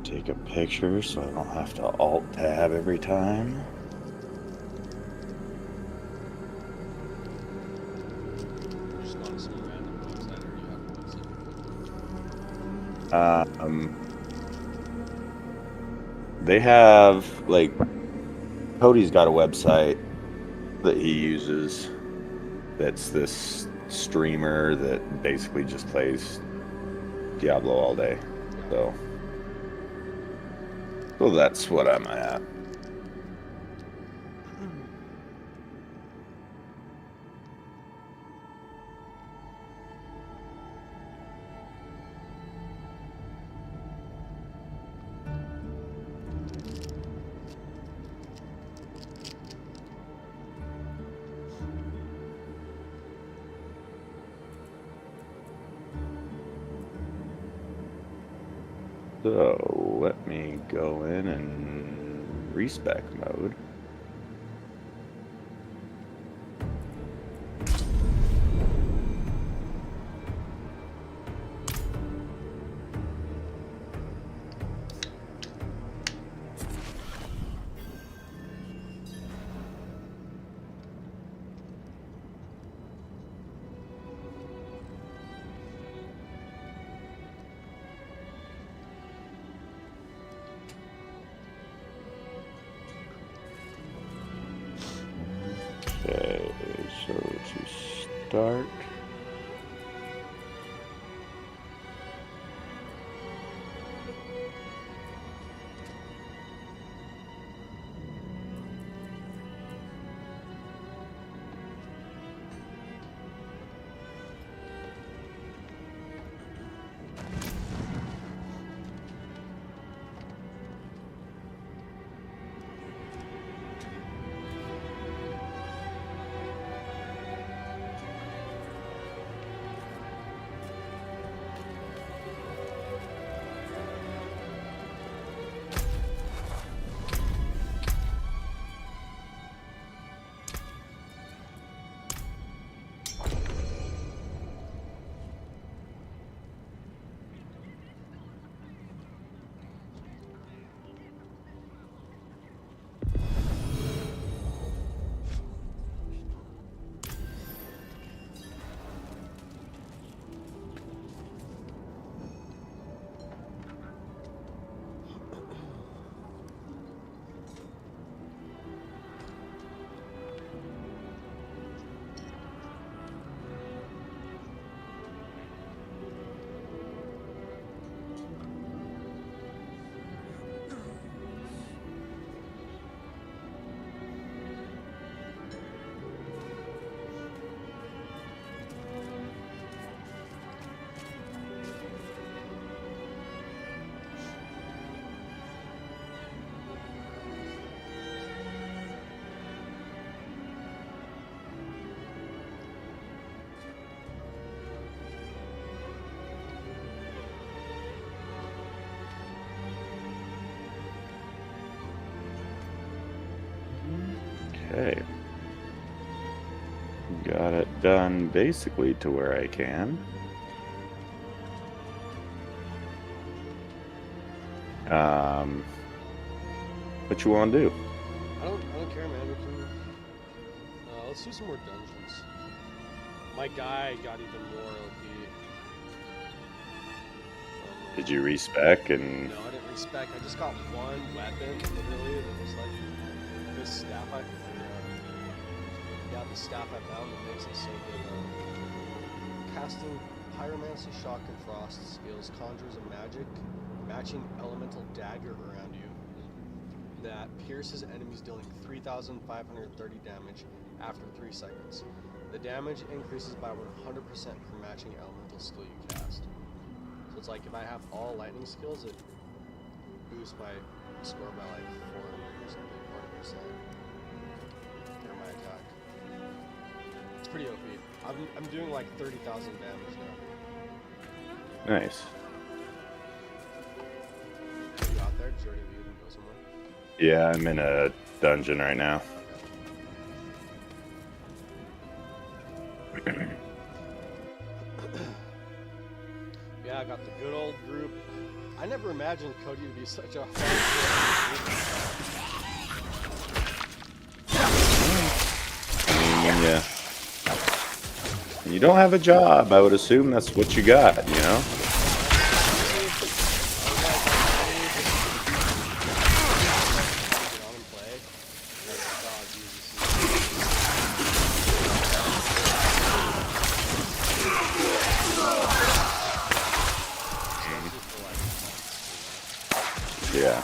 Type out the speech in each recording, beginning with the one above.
Take a picture so I don't have to alt tab every time. Just go on some random website, or you have a website? They have, like, Cody's got a website that he uses that's this streamer that basically just plays Diablo all day. So that's what I'm at. So let me go in and respec mode. Okay, so to start. Okay. Got it done basically to where I can. What you want to do? I don't care, man. We can. Let's do some more dungeons. My guy got even more OP. Did you respec and? No, I didn't respec. I just got one weapon, literally, that was like this staff I the staff I found that makes it so good. Casting Pyromancy, Shock, and Frost skills conjures a magic matching elemental dagger around you that pierces enemies, dealing 3,530 damage after 3 seconds. The damage increases by 100% per matching elemental skill you cast. So it's like if I have all lightning skills, it boosts my score by like 400 or something, 40% for my attack. It's pretty OP. I'm doing like 30,000 damage now. Nice. Are you out there? Did you already leave and go somewhere? Yeah, I'm in a dungeon right now. Yeah, I got the good old group. I never imagined Cody to be such a hard. Yeah. When you don't have a job, I would assume that's what you got, you know? Yeah.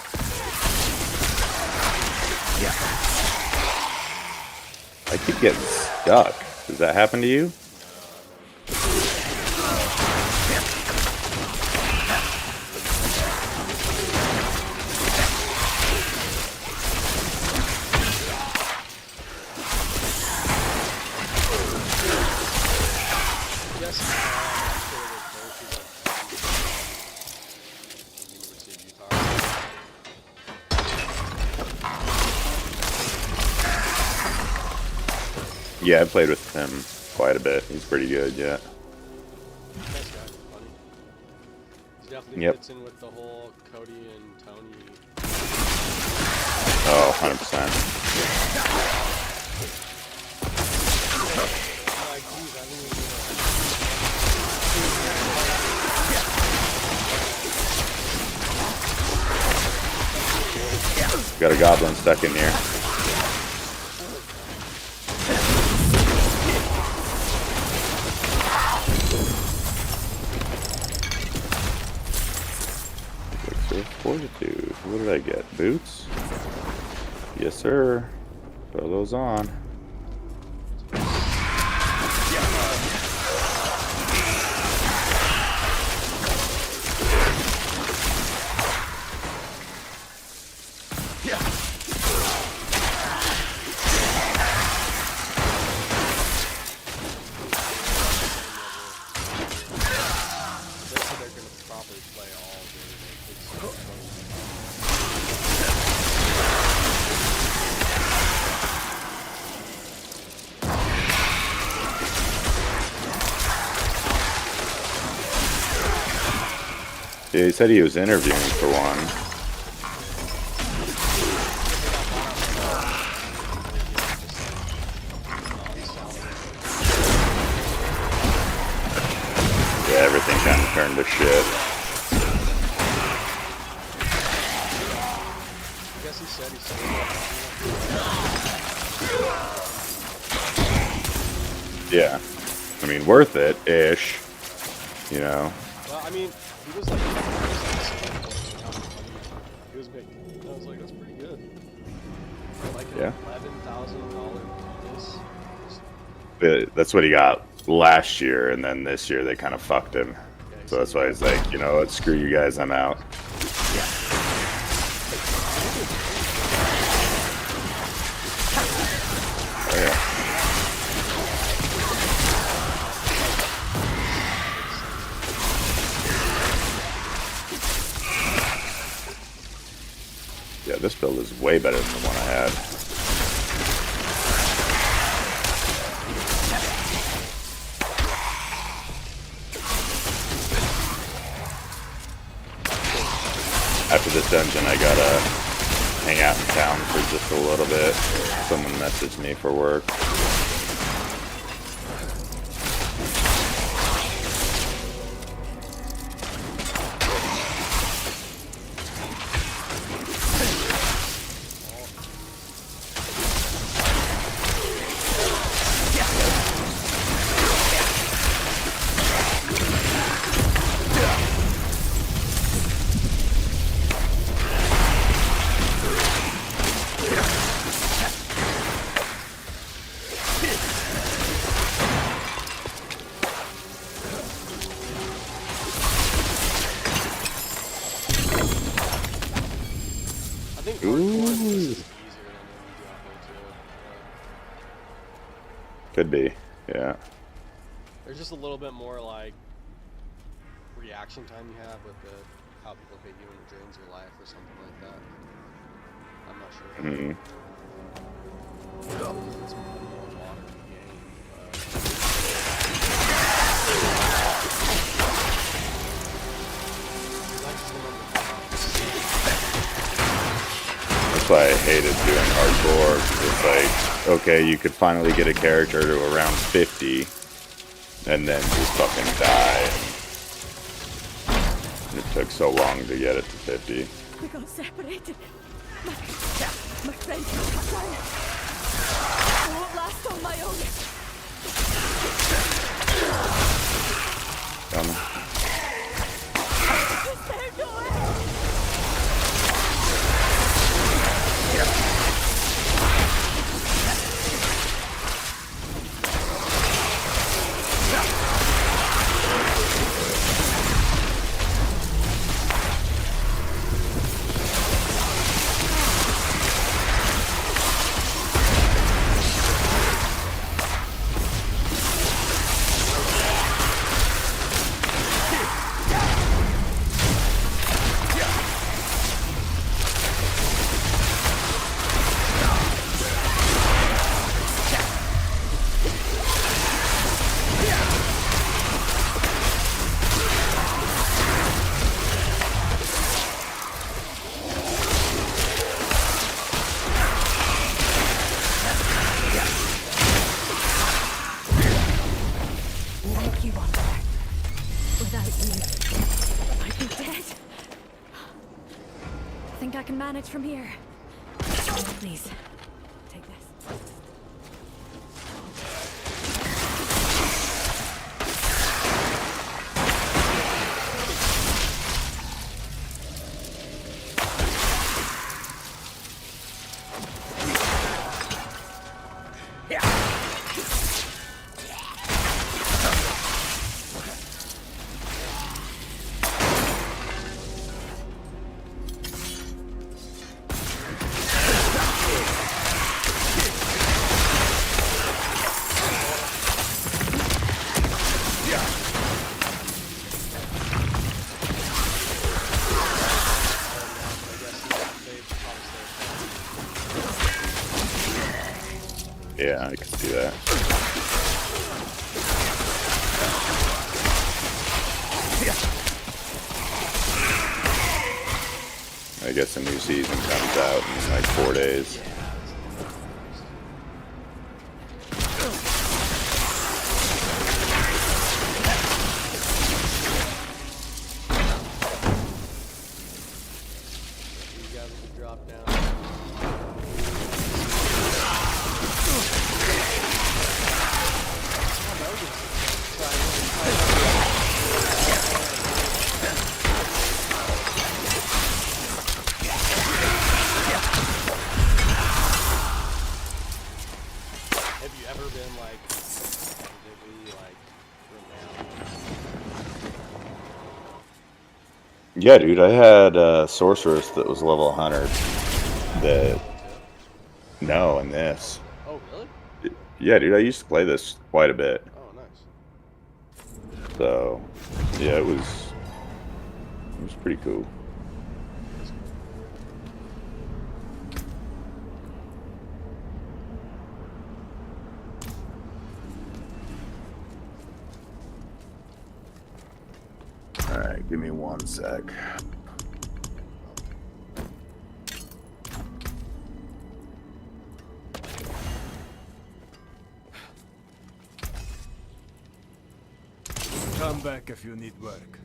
Yeah. I keep getting stuck. Does that happen to you? Yeah, I played with him quite a bit. He's pretty good, yeah. Nice guy, funny. He definitely fits in with the whole Cody and Tony. Oh, 100%. Got a goblin stuck in here. Fortitude. What did I get? Boots? Yes, sir. Throw those on. Yeah, he said he was interviewing for one. Yeah, everything kind of turned to shit. I guess he said Yeah. I mean, worth it-ish. You know? Well, I mean, he was like, he was making, I was like, that's pretty good. For like an $11,000 bonus. That's what he got last year, and then this year they kind of fucked him. Yeah, So that's why he's like, you know what, screw you guys, I'm out. Yeah. Oh, yeah. Yeah, this build is way better than the one I had. After this dungeon, I gotta hang out in town for just a little bit. Someone messaged me for work. Could be, yeah. There's just a little bit more like reaction time you have with how people hit you and it drains your life or something like that. I'm not sure. It's more water in the game. That's why I hated doing hardcore. 'Cause it's like, okay, you could finally get a character to around 50, and then just fucking die. And it took so long to get it to 50. We got separated. My friends were cut down. I won't last on my own. Is there no way? From here. Please, take this. Yeah, I can see that. I guess a new season comes out in like 4 days. You guys will drop down. Have you ever been like competitively like renowned? Yeah, dude, I had a sorceress that was level 100 that... No, in this. Oh, really? Yeah, dude, I used to play this quite a bit. Oh, nice. So, yeah, it was pretty cool. Alright, give me 1 sec. Come back if you need work.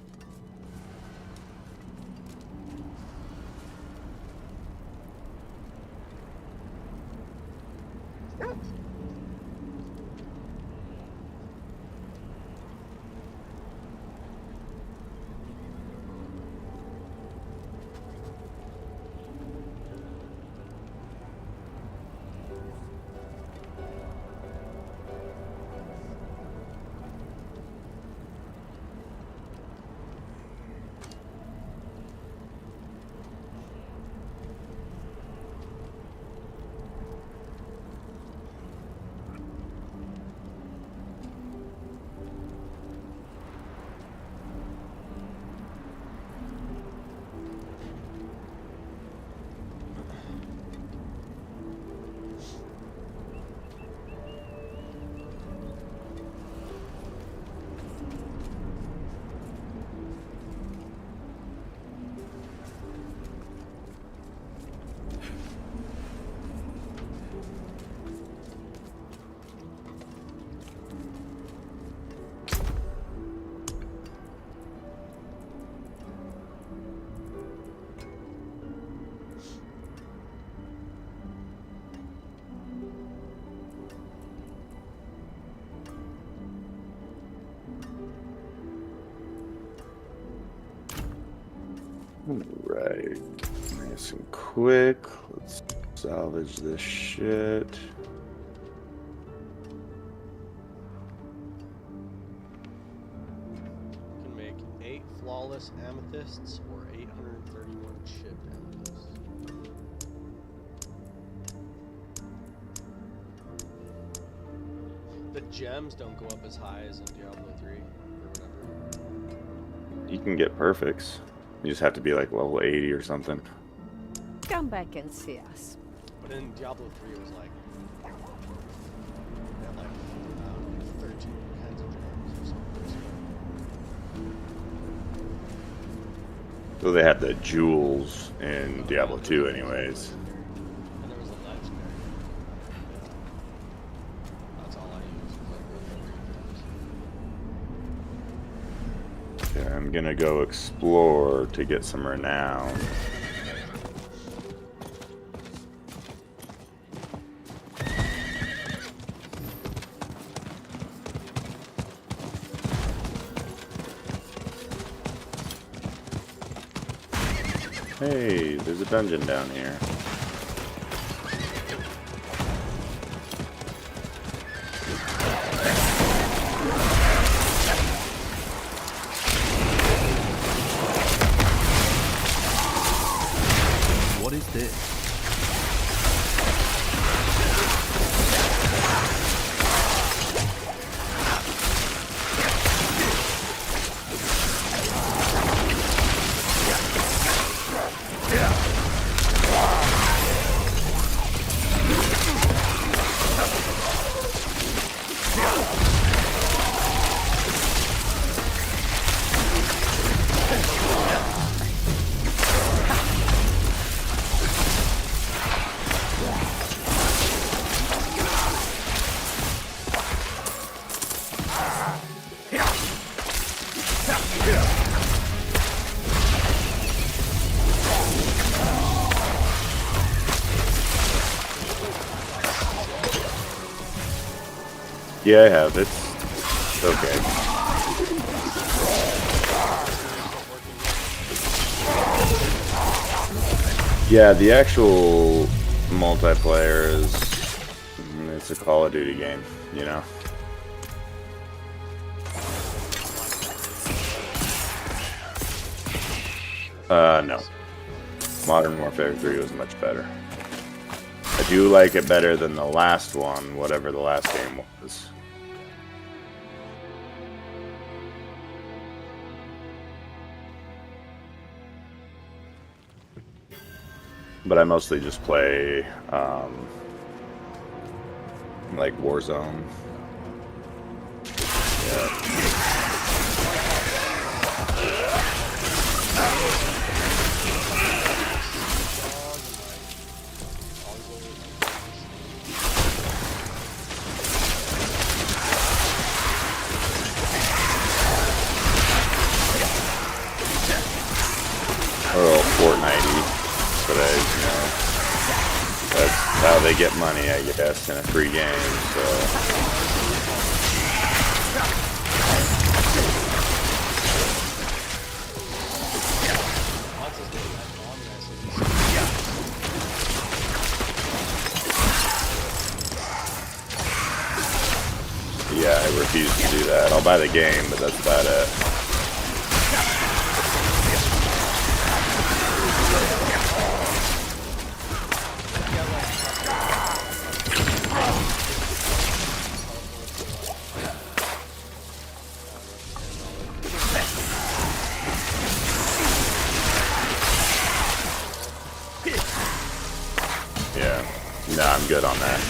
Right. Nice and quick. Let's salvage this shit. You can make 8 flawless amethysts or 831 chipped amethysts. The gems don't go up as high as in Diablo 3 or whatever. You can get perfects. You just have to be like level 80 or something. Come back and see us. But in Diablo 3 it was like, they had like 13 kinds of gems or something. So they had the jewels in Diablo 2 anyways. And there was a legendary. That's all I used. Was like Okay, I'm gonna go explore to get some renown. Hey, there's a dungeon down here. What is this? Yeah, I have. It's okay. Yeah, the actual multiplayer is, it's a Call of Duty game, you know? No. Modern Warfare 3 was much better. I do like it better than the last one, whatever the last game was. But I mostly just play, like Warzone. Yeah. Or Fortnite today, you know. That's how they get money, I guess, in a free game, so. Yeah, I refuse to do that. I'll buy the game, but that's about it. Yeah, no, I'm good on that.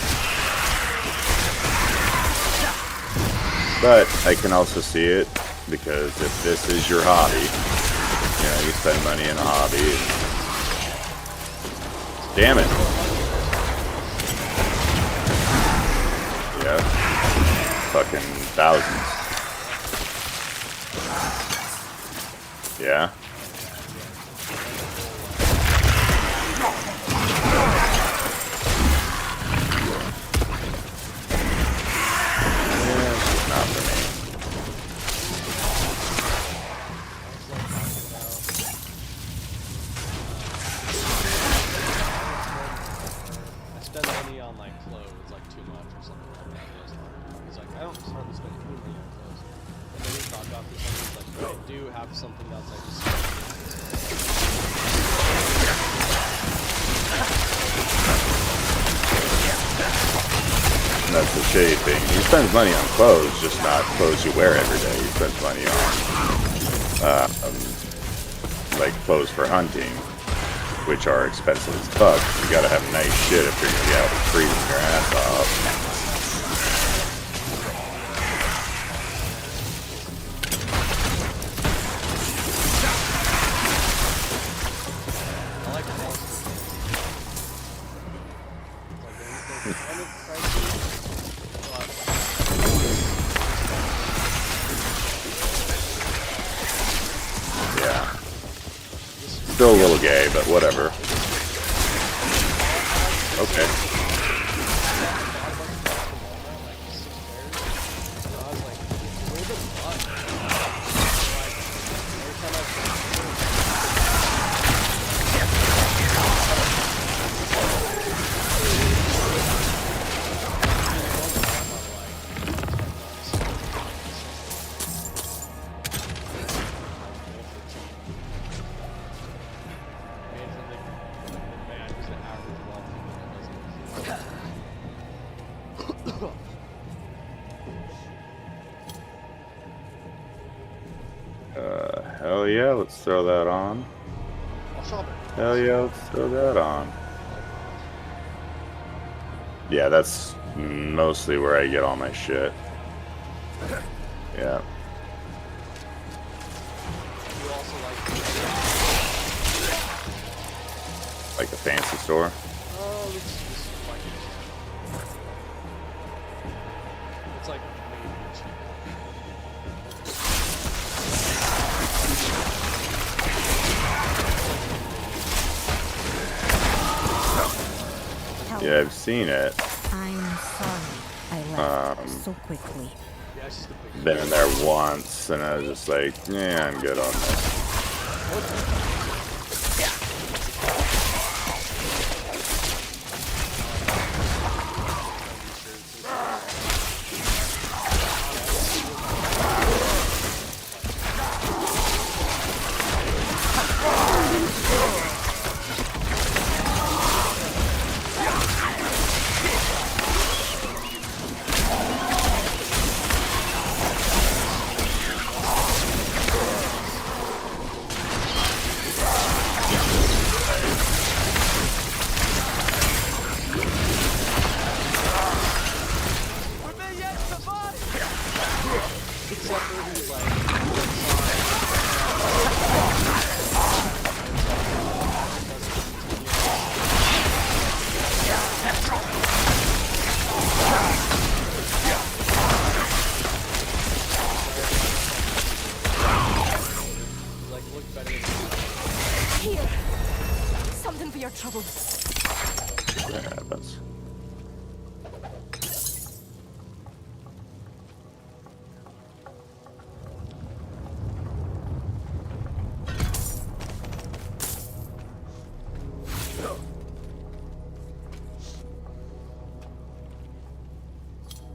But I can also see it, because if this is your hobby, you know, you spend money in a hobby. Damn it. Yeah. Fucking thousands. Yeah. Not for me. do have something else I just. And that's the shady thing. He spends money on clothes, just not clothes you wear every day. He spends money on like clothes for hunting, which are expensive as fuck. You gotta have nice shit if you're gonna be out freezing your ass off. I like the monster. Yeah. Still a little gay, but whatever. Okay. Hell yeah, let's throw that on. I'll shop it. Hell yeah, let's throw that on. Yeah, that's mostly where I get all my shit. Yeah. You also Like a fancy store. it's like maybe cheap. Yeah, I've seen it. I'm sorry I left so quickly. Yeah, it's just a big. Been in there once, and I was just like, yeah, I'm good on this. Except for he's like. Like, look better than Here! Something for your trouble. That happens.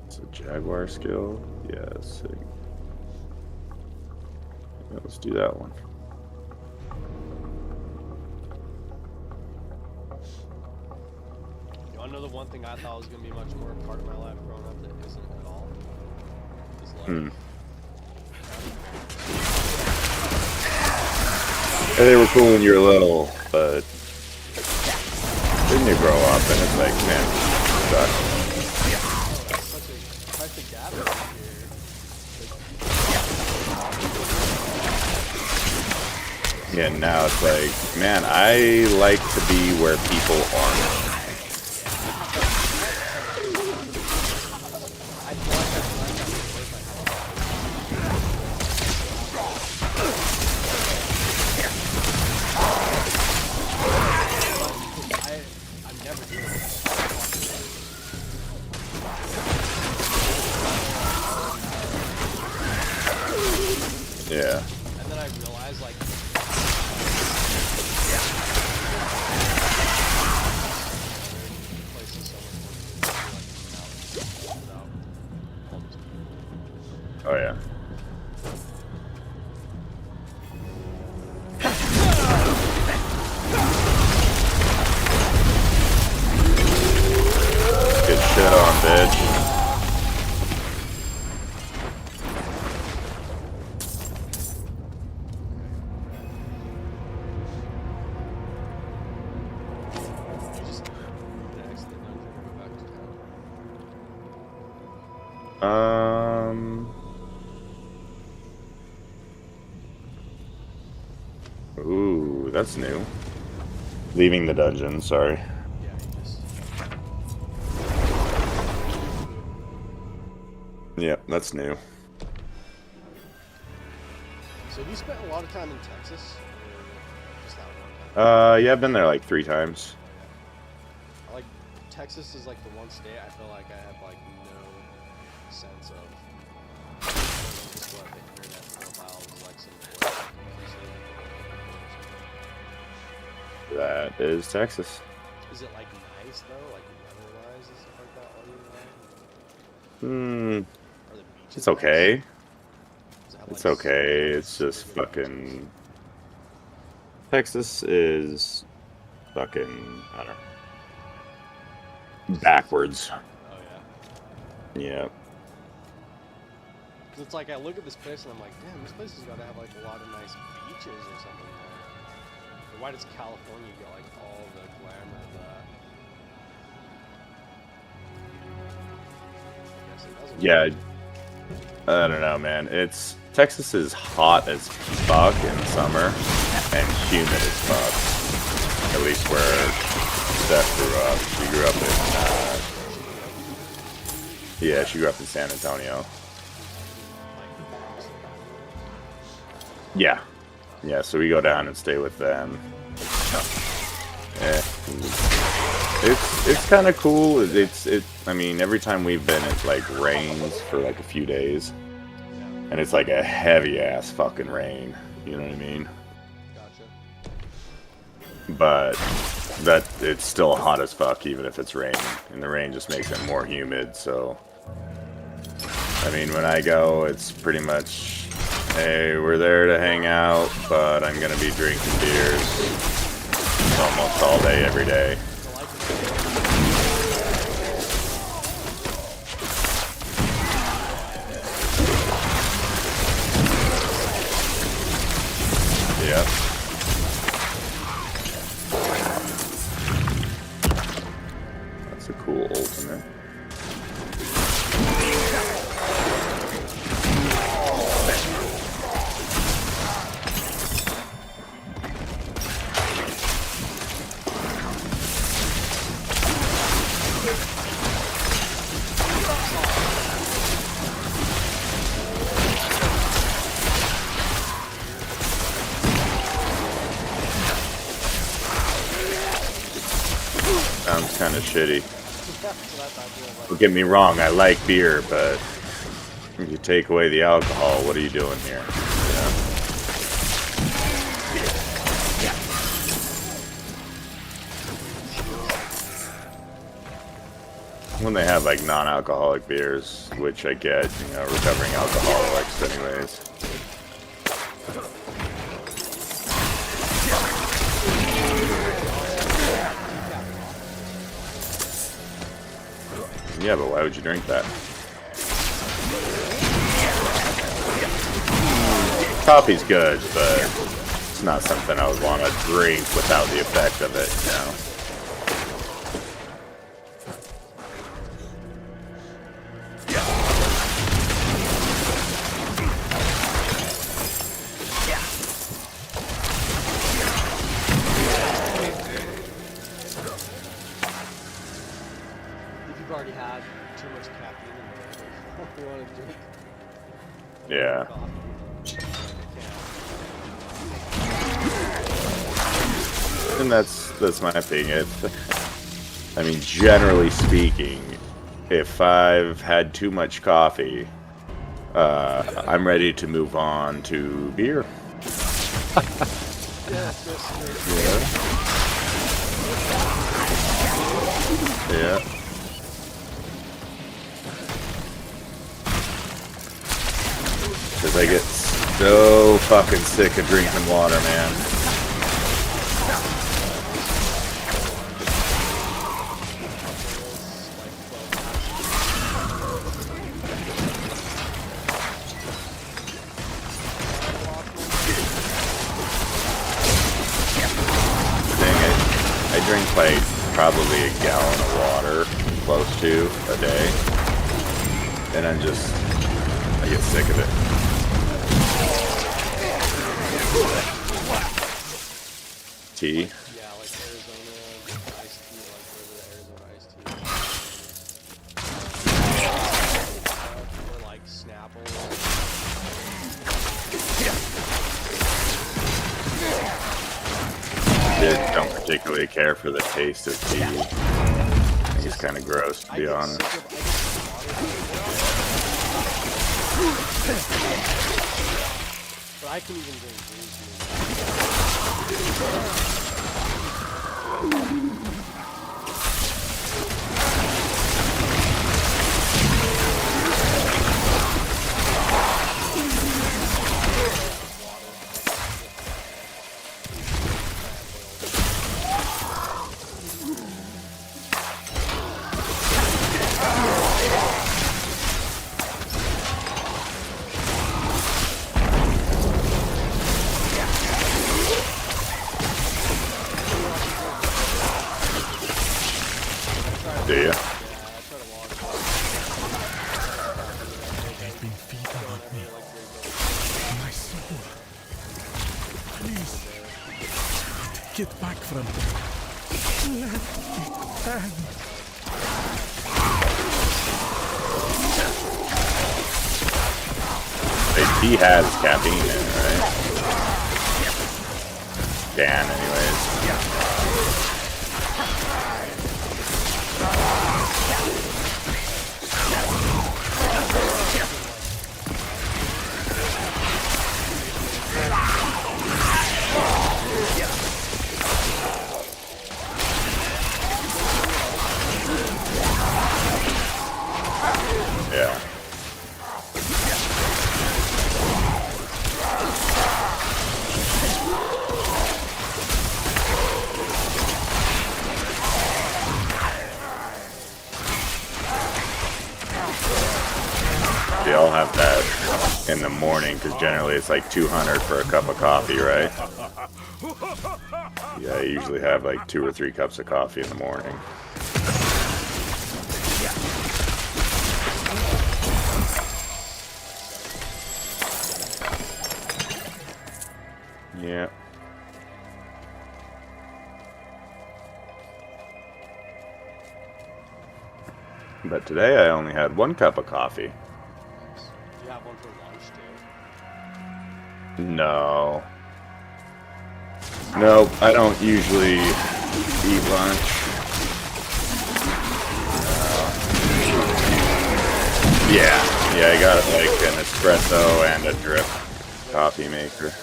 It's a Jaguar skill. Yeah, sick. Yeah, let's do that one. You wanna know the one thing I thought was gonna be much more a part of my life growing up that isn't at all? Is like Yeah, they were cool when you were little, but then you grow up and it's like, man, suck. such a type of gap here. Yeah, now it's like, man, I like to be where people aren't. I'm never doing it. Yeah. And then I realized, like, places so much more without all these people. Oh yeah. that's new. Leaving the dungeon, sorry. Yeah, you just... Yep, that's new. So have you spent a lot of time in Texas? Or just that one time? Yeah, I've been there like 3 times. I like Texas is like the one state I feel like I have like no sense of just what the internet profile is like some That is Texas. Is it like nice though? Like weather-wise and stuff like that all year round? Hmm, Are the beaches it's okay. nice? Does it have, It's like, okay. It's super just good fucking... beaches? Texas is fucking, I don't know, backwards. Oh yeah. Yeah. 'Cause it's like I look at this place and I'm like, damn, this place has got to have like a lot of nice beaches or something there. But why does California get like all the glamour of that? I guess it doesn't. Yeah. I don't know, man. Texas is hot as fuck in summer and humid as fuck. At least where Steph grew up. She grew up in, yeah, she grew up in San Antonio. Yeah. Yeah, so we go down and stay with them. It's kind of cool. I mean, every time we've been, it like rains for like a few days, and it's like a heavy ass fucking rain. You know what I mean? Gotcha. But it's still hot as fuck, even if it's raining, and the rain just makes it more humid. So, I mean, when I go, it's pretty much, hey, we're there to hang out, but I'm gonna be drinking beers almost all day, every day. Yep. That's a cool ultimate. Sounds kind of shitty. Don't get me wrong, I like beer, but if you take away the alcohol, what are you doing here? Yeah. When they have like non-alcoholic beers, which I get, you know, recovering alcoholics anyways. Yeah, but why would you drink that? Coffee's good, but it's not something I would want to drink without the effect of it, you know? You've already had too much caffeine in your life. You want to drink Yeah. coffee? And that's my thing. I mean, generally speaking, if I've had too much coffee, I'm ready to move on to beer. Yeah, just Yeah. Because I get so fucking sick of drinking water, man. I drink like probably a gallon of water, close to a day, and I get sick of it. tea. Yeah, like Arizona iced tea, like whatever the Arizona iced tea is. Or like Snapple. Kids don't particularly care for the taste of tea. I think it's kind of gross, to be honest. But I can even drink green tea. Do you? Yeah, I try to walk. They've been feeding on me. My soul. Please. Get back from them. Let it end. Tea has caffeine in it, right? Can, anyways. Yeah. They all have that in the morning because generally it's like 200 for a cup of coffee, right? Yeah, I usually have like 2 or 3 cups of coffee in the morning. Yeah. But today I only had 1 cup of coffee. You have one for lunch too? No. No, I don't usually eat lunch. Yeah, I got like an espresso and a drip coffee maker.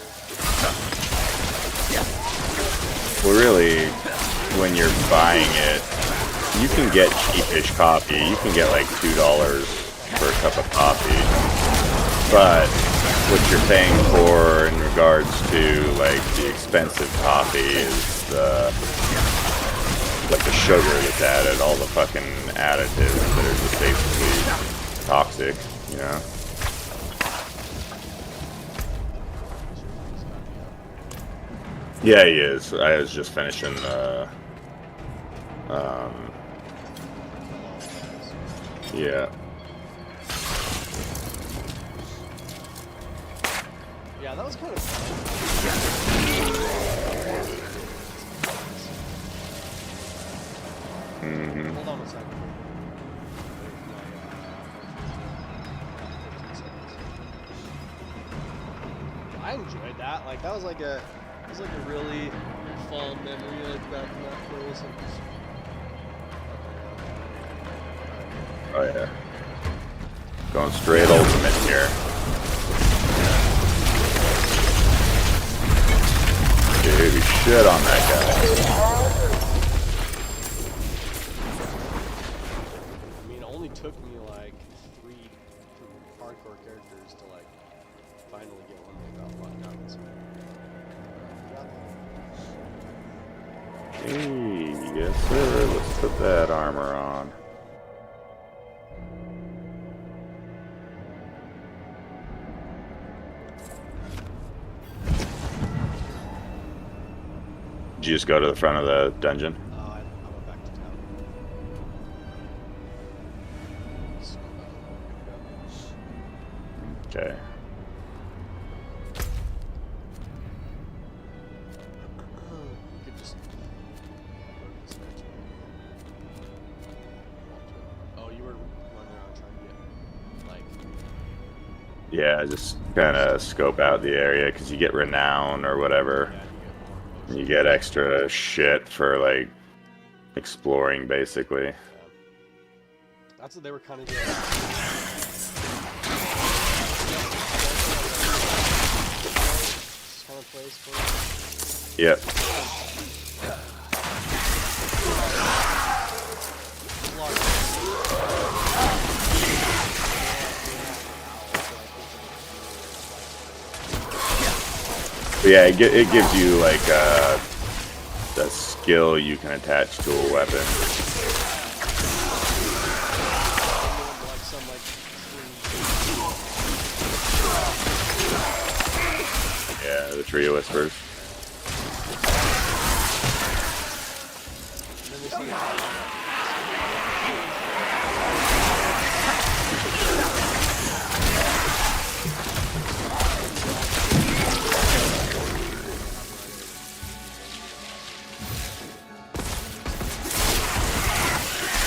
Well, really, when you're buying it, you can get cheapish coffee. You can get like $2 for a cup of coffee. But what you're paying for in regards to like the expensive coffee is like the sugar that's added, all the fucking additives that are just basically toxic, you know? Yeah, he is. I was just finishing the yeah. Yeah, that was kind of fun. Mm-hmm. Hold on a second. I enjoyed that. Like that was like a really fun memory like back in that place. And just, Oh yeah. Going straight ultimate here. Dude, shit on that guy. I mean, it only took me like 3 hardcore characters to like finally get one that got locked out. So, Hey, yes sir, let's put that armor on. Did you just go to the front of the dungeon? I went back to town. So, Okay. we could Yeah, just kind of scope out the area because you get renown or whatever. Yeah, You get extra shit for like exploring, basically. that's what they were kind of doing. Kind of place for Yep. Yeah, it gives you like a skill you can attach to a weapon. Yeah, the Tree of Whispers.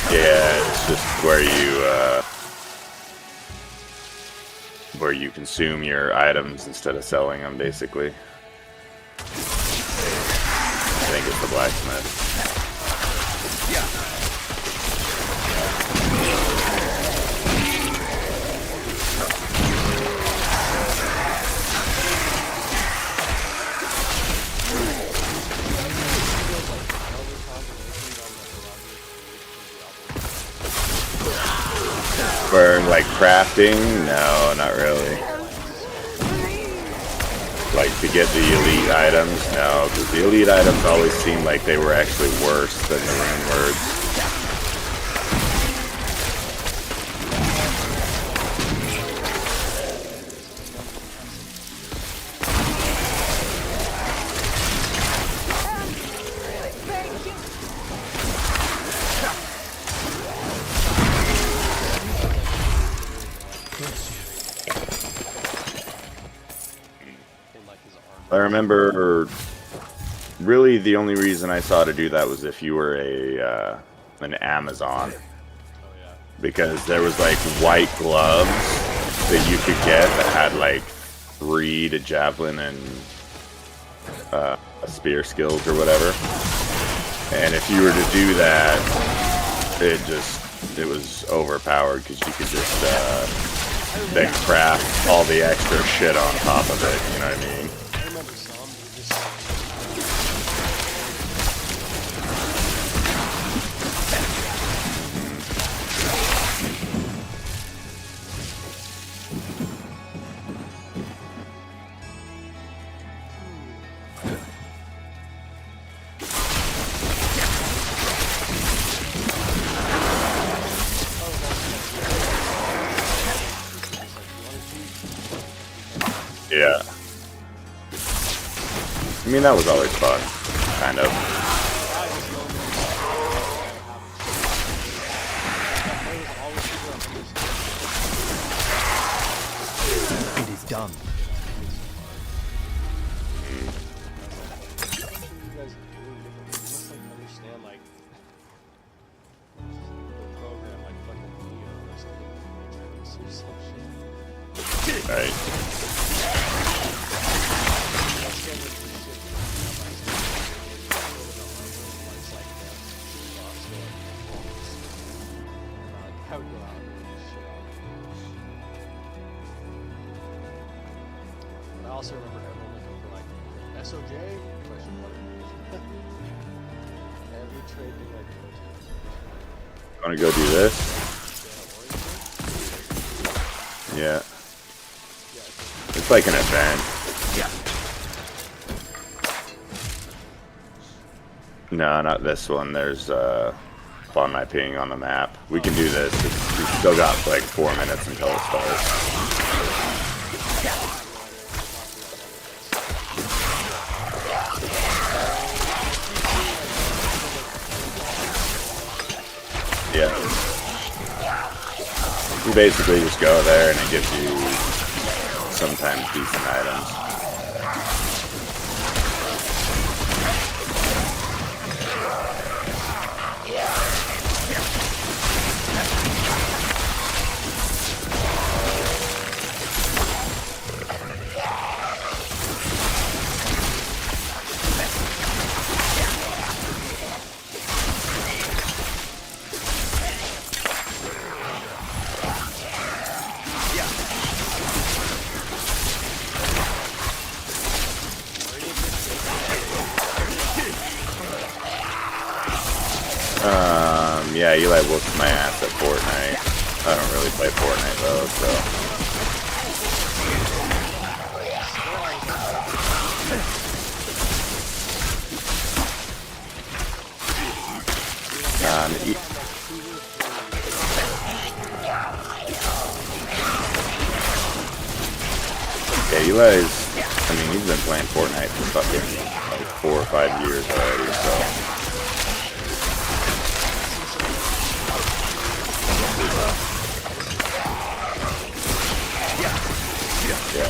Yeah, it's just where you consume your items instead of selling them, basically. I think it's the blacksmith. For like crafting, no, not really. Like to get the elite items, no, because the elite items always seemed like they were actually worse than the rune words. I remember really the only reason I saw to do that was if you were an Amazon, because there was like white gloves that you could get that had like 3 to javelin and spear skills or whatever, and if you were to do that, it was overpowered because you could just then craft all the extra shit on top of it, you know what I mean? Yeah. I mean, that was always fun, kind of. It is done. Right. I also remember everyone looking for like SOJ question mark. Every trade thing like Want to go do this? Yeah. It's like an event. Yeah. No, not this one. There's on my ping on the map. We can do this. We still got like 4 minutes until it starts. Yeah. You basically just go there and it gives you sometimes decent items. Yeah, Eli whooped my ass at Fortnite. I don't really play Fortnite though, so. Yeah, Eli's, I mean, he's been playing Fortnite for fucking like 4 or 5 years already, so. Yeah.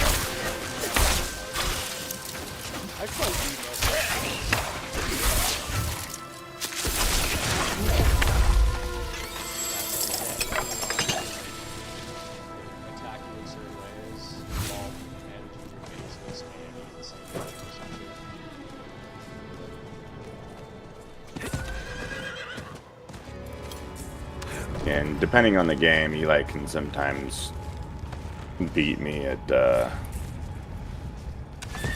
Attacking in certain ways while managing your business maybe at the same time or something. And depending on the game, Eli can sometimes beat me at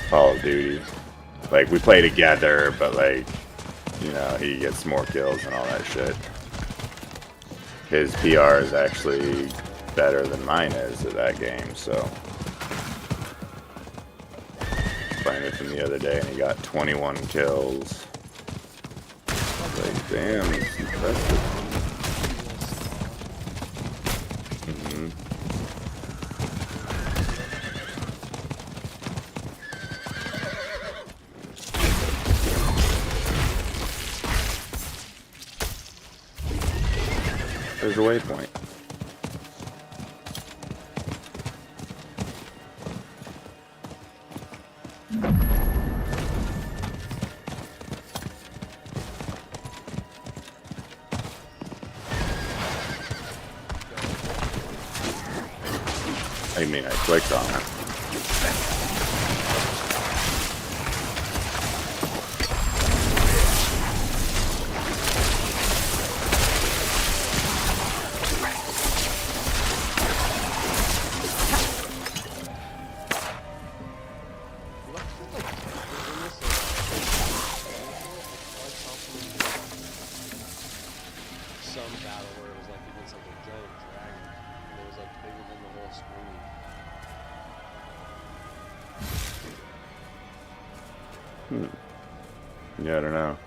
Call of Duty. Like, we play together, but like, you know, he gets more kills and all that shit. His PR is actually better than mine is at that game, so. Playing with him the other day and he got 21 kills. I was like, damn, it's impressive. There's a waypoint. I mean, I clicked on it. Some battle where it was like against like a giant dragon and it was like bigger than the whole screen. Yeah, I don't know.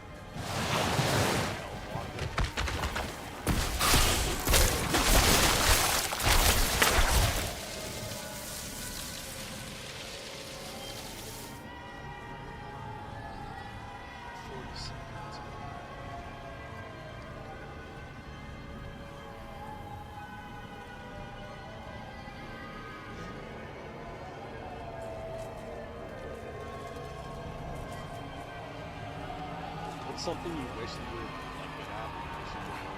What's something you wish that you were like good at, but you wish you were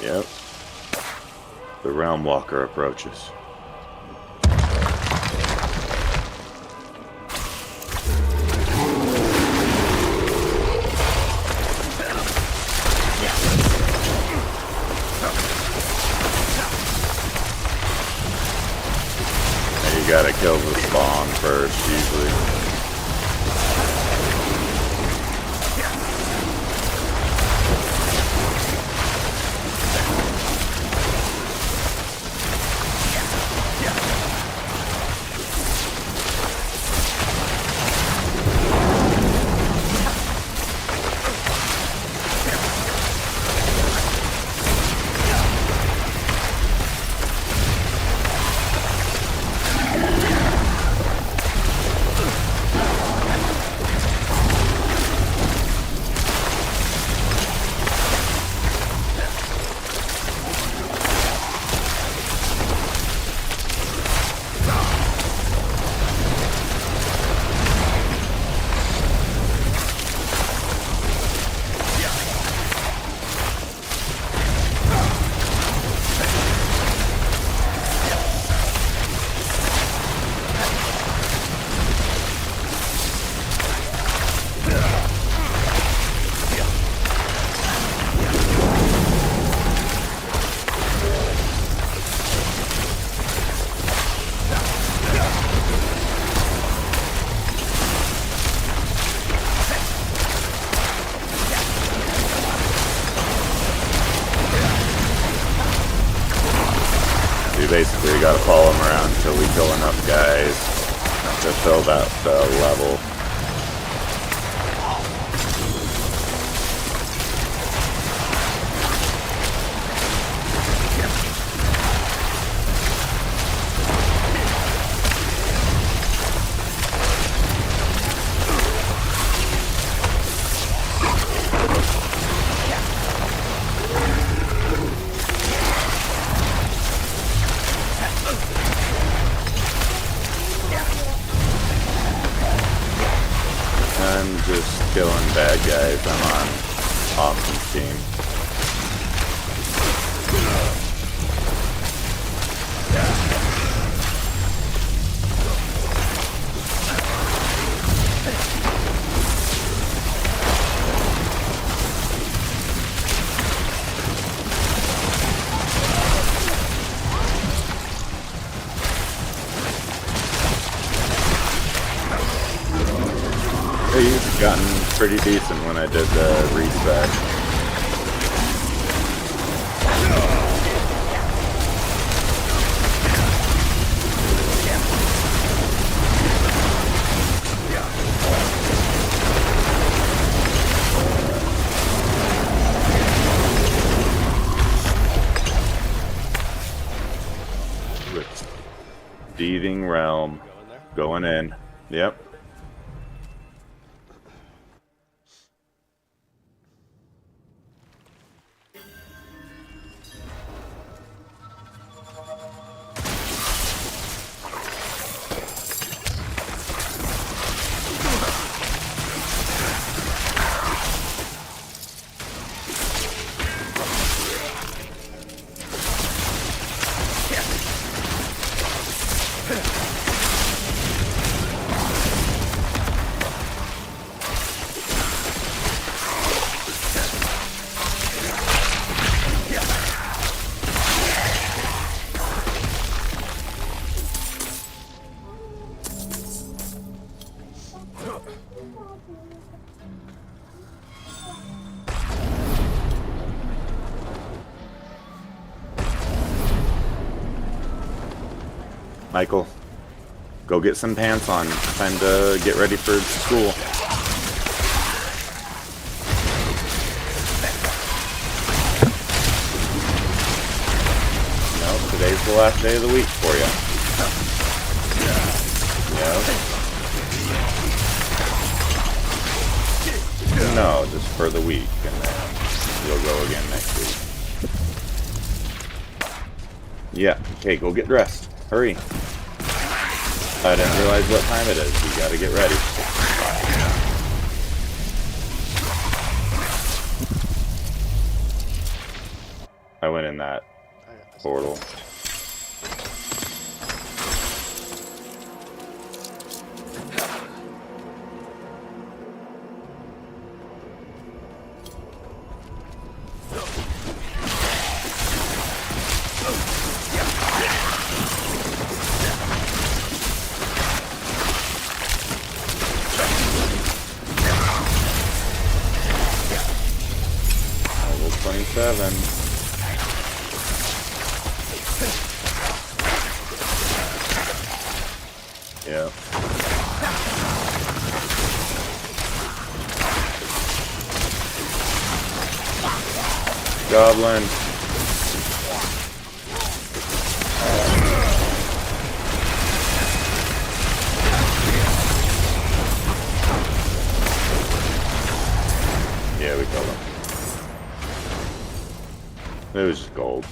Yep. The Realm Walker approaches. You gotta kill the spawn first, usually. basically, we gotta follow him around until we kill enough guys to fill that level. I'm just killing bad guys. I'm on Austin's team. He's gotten pretty decent when I did the reset. With Thieving Realm going in. Yep. Michael, go get some pants on. Time to get ready for school. No, today's the last day of the week for you. Yep. No, just for the week, and then you'll go again next week. Yeah, okay, go get dressed. Hurry. I didn't realize what time it is. You gotta get ready. I went in that portal. Level 27. Yeah. Goblin. Yeah, we killed him. It was just gold.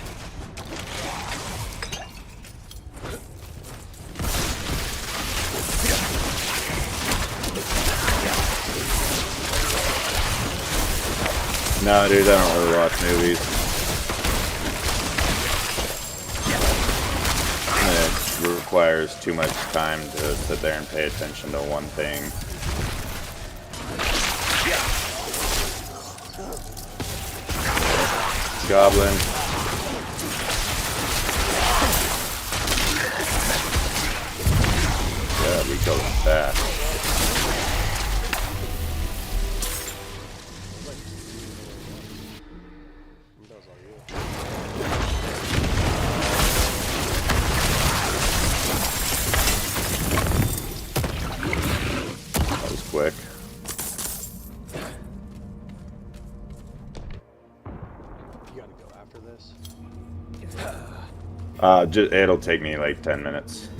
No, dude, I don't really watch movies. It requires too much time to sit there and pay attention to one thing. Goblin. Yeah, we killed him fast. It'll take me like 10 minutes. And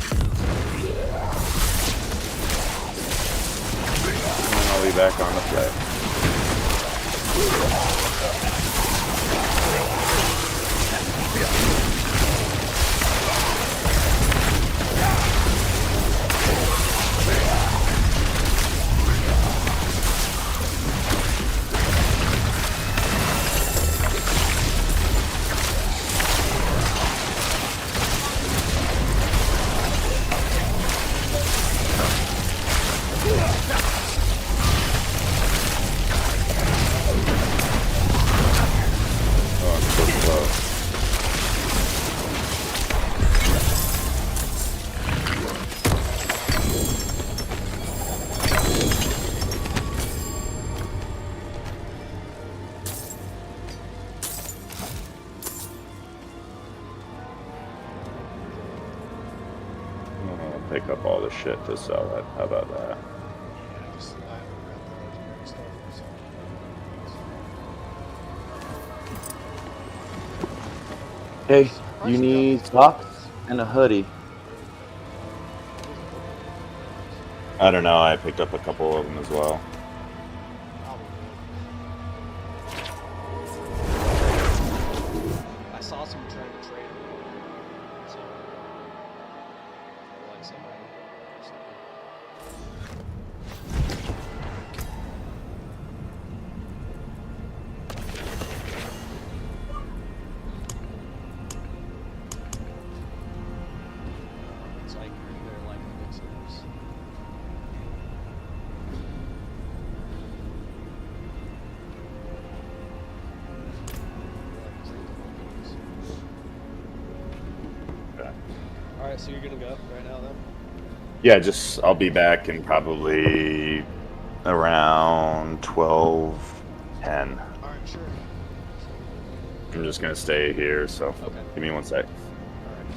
then I'll be back on the play. Pick up all the shit to sell it. How about that? Yeah, just I haven't grabbed the legendary stuff. So. Hey, Surprised you got need these socks weapons. and a hoodie. I don't know. I picked up a couple of them as well. Probably. I saw some trying to trade them. So, or like somebody or something. It's like they're like elixirs. Alright, so you're gonna go right now then? Yeah, I'll be back in probably around 12:10. Alright, sure. I'm just gonna stay here, so Okay. give me one sec. Alright.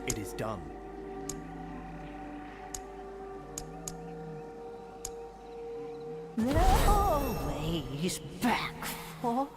It is done. There are always back for.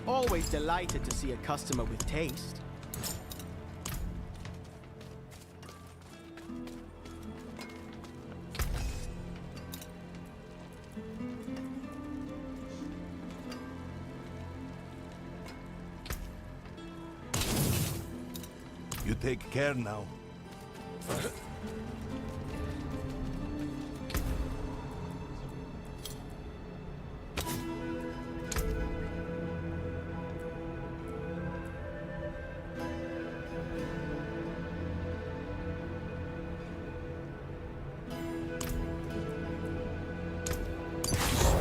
Always delighted to see a customer with taste. You take care now.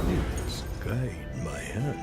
Please guide my hand.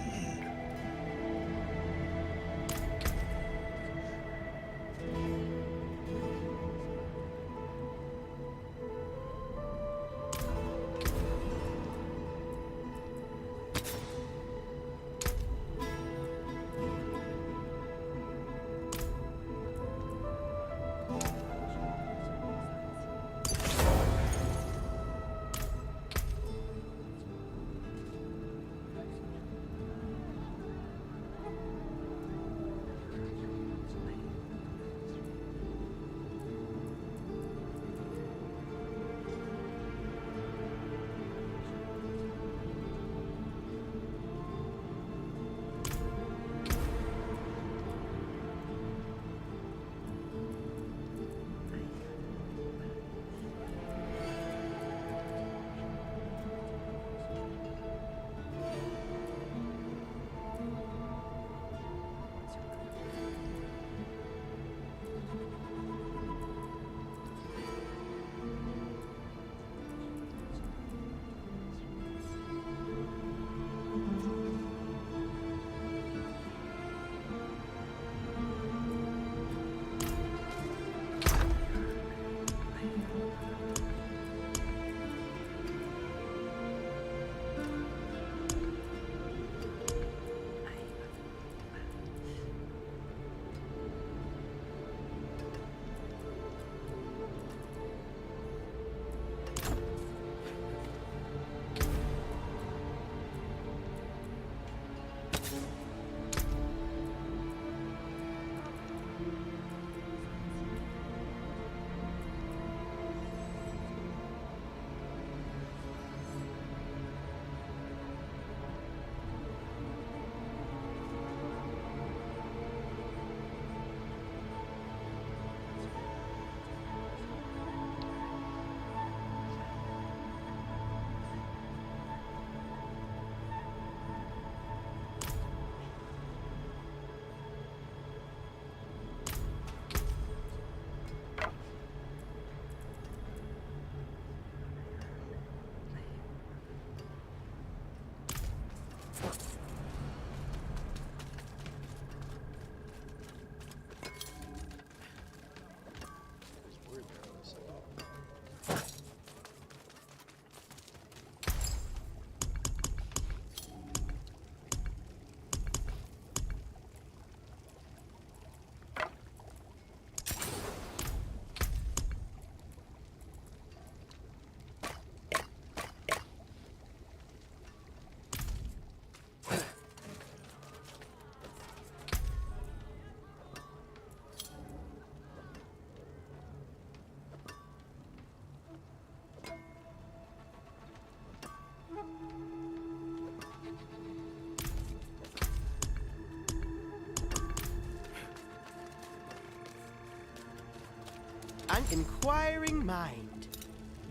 An inquiring mind.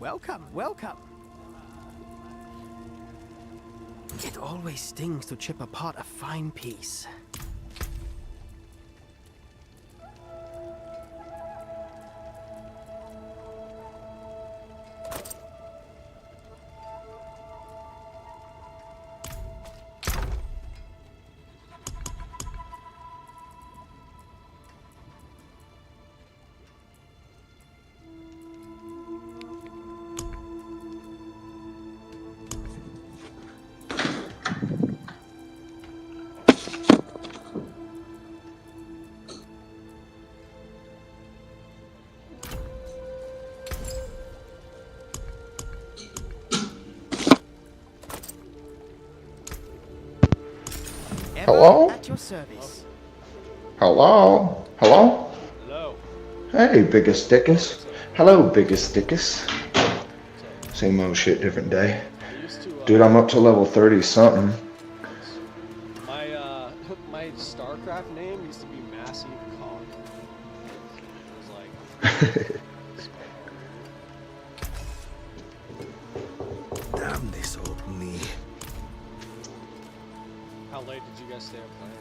Welcome, welcome. It always stings to chip apart a fine piece. Hello? At your service. Hello? Hello? Hello. Hey, biggest dickus. Hello, biggest dickus. Same old shit, different day. I used to. Dude, I'm up to level 30 something. My my StarCraft name used to be Massive Cog. It was like. Damn this old knee. How late did you guys stay up playing?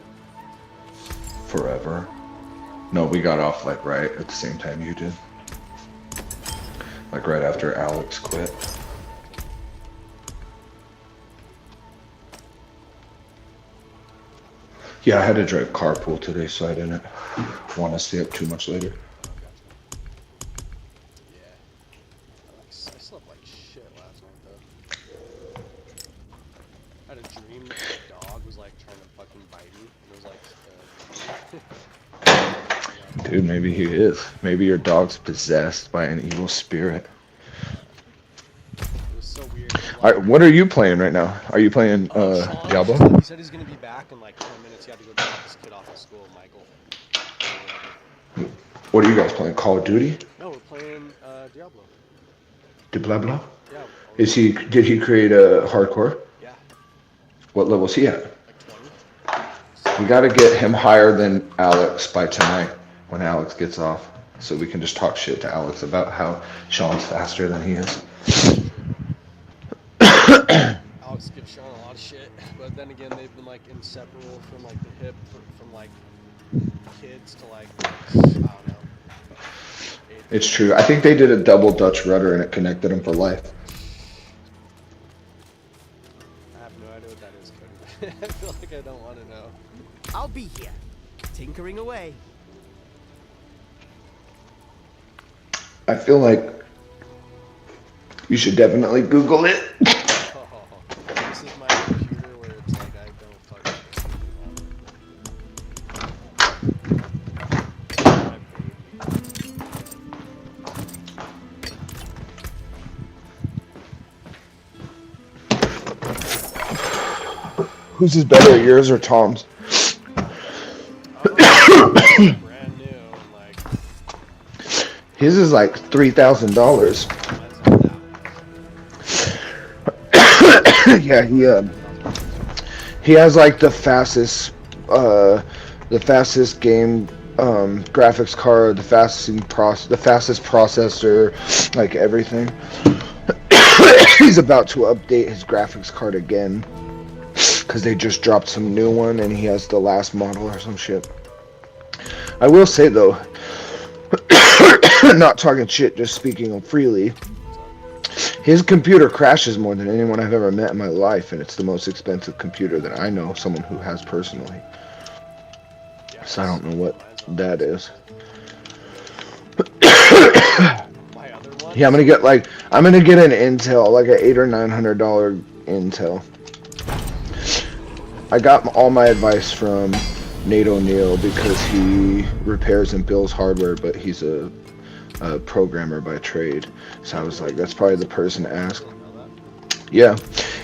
Forever. No, we got off like right at the same time you did. Like right after Alex quit. Yeah, I had to drive carpool today, so I didn't want to stay up too much later. Yeah. I slept like shit last night though. I had a dream that the dog was like trying to fucking bite me. It was like. Dude, maybe he is. Maybe your dog's possessed by an evil spirit. It was so weird. Alright, what are you playing right now? Are you playing Sean, Diablo? He said he's gonna be back in like 10 minutes. He had to go drop his kid off at school, Michael. What are you guys playing? Call of Duty? No, we're playing Diablo. Diablo? Yeah. Did he create a hardcore? Yeah. What level is he at? Like 20. We gotta get him higher than Alex by tonight when Alex gets off. So we can just talk shit to Alex about how Sean's faster than he is. Alex gives Sean a lot of shit, but then again, they've been like inseparable from like the hip, from like kids to like, I don't know. It's true. I think they did a double Dutch rudder and it connected them for life. I have no idea what that is, Cody. I feel like I don't want to know. I'll be here, tinkering away. I feel like you should definitely Google it. This is my computer where it's like I don't fucking Whose is better, yours or Tom's? brand new and like His is like $3,000. Yeah, he has like the fastest game graphics card, the fastest processor, like everything. He's about to update his graphics card again because they just dropped some new one and he has the last model or some shit. I will say though, not talking shit, just speaking freely, his computer crashes more than anyone I've ever met in my life, and it's the most expensive computer that I know, someone who has personally. So I don't know what that is. Yeah, I'm gonna get an Intel, like an $800 or $900 Intel. I got all my advice from Nate O'Neill because he repairs and builds hardware, but he's a programmer by trade. So I was like, that's probably the person to ask. Yeah,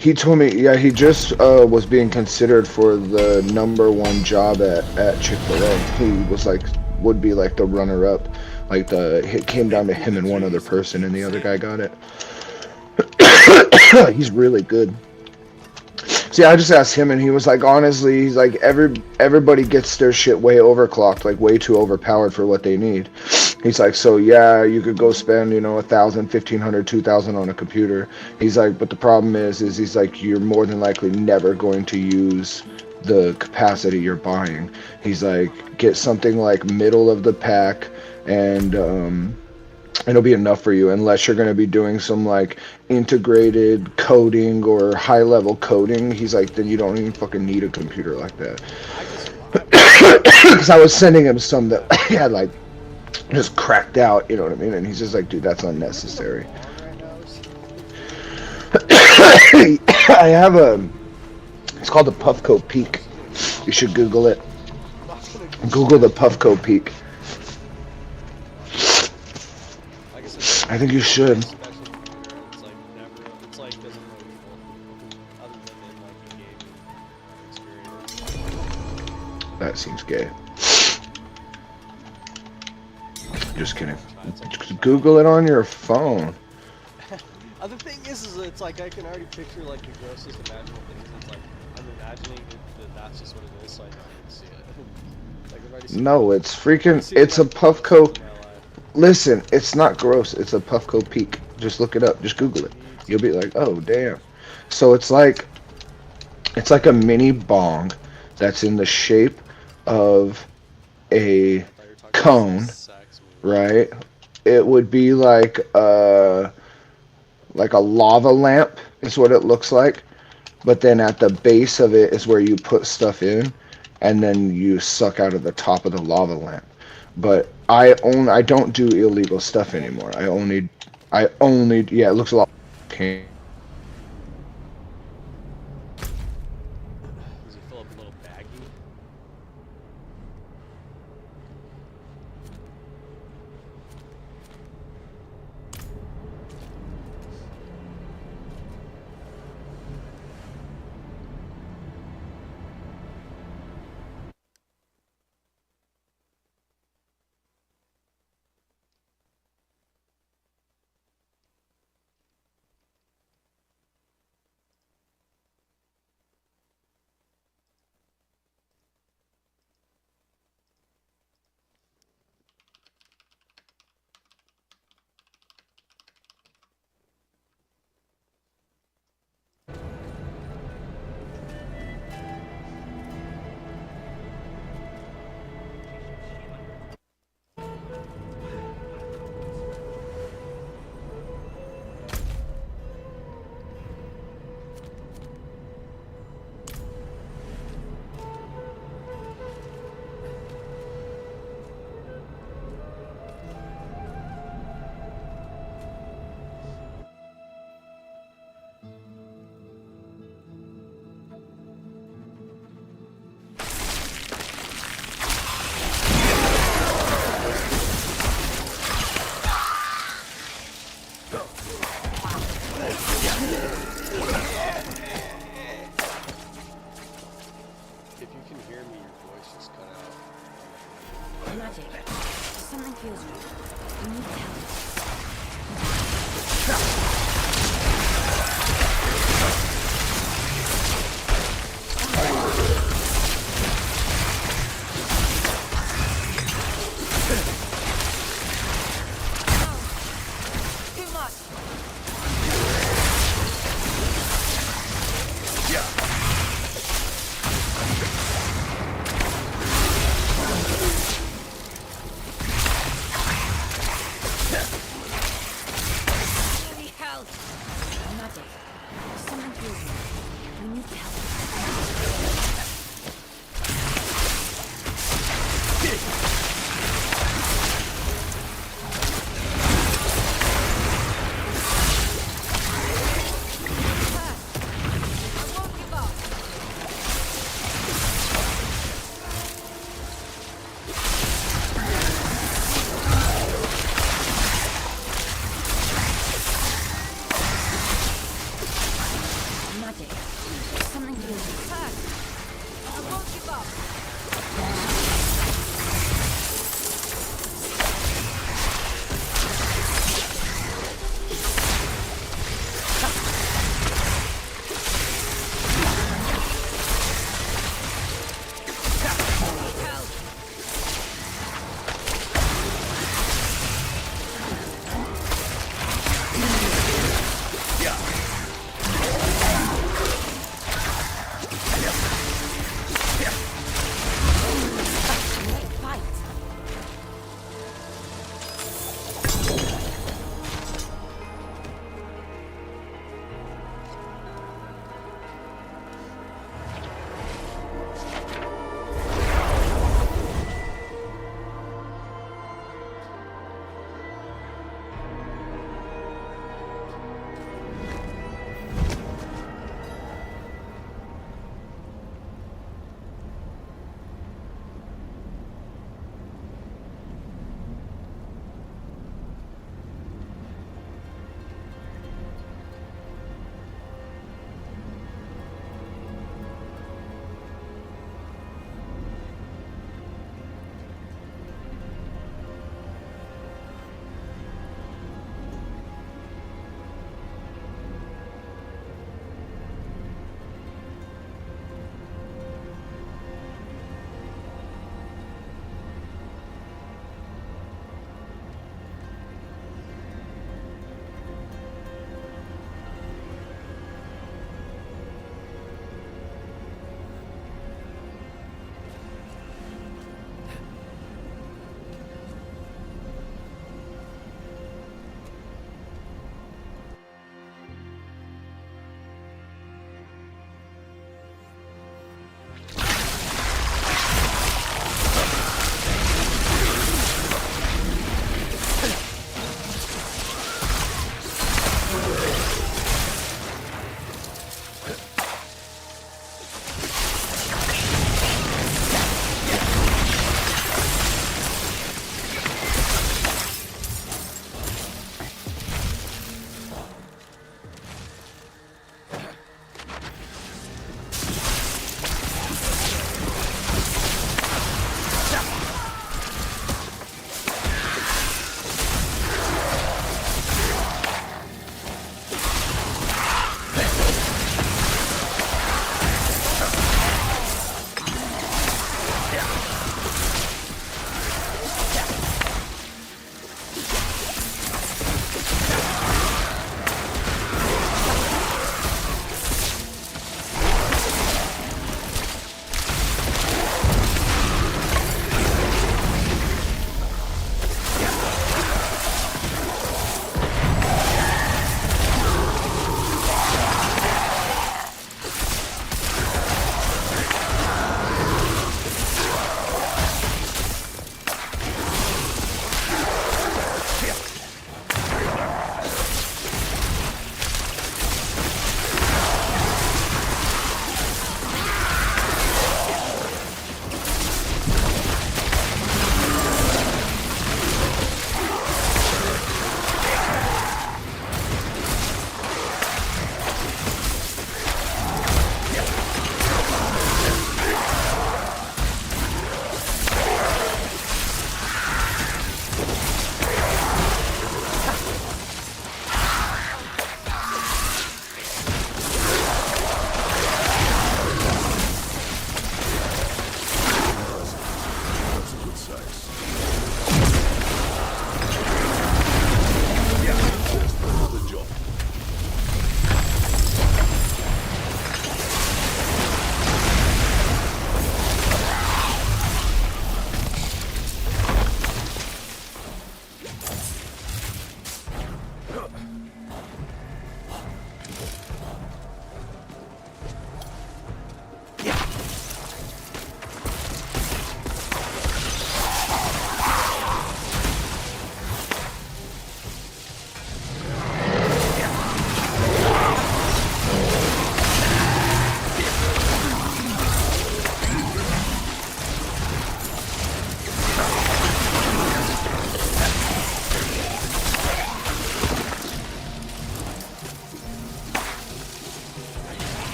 he told me, yeah, he just was being considered for the #1 job at Chick-fil-A. He was like, would be like the runner-up. Like it came down to him and one other person, and the other guy got it. He's really good. See, I just asked him, and he was like, honestly, he's like, everybody gets their shit way overclocked, like way too overpowered for what they need. He's like, so yeah, you could go spend, $1,000, $1,500, $2,000 on a computer. He's like, but the problem is he's like, you're more than likely never going to use the capacity you're buying. He's like, get something like middle of the pack, and it'll be enough for you, unless you're going to be doing some like integrated coding or high level coding. He's like, then you don't even fucking need a computer like that. Because I was sending him some that had like just cracked out, you know what I mean? And he's just like, dude, that's unnecessary. I have it's called the Puffco Peak. You should Google it. Google the Puffco Peak. I think you should. It's like doesn't know people other than in like the gaming experience. That seems gay. Just kidding. Google it on your phone. The thing is it's like I can already picture like the grossest imaginable things. It's like I'm imagining that that's just what it is, so I know I can see it. Like I've already seen No, it's freaking. seen It's a like Puffco. in my life. Listen, it's not gross. It's a Puffco Peak. Just look it up. Just Google it. You'll be like, oh damn. So it's like a mini bong that's in the shape of a I thought you were talking about cone, some sex movie. right? It would be like a lava lamp is what it looks like. But then at the base of it is where you put stuff in, and then you suck out of the top of the lava lamp. But I don't do illegal stuff anymore. I only yeah, it looks a lot. Okay. Does it fill up a little baggie? If you can hear me, your voice just cut out. Magic. Something feels wrong. You need help. Too much. Any help?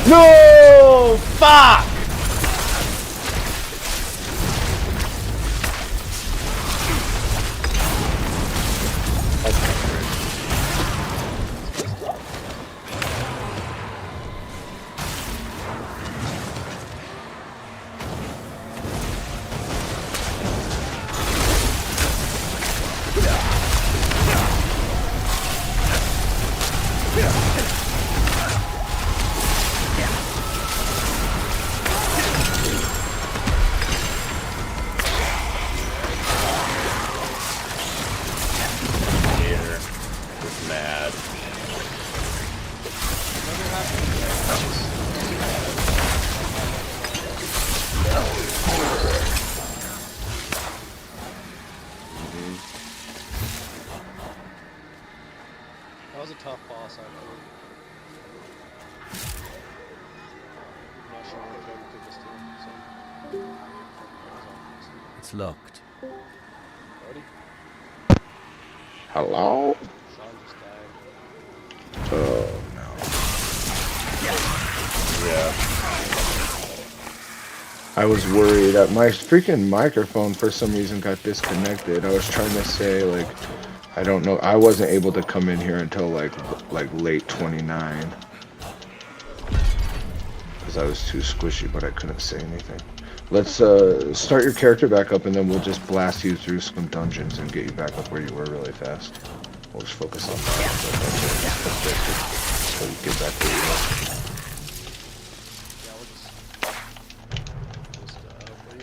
No! Fuck! Mad. That was a tough boss, I know. I'm not sure what I could this to, so. It's locked. Ready? Hello? Sean just died. Oh no. Yeah. I was worried that my freaking microphone for some reason got disconnected. I was trying to say like, I don't know. I wasn't able to come in here until like late 29 because I was too squishy, but I couldn't say anything. Let's start your character back up, and then we'll just blast you through some dungeons and get you back up where you were really fast. We'll just focus on that. So you get back where you were. Yeah, we'll just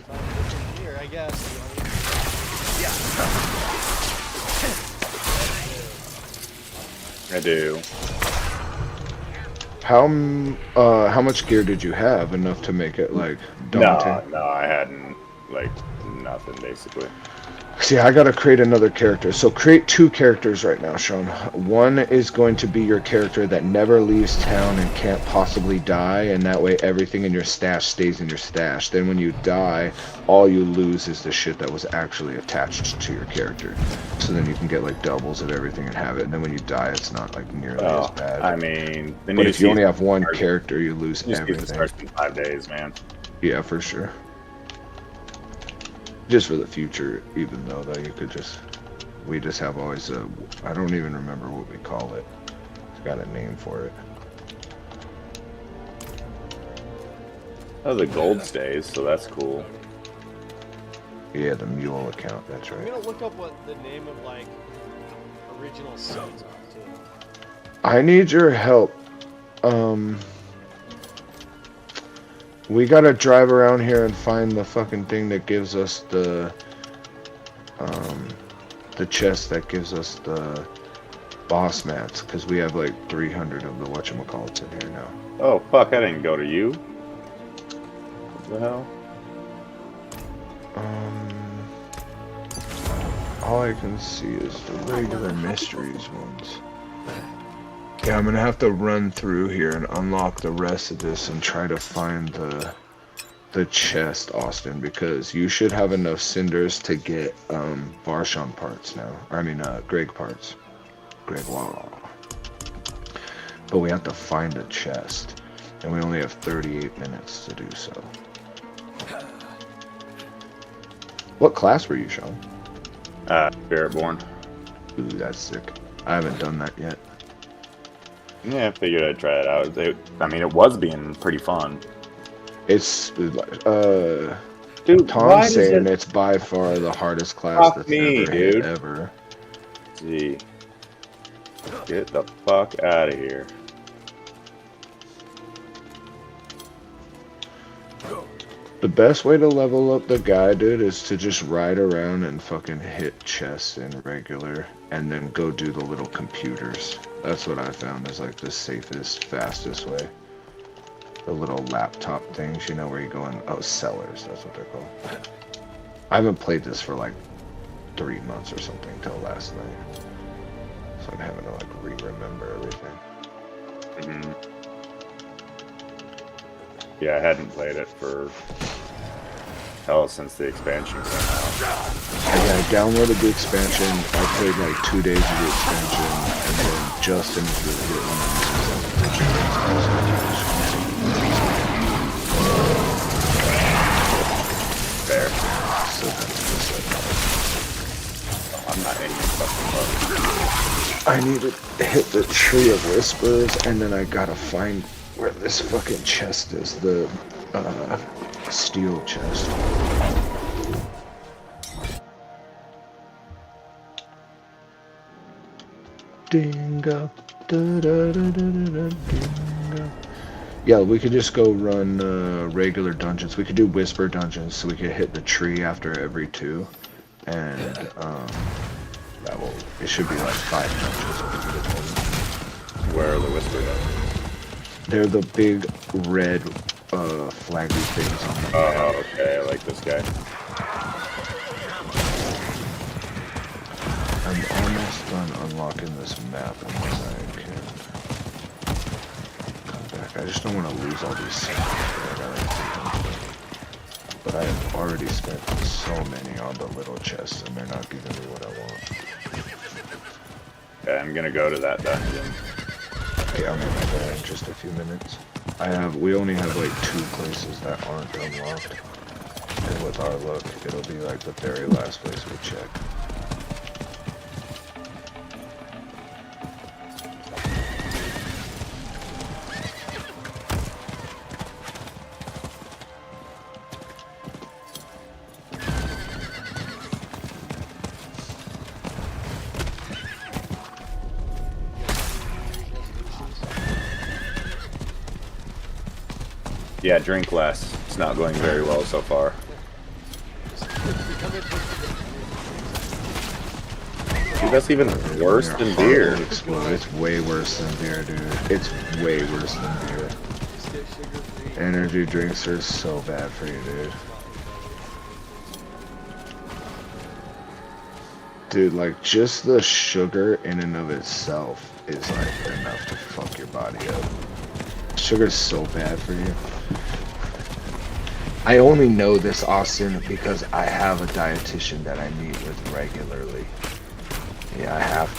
45 here, I guess. I do. How much gear did you have? Enough to make it like daunting? No, I hadn't like nothing basically. See, I gotta create another character. So create two characters right now, Sean. One is going to be your character that never leaves town and can't possibly die, and that way everything in your stash stays in your stash. Then when you die, all you lose is the shit that was actually attached to your character. So then you can get like doubles of everything and have it, and then when you die, it's not like nearly as bad. I mean, but if you only have one character, you lose everything. It starts in 5 days, man. Yeah, for sure. Just for the future, even though you could just, we just have always a, I don't even remember what we call it. It's got a name for it. Oh, the gold stays, so that's cool. Yeah, the mule account, that's I'm right. gonna look up what the name of like original scenes are too. I need your help. We gotta drive around here and find the fucking thing that gives us the chest that gives us the boss mats, because we have like 300 of the whatchamacallits in here now. Oh, fuck, I didn't go to you. What the hell? All I can see is the regular mysteries ones. Yeah, I'm gonna have to run through here and unlock the rest of this and try to find the chest, Austin, because you should have enough cinders to get Varshan parts now. I mean, Greg parts. Greg Law. But we have to find a chest, and we only have 38 minutes to do so. What class were you, Sean? Spiritborn. Ooh, that's sick. I haven't done that yet. Yeah, I figured I'd try it out. I mean, it was being pretty fun. It's, Dude, Tom's saying it's by far the hardest class that's ever hit dude. ever. Gee. Get the fuck out of here. The best way to level up the guy, dude, is to just ride around and fucking hit chests in regular, and then go do the little computers. That's what I found is like the safest, fastest way. The little laptop things, you know, where you go in, oh, cellars, that's what they're called. I haven't played this for like 3 months or something till last night. So I'm having to like re-remember everything. Mm-hmm. Yeah, I hadn't played it for hell since the expansion came out. I downloaded the expansion. I played like 2 days of the expansion, and then Justin was really good when I was Fair. So that's just I'm not aiming fucking low. like, I need to hit the tree of whispers, and then I gotta find where this fucking chest is. The steel chest. Dingo. Dingo. Yeah, we could just go run regular dungeons. We could do whisper dungeons, so we could hit the tree after every 2, and that will. It should be like 5 dungeons if we do it. Where are the whisper dungeons? They're the big red flaggy things on the map. Oh, okay, I like this guy. I'm almost done unlocking this map, and then I can come back. I just don't want to lose all these secrets. But I have already spent so many on the little chests, and they're not giving me what I want. Okay, I'm gonna go to that dungeon. Yeah, I'm gonna be there in just a few minutes. We only have like 2 places that aren't unlocked. And with our luck, it'll be like the very last place we check. Yeah, drink less. It's not going very well so far. Dude, that's even worse than beer. It's way worse than beer, dude. It's way worse than beer. Energy drinks are so bad for you, dude. Dude, like, just the sugar in and of itself is, like, enough to fuck your body up. Sugar's so bad for you. I only know this, Austin, because I have a dietitian that I meet with regularly. Yeah, I have to.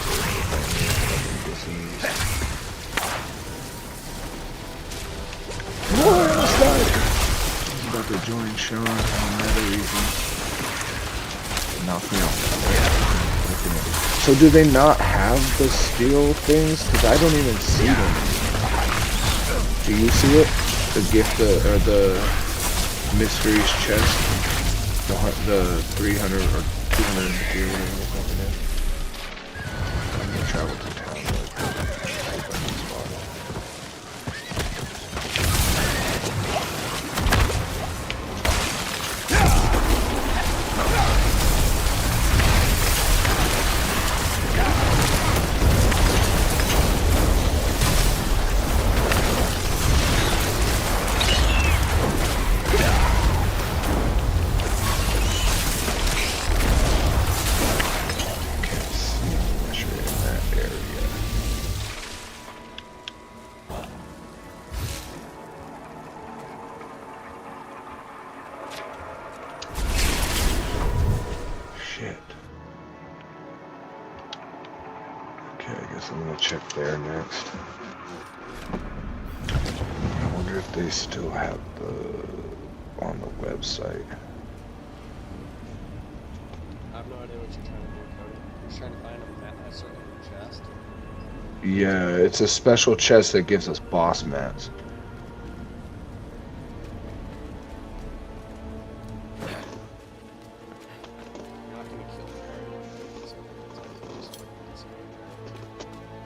He's about to join Sean for another reason. Knock me off. So do they not have the steel things? Because I don't even see them. Do you see it? The gift, or the mysteries chest? The 300 or 250 or something. I'm gonna travel to town really quick. I'm gonna check there next. I wonder if they still have the on the website. I have no idea what you're trying to do, Cody. You're trying to find a certain chest. Yeah, it's a special chest that gives us boss mats.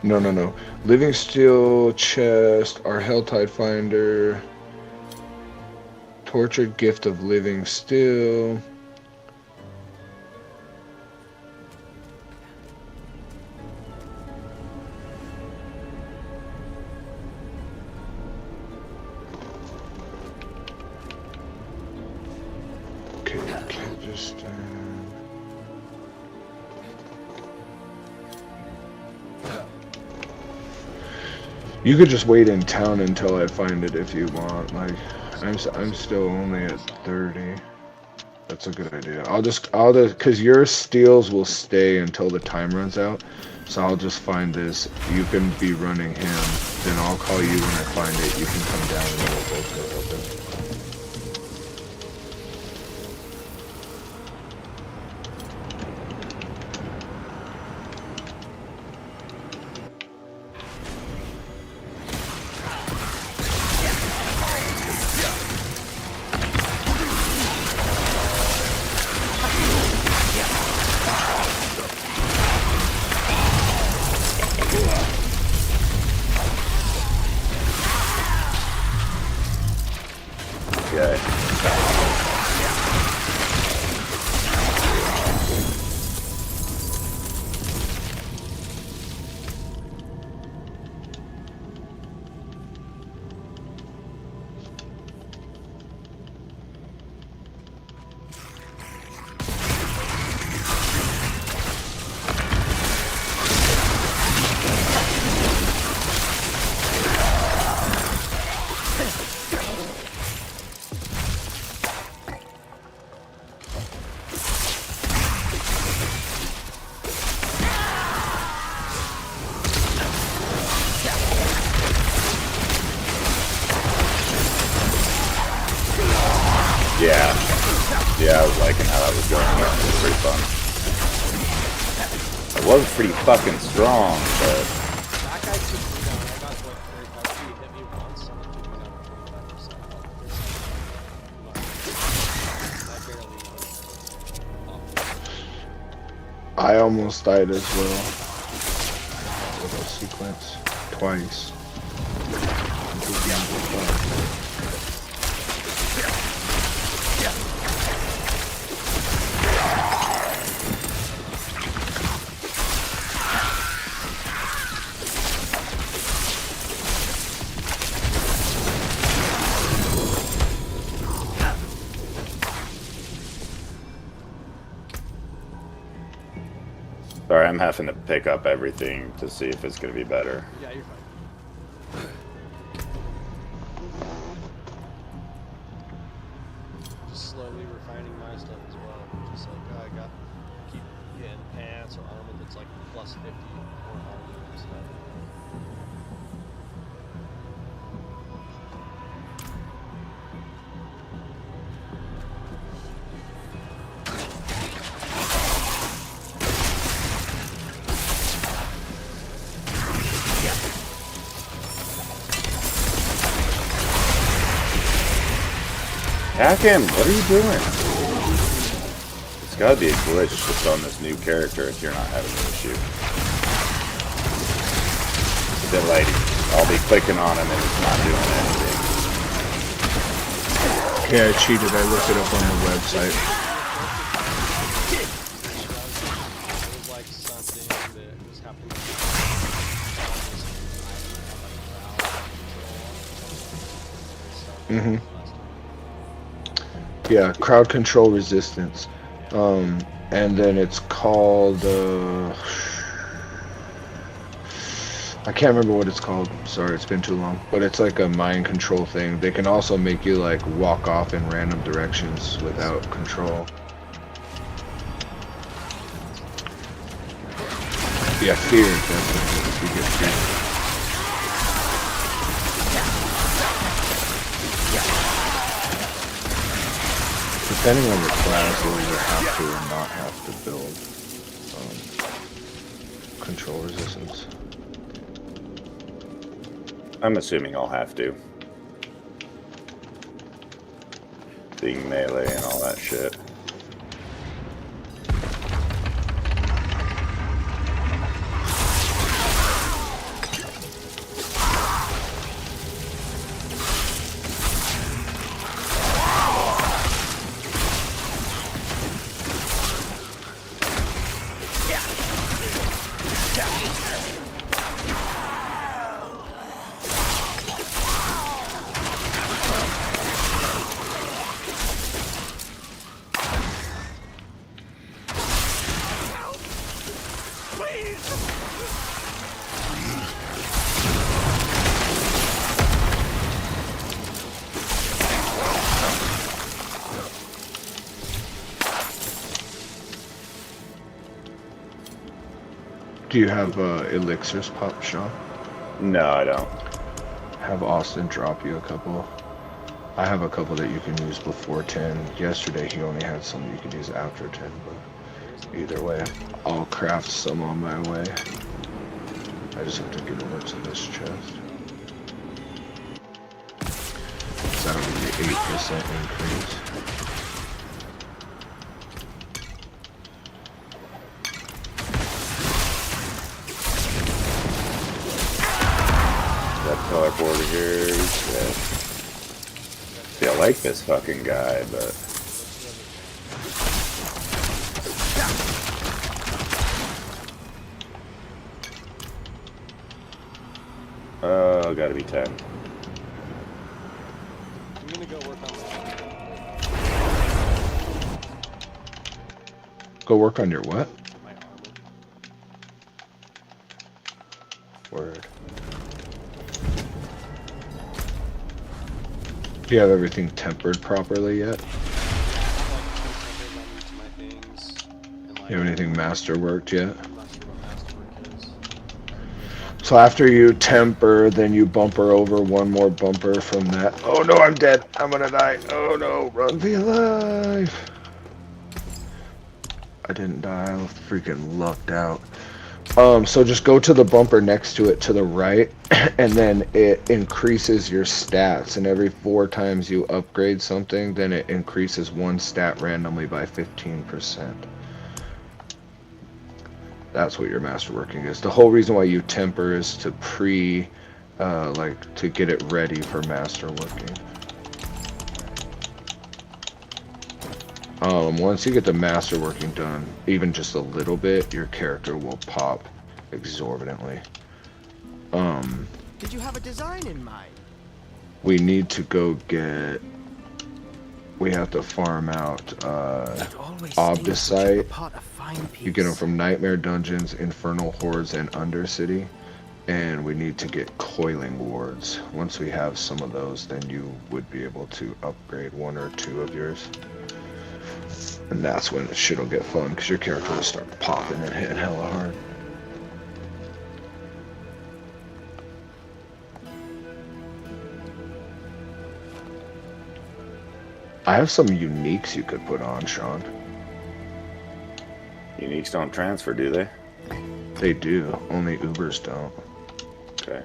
No. Living Steel chest, our Helltide Finder, Tortured Gift of Living Steel. Okay, just... You could just wait in town until I find it if you want. Like, I'm still only at 30. That's a good idea. I'll just, cause your steals will stay until the time runs out. So I'll just find this. You can be running him. Then I'll call you when I find it. You can come down and then we'll both go help him. Yeah, I was liking how that was going. It was pretty fun. It was pretty fucking strong, but... That guy took me down. I got what, 35 feet, hit me once, and it took me down to 25% health. I almost died as well. Little sequence. Twice. Sorry, I'm having to pick up everything to see if it's going to be better. Yeah, you're fine. Just slowly refining my stuff as well. Just like, I keep getting pants or armor that's like plus 50 or armor and stuff. Hack him! What are you doing? It's gotta be a glitch just on this new character if you're not having an issue. Then like, I'll be clicking on him and it's not doing anything. Yeah, I cheated. I looked it up on the website. It was like something that was happening. Mm-hmm. Yeah, crowd control resistance. And then it's called, I can't remember what it's called. Sorry, it's been too long. But it's like a mind control thing. They can also make you like walk off in random directions without control. Yeah, fear, definitely. You get fear. Depending on your class, you'll either have to or not have to build control resistance. I'm assuming I'll have to. Being melee and all that shit. Do you have elixirs pop, Sean? No, I don't. Have Austin drop you a couple. I have a couple that you can use before 10. Yesterday he only had some you could use after 10, but either way, I'll craft some on my way. I just have to get over to this chest. So that'll be the 8% increase. That teleporter here. Shit. See, I like this fucking guy, but oh, gotta be 10. I'm gonna go work on Go work on your what? my armor. Word. Do you have everything tempered properly yet? You have anything masterworked yet? I'm not sure what masterwork is. So after you temper, then you bumper over one more bumper from that. Oh no, I'm dead. I'm gonna die. Oh no, run for your life. I didn't die. I freaking lucked out. So just go to the bumper next to it to the right, and then it increases your stats. And every 4 times you upgrade something, then it increases one stat randomly by 15%. That's what your masterworking is. The whole reason why you temper is to to get it ready for masterworking. Once you get the masterworking done, even just a little bit, your character will pop exorbitantly. Did you have a design in mind? We need to go get... We have to farm out Obdicite. You get them from Nightmare Dungeons, Infernal Hordes, and Undercity. And we need to get Coiling Wards. Once we have some of those, then you would be able to upgrade 1 or 2 of yours. And that's when shit'll get fun, because your character will start popping and hitting hella hard. I have some uniques you could put on, Sean. Uniques don't transfer, do they? They do, only Ubers don't. Okay.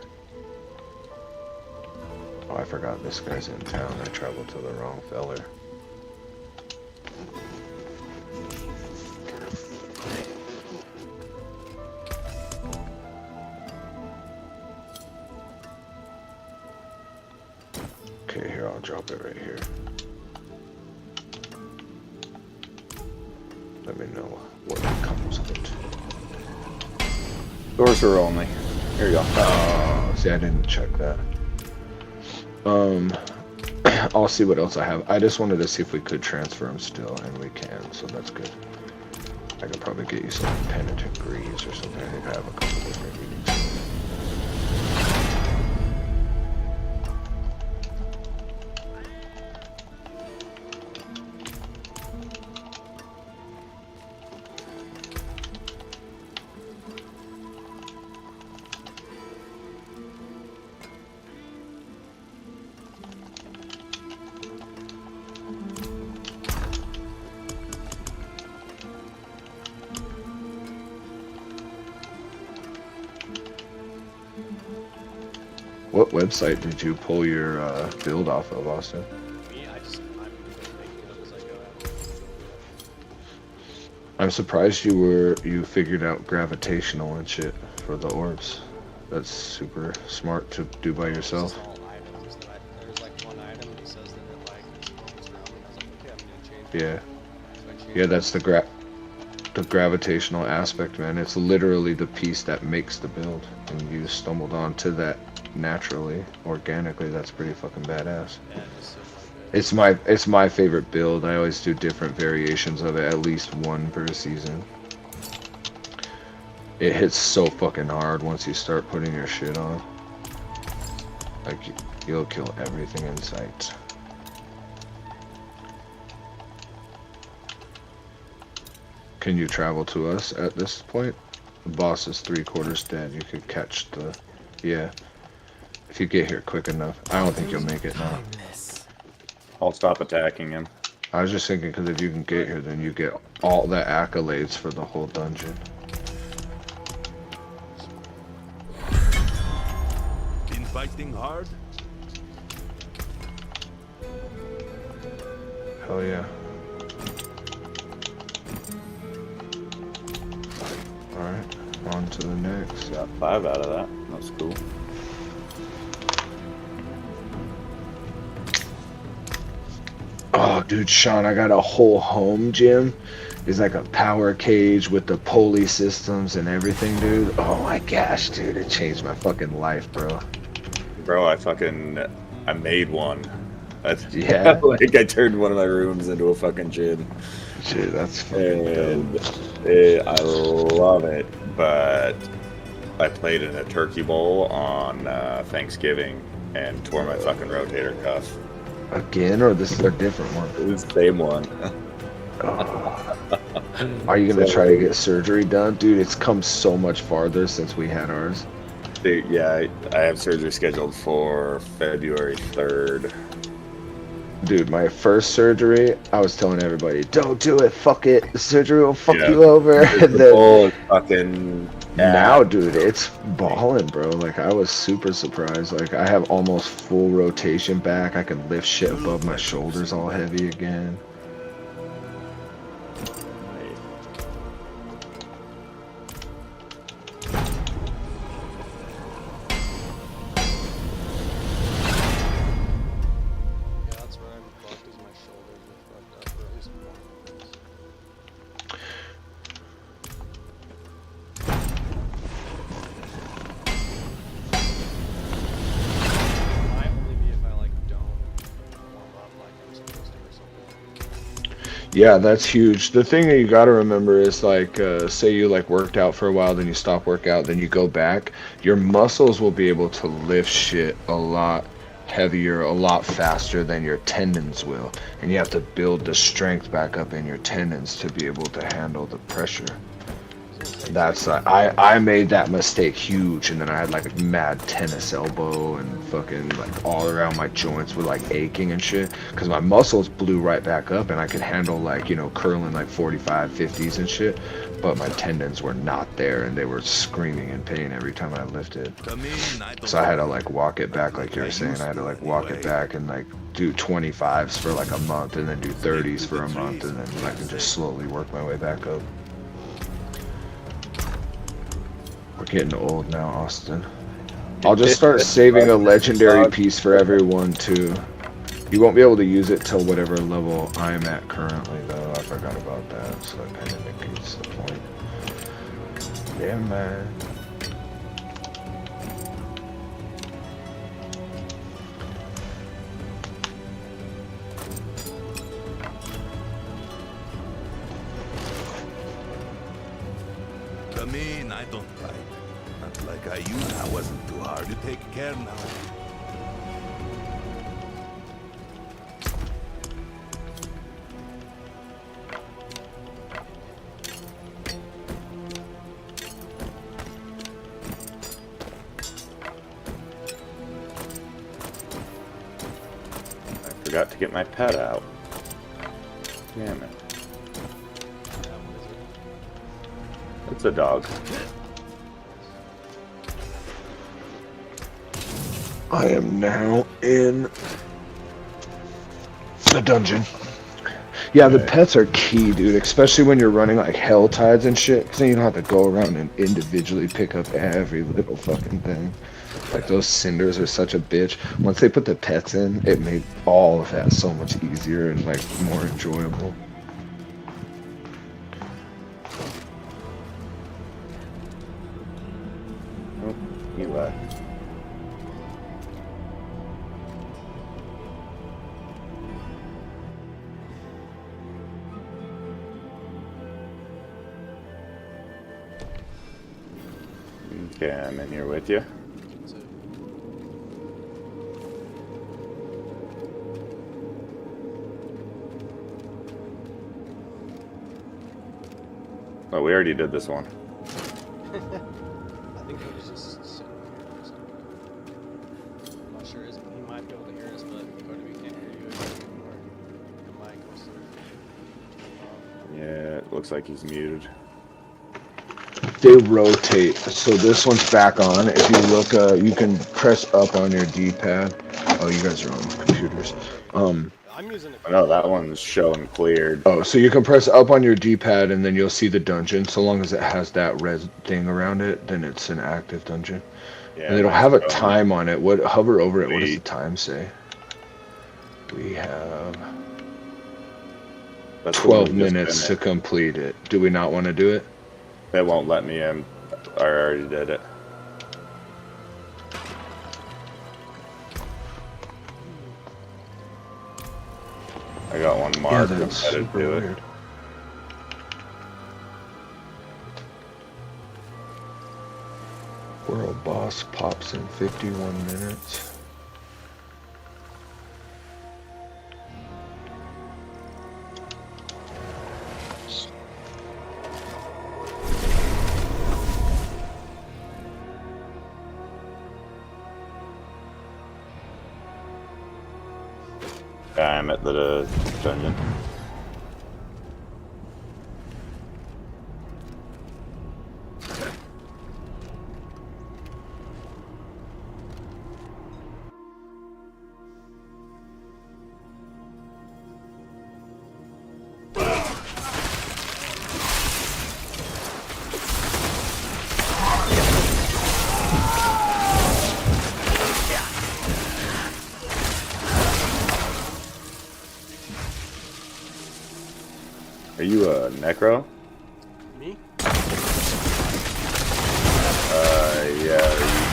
Oh, I forgot this guy's in town. I traveled to the wrong feller. Okay, here, I'll drop it right here. Let me know what it comes with. Sorcerer only. Here you go. Oh, see, I didn't check that. I'll see what else I have. I just wanted to see if we could transfer them still, and we can, so that's good. I could probably get you some Penitent Greaves or something. I think I have a couple different uniques. What website did you pull your build off of, Austin? Me, I'm just making it up as I go. I'm surprised you figured out gravitational and shit for the orbs. That's super smart to do by yourself. It's just all items that there's like one item that says that it like moves around, and I was like, okay, I'm gonna change it. Yeah. So I changed Yeah, it. that's the gravitational aspect, man. It's literally the piece that makes the build, and you stumbled onto that naturally, organically. That's pretty fucking badass. Yeah, it's so good. It's my favorite build. I always do different variations of it, at least one per season. It hits so fucking hard once you start putting your shit on. Like, you'll kill everything in sight. Can you travel to us at this point? The boss is 3/4 dead. You could catch the... Yeah. If you get here quick enough. I don't think you'll make it now. Timeless. I'll stop attacking him. I was just thinking because if you can get here, then you get all the accolades for the whole dungeon. Been fighting hard? Hell yeah. Alright, on to the next. Got 5 out of that. That's cool. Oh, dude, Sean, I got a whole home gym. It's like a power cage with the pulley systems and everything, dude. Oh my gosh, dude, it changed my fucking life, bro. Bro, I made one. That's, Yeah. Like I turned one of my rooms into a fucking gym. Dude, that's fucking dope. And I love it, but I played in a turkey bowl on Thanksgiving and tore my fucking rotator cuff. Again, or this is a different one? It was the same one. Oh. Are you gonna try to get surgery done? Dude, it's come so much farther since we had ours. Dude, yeah, I have surgery scheduled for February 3rd. Dude, my first surgery, I was telling everybody, don't do it, fuck it, the surgery will fuck you over. And The then, bowl is fucking now, dude, it's balling, bro. Like, I was super surprised. Like, I have almost full rotation back. I can lift shit above my shoulders all heavy again. Yeah, that's where I'm fucked, is my shoulders are fucked up, or at least one of them is. Might only be if I like don't warm up like I'm supposed to or something. Yeah, that's huge. The thing that you gotta remember is like, say you like worked out for a while, then you stop workout, then you go back, your muscles will be able to lift shit a lot heavier, a lot faster than your tendons will. And you have to build the strength back up in your tendons to be able to handle the pressure. That's I made that mistake huge, and then I had like a mad tennis elbow and fucking like all around my joints were like aching and shit because my muscles blew right back up and I could handle like, you know, curling like 45 50s and shit, but my tendons were not there and they were screaming in pain every time I lifted. So I had to like walk it back, like you were saying. I had to like walk it back and like do 25s for like a month and then do 30s for a month and then I can just slowly work my way back up. We're getting old now, Austin. I'll just start saving a legendary piece for everyone too. You won't be able to use it till whatever level I'm at currently though. I forgot about that, so that kind of negates the point. Yeah, man. I mean, I don't fight. Not like I used. I wasn't too hard to take care now. I forgot to get my pet out. Damn it. It's a dog. I am now in the dungeon. Yeah, the pets are key, dude, especially when you're running like hell tides and shit, because then you don't have to go around and individually pick up every little fucking thing. Like, those cinders are such a bitch. Once they put the pets in, it made all of that so much easier and like more enjoyable. Oh, he left. Okay, I'm in here with you. That's it. Oh, we already did this one. sure he might be able to hear us, but Cody, we can't hear you anymore. Your mic was Yeah, it looks like he's muted. They rotate, so this one's back on. If you look, you can press up on your D-pad. Oh, you guys are on computers. I'm using it. No, that one's showing cleared. Oh, so you can press up on your D-pad, and then you'll see the dungeon. So long as it has that red thing around it, then it's an active dungeon. Yeah, And it'll mine's have a showing time on it. What? Hover over it. What does the Wait. time say? We have That's the one 12 we just minutes to finished. complete it. Do we not want to do it? It won't let me in. I already did it. I got one marked. I'm that's headed super to it. weird. World boss pops in 51 minutes. I'm at the dungeon. Are you a necro? Me? Yeah,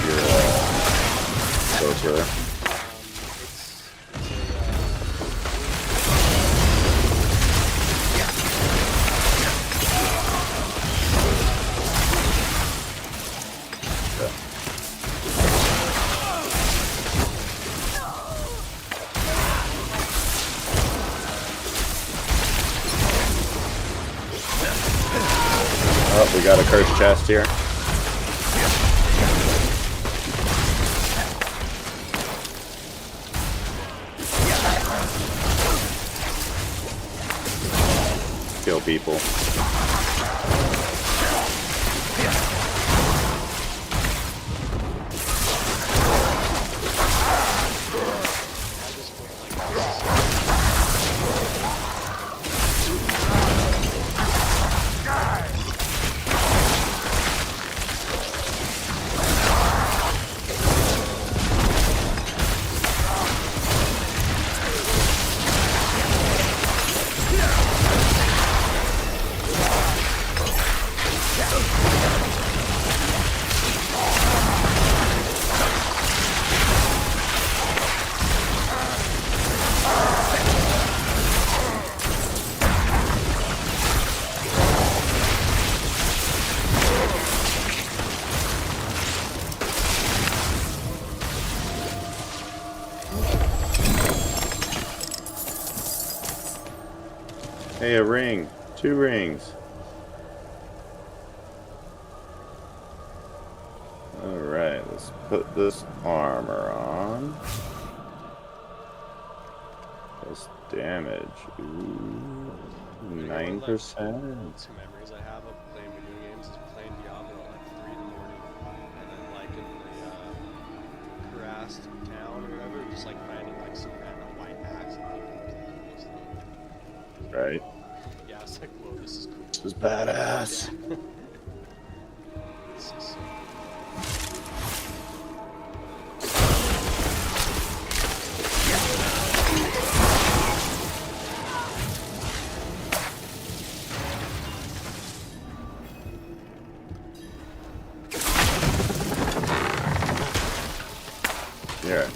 you're a sorcerer. It's Oh, we got a cursed chest here. Kill people. Hey, a ring. 2 rings. Alright, let's put this armor on. Plus damage. Ooh, 9%. some memories I have of playing video games is playing Diablo at like 3 in the morning, and then like in the harassed town or whatever, just like finding like some random white axe and thinking it was the coolest thing. Right. Yeah, it's like, whoa, this is cool. This is badass. This is so Yeah.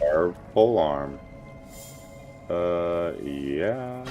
Our pole arm. Yeah.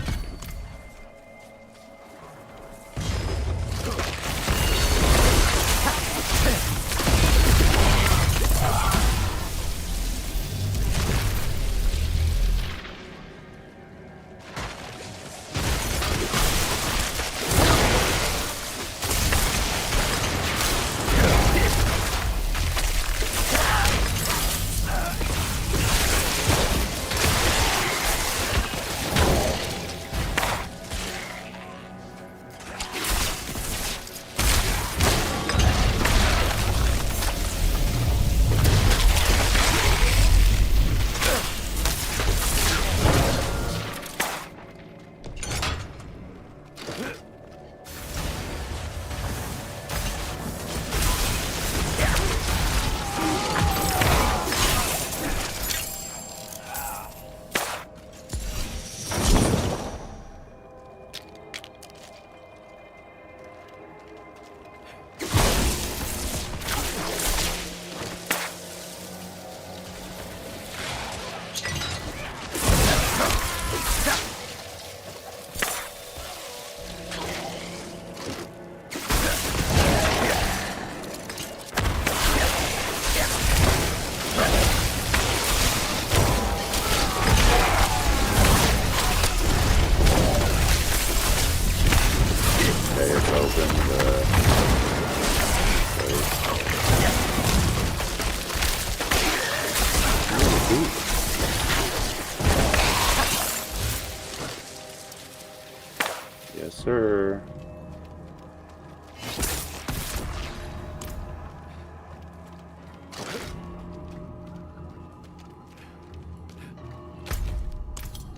open the... Yes, sir.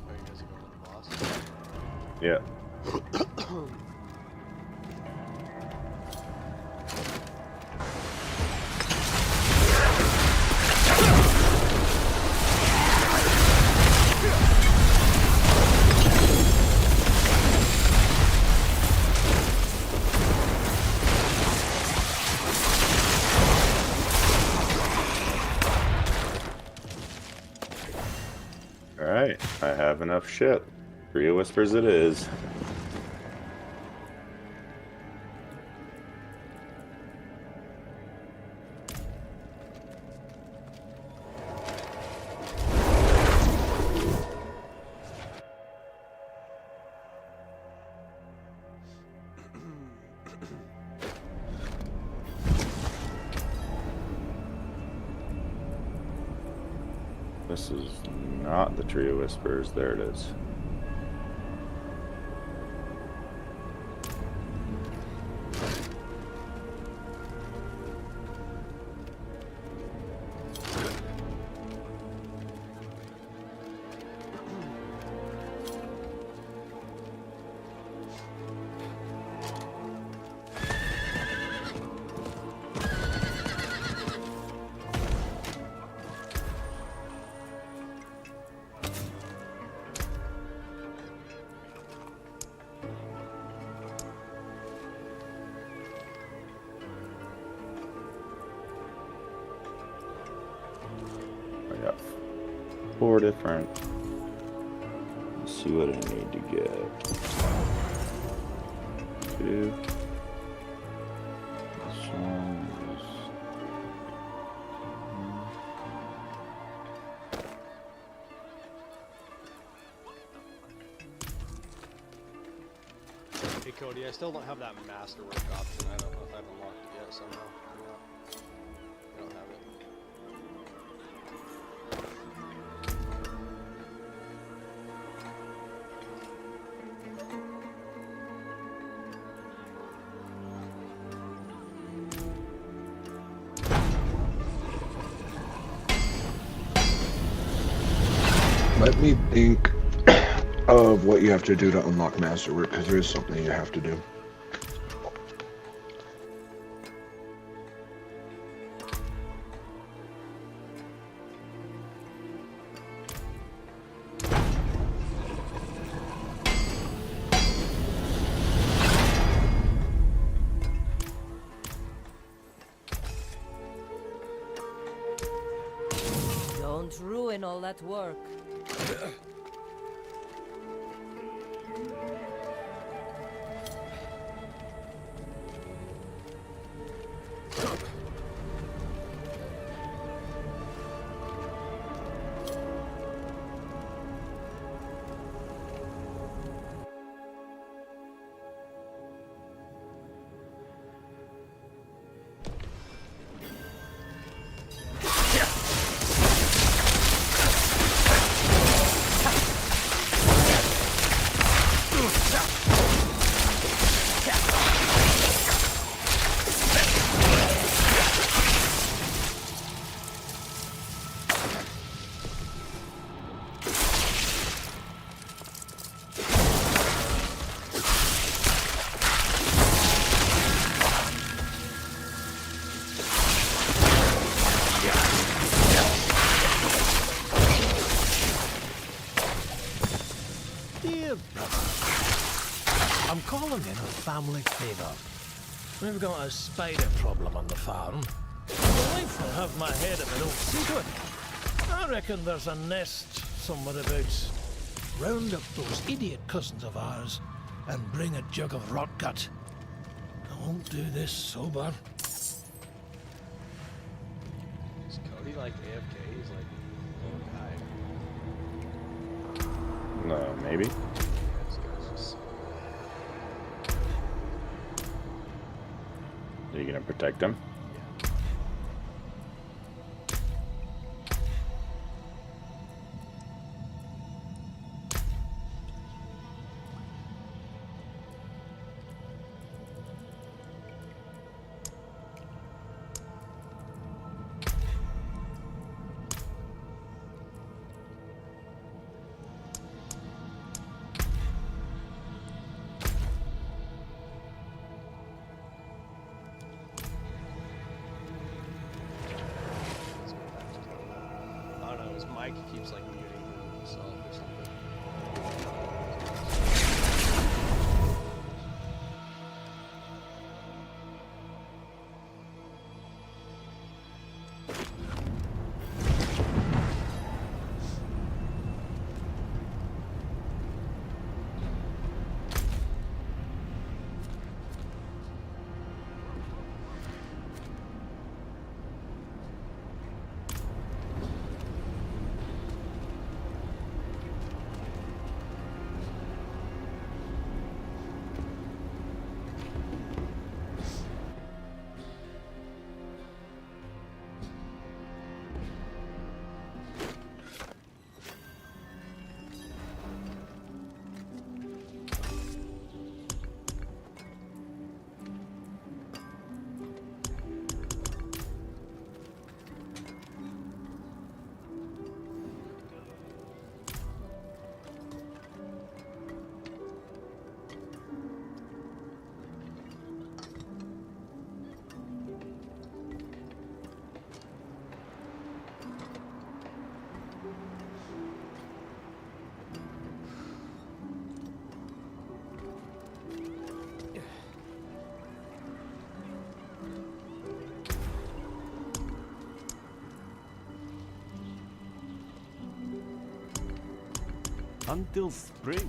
Are you guys going to the boss? Yeah. Alright, I have enough shit. Trio Whispers it is. This is not the Trio Whispers. There it is. I got 4 different. Let's see what I need to get. 2. This one is... Hey Cody, I still don't have that masterwork option. I don't know if I've unlocked it yet somehow. I don't have it. Let me think of what you have to do to unlock Masterwork, because there is something you have to do. Don't ruin all that work. Dear brother, I'm calling in a family favour. We've got a spider problem on the farm. My wife will have my head if I don't see to it. I reckon there's a nest somewhere about. Round up those idiot cousins of ours and bring a jug of rot gut. I won't do this sober. Is Cody like AFK? He's like, oh, hi. Maybe. This guy's just... you gonna protect him? Let's go back to camera. I don't know, his mic keeps like muting himself or something. Until spring.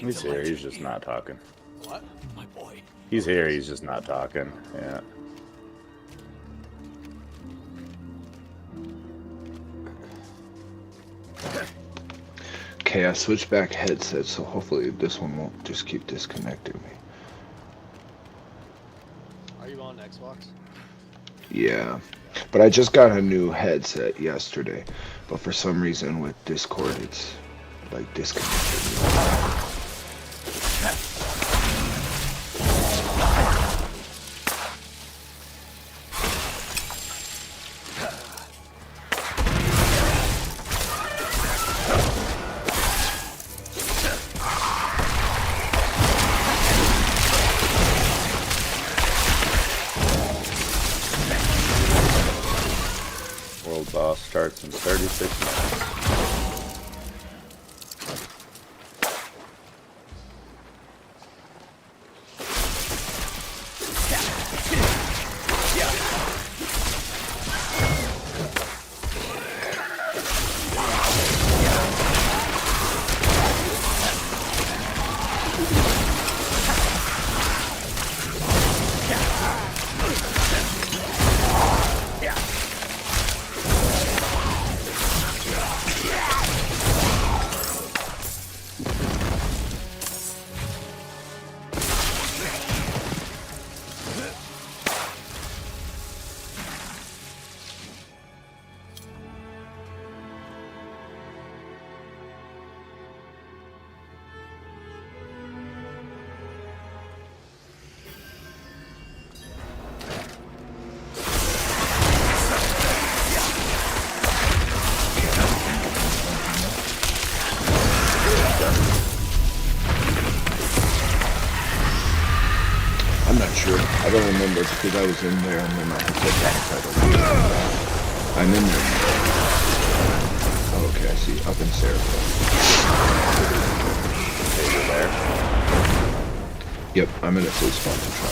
He's here, he's just not talking. What? My boy. He's here, he's just not talking. Yeah. Okay, I switched back headsets, so hopefully this one won't just keep disconnecting me. Are you on Xbox? Yeah, but I just got a new headset yesterday, but for some reason with Discord it's like disconnected. World boss starts in 36 minutes. I'm not sure. I don't remember because I was in there and then I hit that title. I'm in there. Oh, okay, I see. see up in Sarah. Over there. Yep, I'm in a safe spot to try.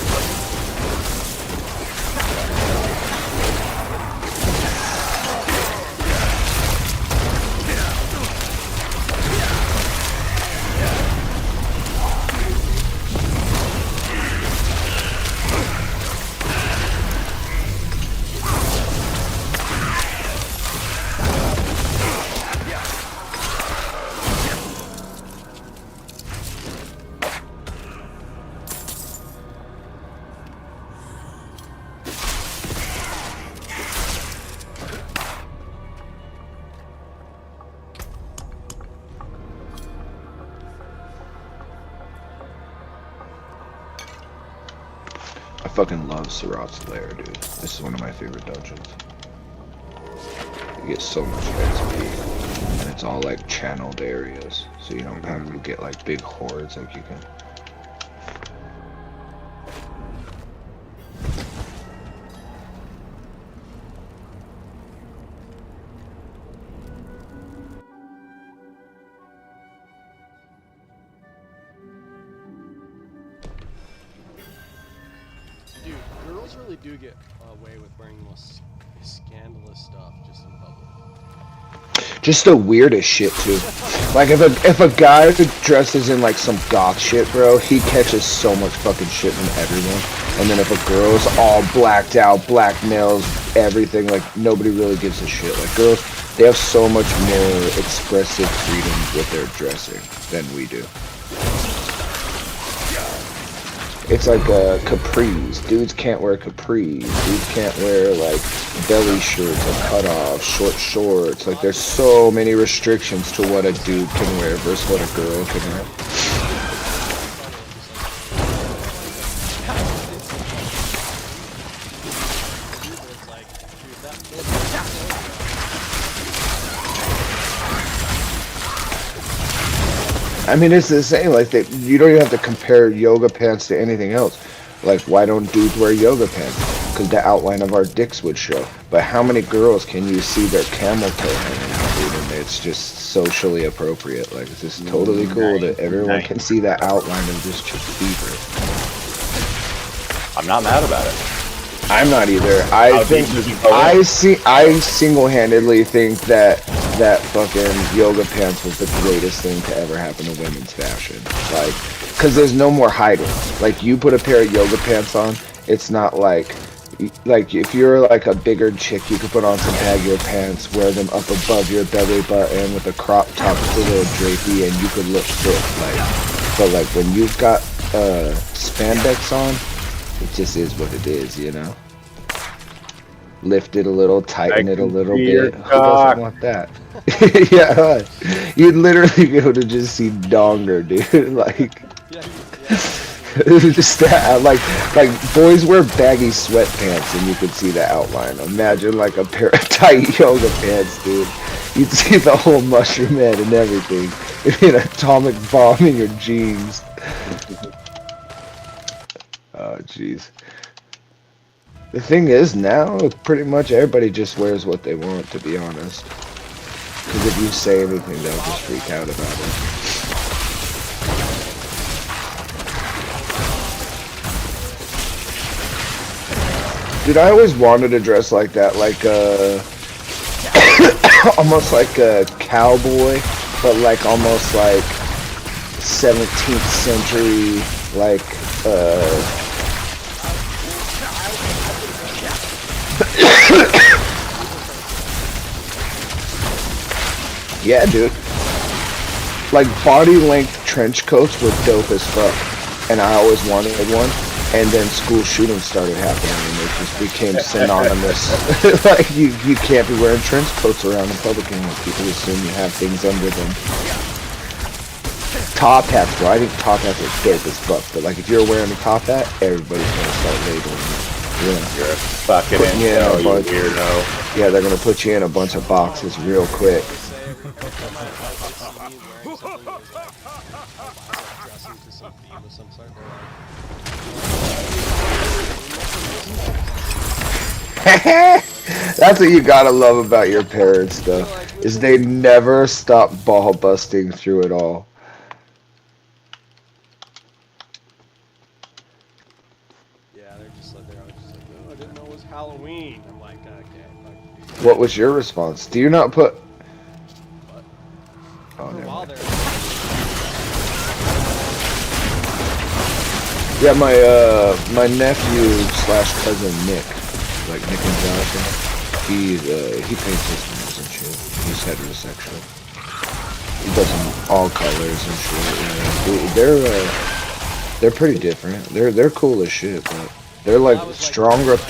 I fucking love Sirat's Lair, dude. This is one of my favorite dungeons. You get so much XP, and it's all like channeled areas, so you don't have to get like big hordes like you can. Dude, girls really do get away with wearing the most scandalous stuff just in public. Just the weirdest shit too. Like if a guy dresses in like some goth shit, bro, he catches so much fucking shit from everyone. And then if a girl's all blacked out, black nails, everything, like nobody really gives a shit. Like girls, they have so much more expressive freedom with their dressing than we do. It's like capris. Dudes can't wear capris. Dudes can't wear like belly shirts or cutoffs, short shorts. Like there's so many restrictions to what a dude can wear versus what a girl can wear. I mean, it's the same. Like, you don't even have to compare yoga pants to anything else. Like, why don't dudes wear yoga pants? Because the outline of our dicks would show. But how many girls can you see their camel toe hanging out, dude? And it's just socially appropriate. Like, it's just totally cool that everyone can see the outline of this chick's fever. I'm not mad about it. I'm not either. I think I single-handedly think that fucking yoga pants was the greatest thing to ever happen to women's fashion. Like, cause there's no more hiding. Like, you put a pair of yoga pants on, it's not like if you're like a bigger chick, you could put on some baggier pants, wear them up above your belly button with a crop top with a little drapey, and you could look fit. Like, but like when you've got spandex on, it just is what it is, you know? Lift it a little, tighten it a little bit. Who doesn't want that? Yeah, you'd literally be able to just see donger, dude. Like, just that. Like boys wear baggy sweatpants, and you could see the outline. Imagine like a pair of tight yoga pants, dude. You'd see the whole mushroom head and everything. It'd be an atomic bomb in your jeans. Oh, jeez. The thing is, now, pretty much everybody just wears what they want, to be honest. Because if you say anything, they'll just freak out about it. Dude, I always wanted to dress like that, like, almost like a cowboy, but like almost like 17th century, like, yeah, dude. Like, body length trench coats were dope as fuck, and I always wanted one. And then school shootings started happening, and it just became synonymous. Like, you can't be wearing trench coats around in public anymore. People assume you have things under them. Top hats, bro. I think top hats are dope as fuck. But like, if you're wearing a top hat, everybody's gonna start labeling you. Yeah. You're a fucking incel, you weirdo. Yeah, they're gonna put you in a bunch of boxes real quick. That's what you gotta love about your parents, though, is they never stop ball busting through it all. Yeah, they're just like, they're always just like, oh, I didn't know it was Halloween. I'm like, okay. Like, What was your response? Do you not put? What? Oh, for a never while mind. there. Yeah, my nephew slash cousin Nick, like Nick and Johnson, he paints his and shit. He's heterosexual. He does them all colors and shit. Yeah. They're pretty different. They're cool as shit, but they're like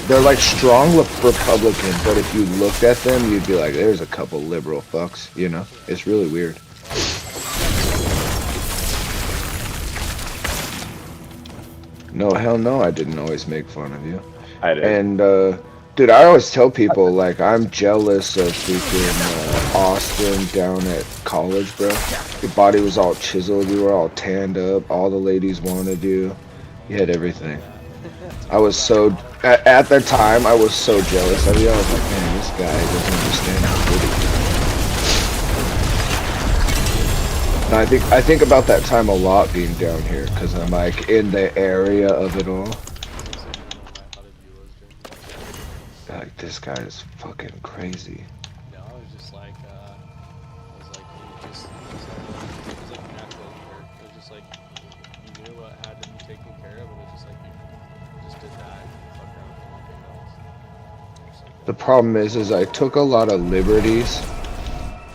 they're like strong Republican. But if you looked at them, you'd be like, there's a couple liberal fucks. You know, it's really weird. No, hell no, I didn't always make fun of you. I did. And, dude, I always tell people, like, I'm jealous of freaking Austin down at college, bro. Your body was all chiseled, you were all tanned up, all the ladies wanted you. You had everything. I was so, at the time, I was so jealous of you. I was like, man, this guy doesn't understand how good he is. And I think about that time a lot being down here, because I'm like in the area of it all. Like, this guy is fucking crazy. No, I was just like, it was like natural here. It was just like, you knew what had to be taken care of, and it was just like, you just did that, and fuck around with anything else. The problem is I took a lot of liberties,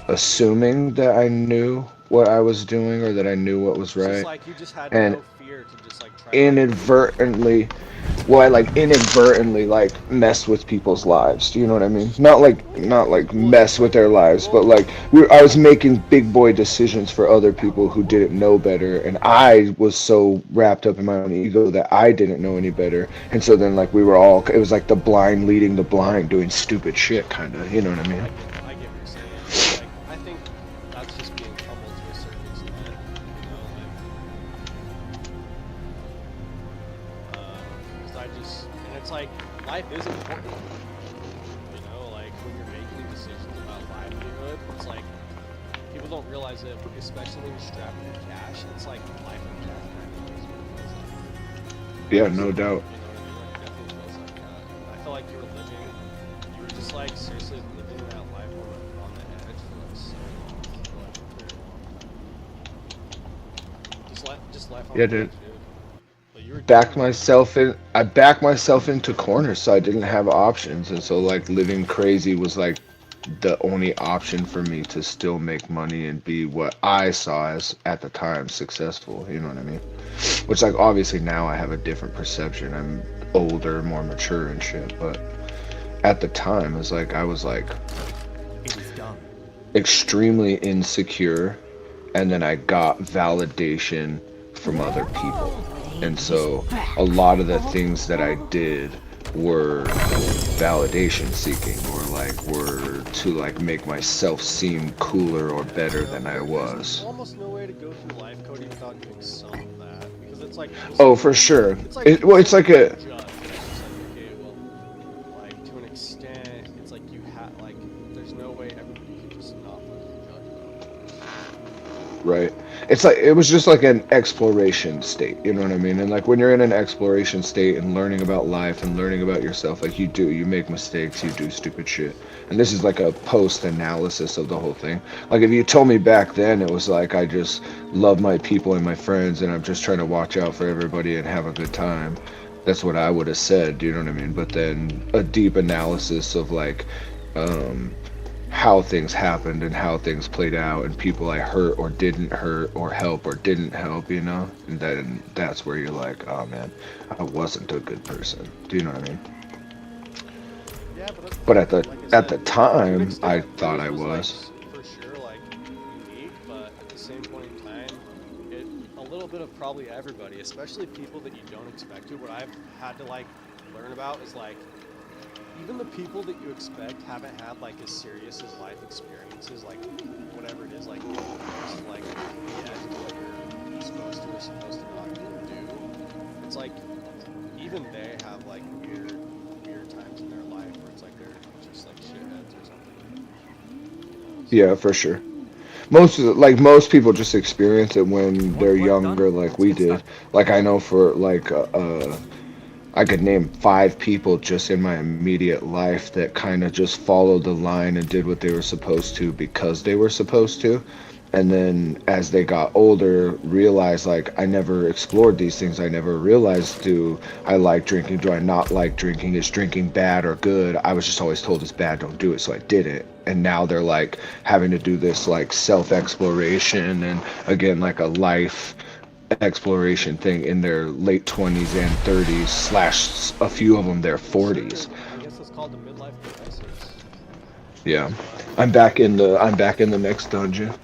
assuming that I knew what I was doing or that I knew what was It's right, just like you just had and no fear to just like try inadvertently, well, I like inadvertently like messed with people's lives. Do you know what I mean? Not like mess with their lives, but like I was making big boy decisions for other people who didn't know better, and I was so wrapped up in my own ego that I didn't know any better, and so then like we were all, it was like the blind leading the blind, doing stupid shit, kind of. You know what I mean? I get what you're saying. Like, I think that's just being humble to a certain extent. You know, like, because I just, and it's like, life is important. You know, like, when you're making decisions about livelihood, it's like, people don't realize it, especially when you're strapped with cash, it's like life and death kind of is what it feels like. Yeah, no doubt. You know what I mean? Like, it definitely feels like that. I feel like you were just like seriously living that life on the edge for like so long, for like a very long time. Just life on Yeah, the dude. edge, dude. But you were I backed myself into corners, so I didn't have options, and so like living crazy was like the only option for me to still make money and be what I saw as at the time successful. You know what I mean? Which like obviously now I have a different perception. I'm older, more mature and shit, but at the time it's like I was like It is done. extremely insecure, and then I got validation from other people, and so a lot of the things that I did were validation seeking, or like were to like make myself seem cooler or better than I was. There's almost no way to go through life, Cody, without doing some of that, because it's like Oh, for sure. it's like Well, it's like a judge. It's just like, okay, well, like to an extent, it's like you have like there's no way everybody can just not fucking judge about it. right. It's like it was just like an exploration state, you know what I mean? And like when you're in an exploration state and learning about life and learning about yourself, like you make mistakes, you do stupid shit. And this is like a post analysis of the whole thing. Like if you told me back then, it was like I just love my people and my friends and I'm just trying to watch out for everybody and have a good time. That's what I would have said, do you know what I mean? But then a deep analysis of like how things happened and how things played out and people I hurt or didn't hurt or help or didn't help, you know? And then that's where you're like, oh man, I wasn't a good person. Do you know what I mean? Yeah, But at the like I at the said, time, to an extent, I it thought I like, was. for sure like unique, but at the same point in time, it a little bit of probably everybody, especially people that you don't expect to. What I've had to like learn about is like even the people that you expect haven't had like as serious as life experiences, like whatever it is, like just like the edge of what you're supposed to or supposed to not do. It's like even they have like weird times in their life where it's like they're just Yeah, for sure. Most people just experience it when they're younger, like we did. Like I know for I could name 5 people just in my immediate life that kind of just followed the line and did what they were supposed to because they were supposed to. And then as they got older, realized like I never explored these things. I never realized, do I like drinking? Do I not like drinking? Is drinking bad or good? I was just always told it's bad, don't do it, so I did it. And now they're like having to do this like self-exploration and again like a life exploration thing in their late 20s and 30s slash a few of them their 40s. I guess it's called the midlife crisis. Yeah, I'm back in the next dungeon.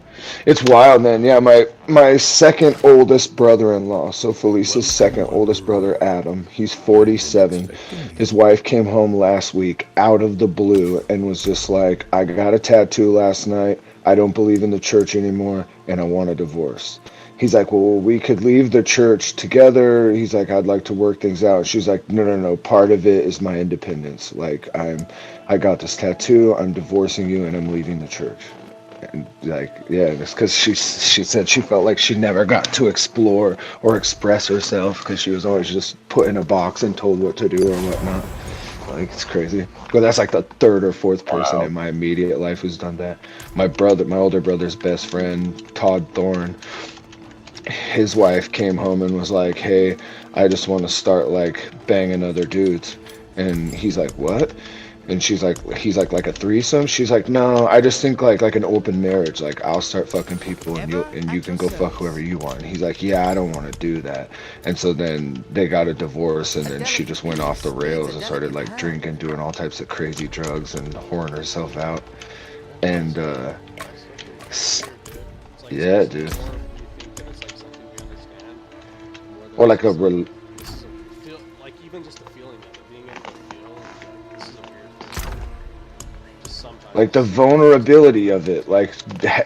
It's wild, man. Yeah, my second oldest brother-in-law, so Felice's second oldest brother, Adam, he's 47. His wife came home last week out of the blue and was just like, I got a tattoo last night, I don't believe in the church anymore, and I want a divorce. He's like, well, we could leave the church together. He's like, I'd like to work things out. She's like, no. Part of it is my independence. Like, I got this tattoo. I'm divorcing you, and I'm leaving the church. And like, yeah, it's because she said she felt like she never got to explore or express herself because she was always just put in a box and told what to do or whatnot. Like, it's crazy. But that's like the third or fourth person in my immediate life who's done that. My older brother's best friend, Todd Thorne. His wife came home and was like, hey, I just want to start like banging other dudes. And he's like, what? And he's like a threesome? She's like, no, I just think like an open marriage. Like I'll start fucking people and you can go fuck whoever you want. And he's like, yeah, I don't want to do that. And so then they got a divorce and then she just went off the rails and started like drinking, doing all types of crazy drugs and whoring herself out. And yeah, dude. Or like a Like even just the feeling of it, being able to feel like this is a weird thing. Just sometimes. like the vulnerability of it, like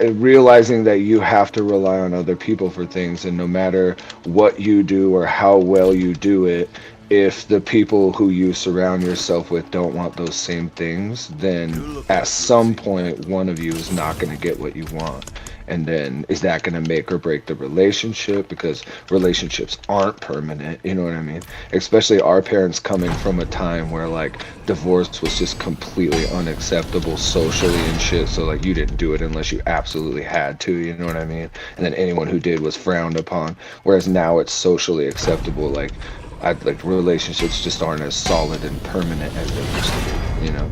realizing that you have to rely on other people for things, and no matter what you do or how well you do it, if the people who you surround yourself with don't want those same things, then at some point one of you is not going to get what you want. And then is that going to make or break the relationship? Because relationships aren't permanent, you know what I mean? Especially our parents coming from a time where like divorce was just completely unacceptable socially and shit. So like you didn't do it unless you absolutely had to, you know what I mean? And then anyone who did was frowned upon. Whereas now it's socially acceptable. Like relationships just aren't as solid and permanent as they used to be, you know?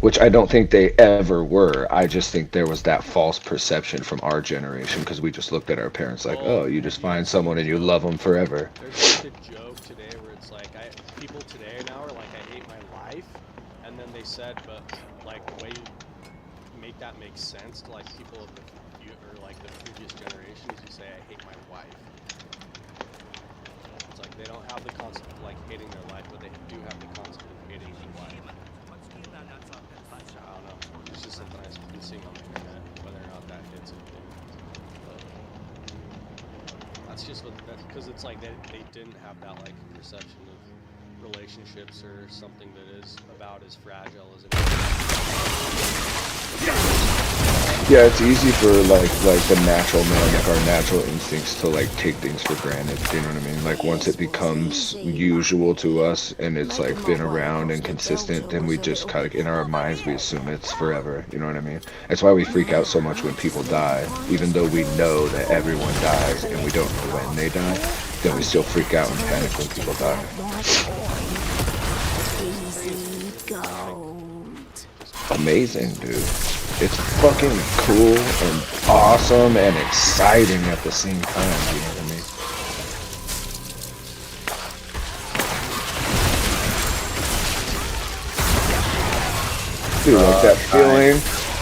Which I don't think they ever were. I just think there was that false perception from our generation because we just looked at our parents like, oh, you just find someone and you love them forever. There's like a joke today where it's like, people today now are like, I hate my life, and then they said, but like the way you make that make sense to like people of the previous generations, you say, I hate my wife. It's like they don't have the concept of like hating their life, but they do have the concept of hating their life. I don't know. It's just something I've been seeing on the internet, whether or not that hits anything. But that's just because it's like they didn't have that like perception of relationships or something that is about as fragile as it is. Yeah, it's easy for like the natural man, like our natural instincts to like take things for granted, you know what I mean? Like once it becomes usual to us and it's like been around and consistent, then we just kind of in our minds we assume it's forever, you know what I mean? That's why we freak out so much when people die, even though we know that everyone dies and we don't know when they die, then we still freak out and panic when people die. Amazing, dude. It's fucking cool and awesome and exciting at the same time, you know what I mean? Dude,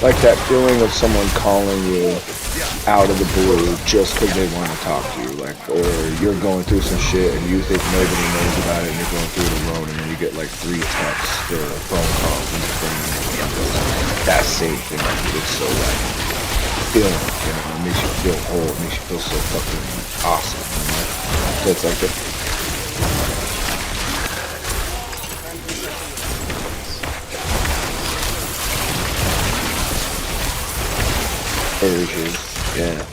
like that feeling of someone calling you out of the blue just because they want to talk to you, like, or you're going through some shit and you think nobody knows about it and you're going through it alone and then you get like 3 texts or phone calls and your phone that same thing, like, it's so like feeling, you know, it makes you feel whole, it makes you feel so fucking awesome, you know? So it's like urges. Yeah.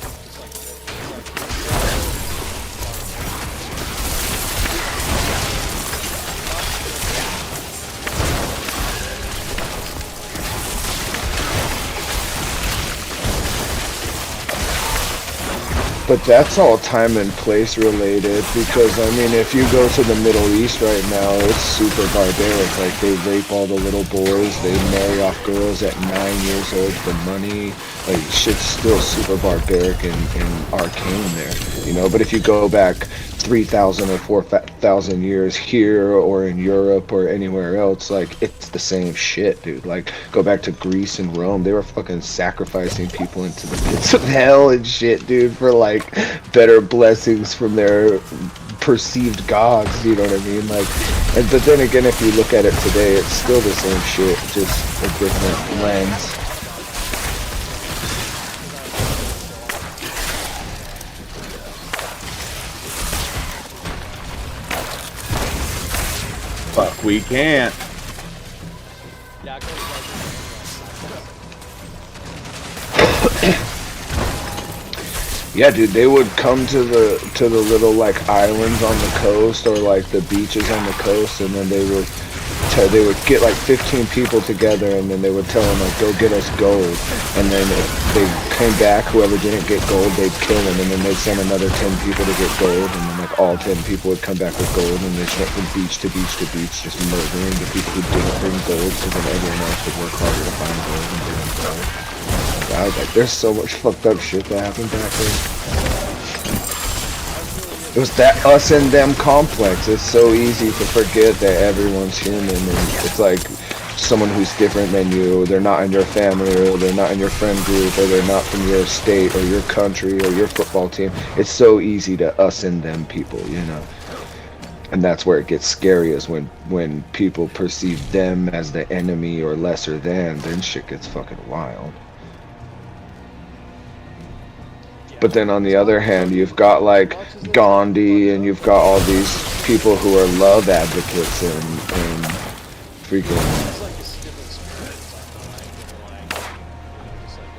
But that's all time and place related, because I mean, if you go to the Middle East right now, it's super barbaric. Like, they rape all the little boys, they marry off girls at 9 years old for money. Like, shit's still super barbaric and arcane there, you know. But if you go back 3,000 or 4,000 years here or in Europe or anywhere else, like, it's the same shit, dude. Like, go back to Greece and Rome, they were fucking sacrificing people into the pits of hell and shit, dude, for like better blessings from their perceived gods, you know what I mean? Like, but then again, if you look at it today, it's still the same shit, just a different lens. Fuck, we can't. Yeah, go Yeah, dude, they would come to the little like islands on the coast or like the beaches on the coast, and then they would get like 15 people together, and then they would tell them like, go get us gold, and then if they came back, whoever didn't get gold, they'd kill them, and then they'd send another 10 people to get gold, and then like all 10 people would come back with gold, and they just went from beach to beach to beach, just murdering the people who didn't bring gold, so then everyone else would work harder to find gold and bring gold. I was like, there's so much fucked up shit that happened back then. It was that us and them complex. It's so easy to forget that everyone's human, and it's like someone who's different than you, they're not in your family, or they're not in your friend group, or they're not from your state or your country or your football team. It's so easy to us and them people, you know. And that's where it gets scary, is when people perceive them as the enemy or lesser than, then shit gets fucking wild. But then on the other hand, you've got like Gandhi, and you've got all these people who are love advocates and freaking. It's like a different experience, like, just like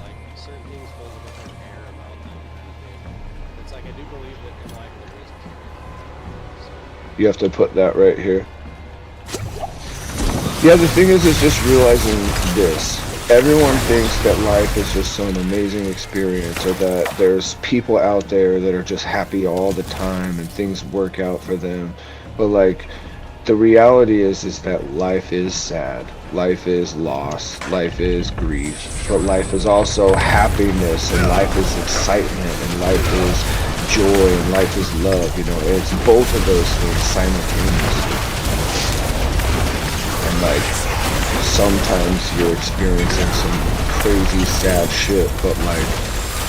like certain things hold a different air about them. It's like I do believe that in life there is purity. You have to put that right here. Yeah, the thing is just realizing this. Everyone thinks that life is just some amazing experience, or that there's people out there that are just happy all the time and things work out for them. But like, the reality is that life is sad, life is loss, life is grief, but life is also happiness, and life is excitement, and life is joy, and life is love, you know. It's both of those things simultaneously. And like, sometimes you're experiencing some crazy sad shit, but like,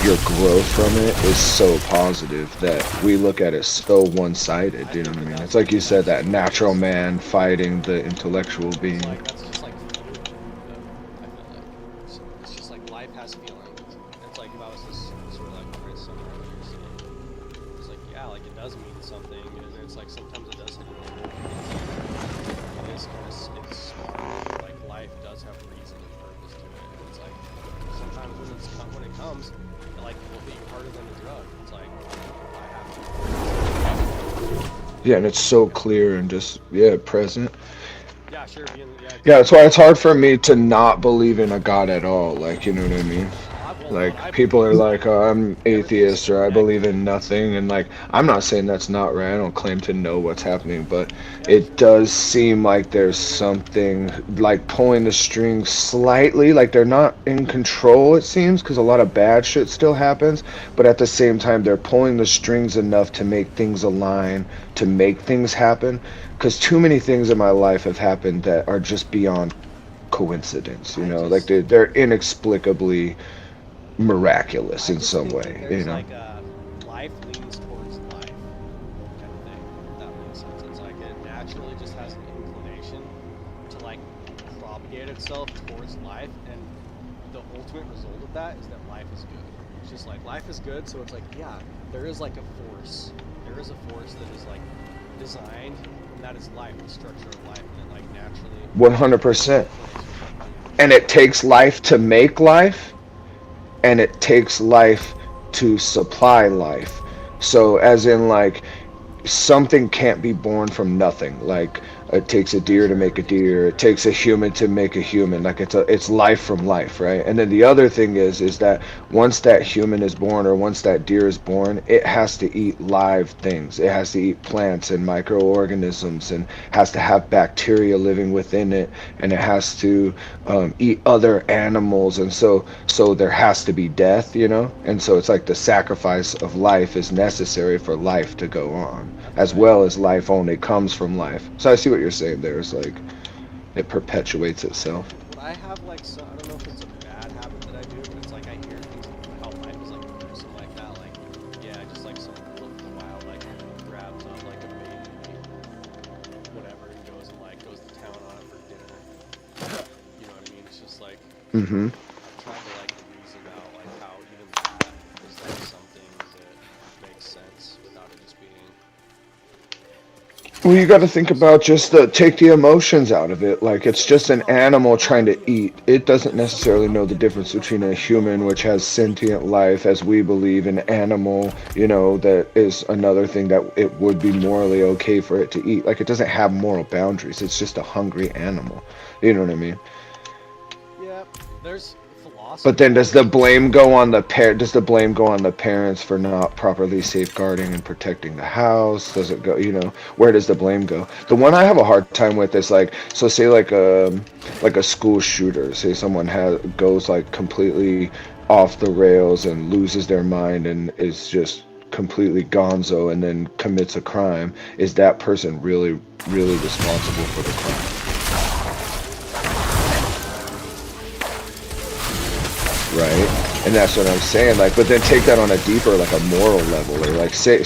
your growth from it is so positive that we look at it so one-sided, you know what I mean? It's like you said, that natural man fighting the intellectual being. Like, that's just like, I feel like it's just like life has feelings. It's like if I was to sort of like put it somewhere earlier, so it's like, yeah, like it does mean something, and it's like sometimes it does hit a little bit. It is kind of, it's smart. Like life does have reason and purpose to it. And it's like sometimes when it comes, like it will be harder than the drug. It's like I have to. Yeah, and it's so clear and just, yeah, present. Yeah, sure. Yeah, that's why it's hard for me to not believe in a God at all, like, you know what I mean? Like, people are like, oh, I'm atheist, or I believe in nothing, and like, I'm not saying that's not right, I don't claim to know what's happening, but it does seem like there's something, like, pulling the strings slightly, like they're not in control, it seems, because a lot of bad shit still happens, but at the same time, they're pulling the strings enough to make things align, to make things happen, because too many things in my life have happened that are just beyond coincidence, you know, like they're inexplicably miraculous in some way, you know. Like life leans towards life, kind of thing. If that makes sense. It's like it naturally just has an inclination to like propagate itself towards life, and the ultimate result of that is that life is good. It's just like life is good, so it's like, yeah, there is like a force. There is a force that is like designed, and that is life, the structure of life, and it like naturally. 100%. and it takes life to make life, and it takes life to supply life. So as in, like, something can't be born from nothing. Like, it takes a deer to make a deer, it takes a human to make a human. Like, it's life from life, right? And then the other thing is that once that human is born, or once that deer is born, it has to eat live things. It has to eat plants and microorganisms, and has to have bacteria living within it, and it has to eat other animals. And so there has to be death, you know? And so it's like the sacrifice of life is necessary for life to go on, as well as life only comes from life. So I see what you're saying there. It's like it perpetuates itself. What I have, like, so I don't know if it's a bad habit that I do, but it's like I hear things how life is like gruesome like that. Like, yeah, just like some look in the wild, like grabs on like a baby, whatever, and goes to town on it for dinner. You know what I mean? It's just like Mm-hmm. I've tried to like reason out like how even that is like something that makes sense without it just being. Well, you got to think about just take the emotions out of it. Like, it's just an animal trying to eat. It doesn't necessarily know the difference between a human, which has sentient life, as we believe, an animal, you know, that is another thing that it would be morally okay for it to eat. Like, it doesn't have moral boundaries. It's just a hungry animal. You know what I mean? Yeah, there's philosophy. But then does the blame go on the parents for not properly safeguarding and protecting the house? Does it go, you know, where does the blame go? The one I have a hard time with is like, so say like a school shooter, say someone goes like completely off the rails and loses their mind and is just completely gonzo and then commits a crime. Is that person really responsible for the crime? Right? And that's what I'm saying. Like, but then take that on a deeper, like a moral level, or like say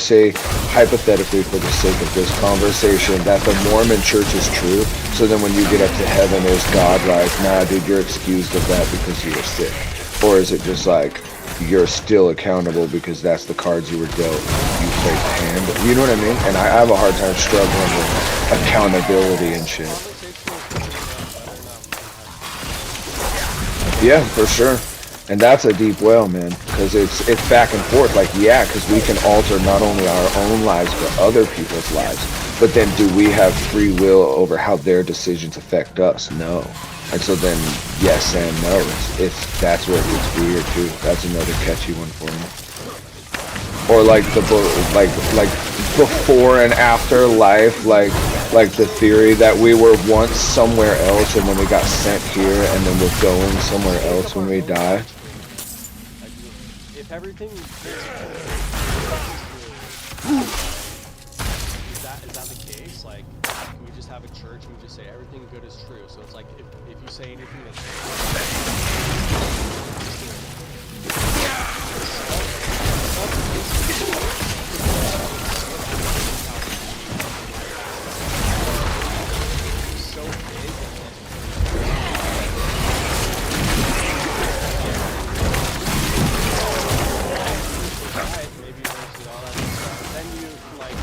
hypothetically, for the sake of this conversation, that the Mormon church is true. So then when you get up to heaven, is God like, nah, dude, you're excused of that because you were sick? Or is it just like, you're still accountable because that's the cards you were dealt, you played the hand? You know what I mean? And I have a hard time struggling with accountability and shit. Yeah, for sure. And that's a deep well, man, because it's back and forth. Like, yeah, because we can alter not only our own lives but other people's lives. But then, do we have free will over how their decisions affect us? No. And so then, yes and no. That's where it gets weird too. That's another catchy one for me. Or like like before and after life, like the theory that we were once somewhere else and then we got sent here and then we're going somewhere else when we die. If everything is that the case? Like, can we just have a church and we just say everything good is true? So it's like if you say anything that's so big. Maybe eventually all that stuff. Then you like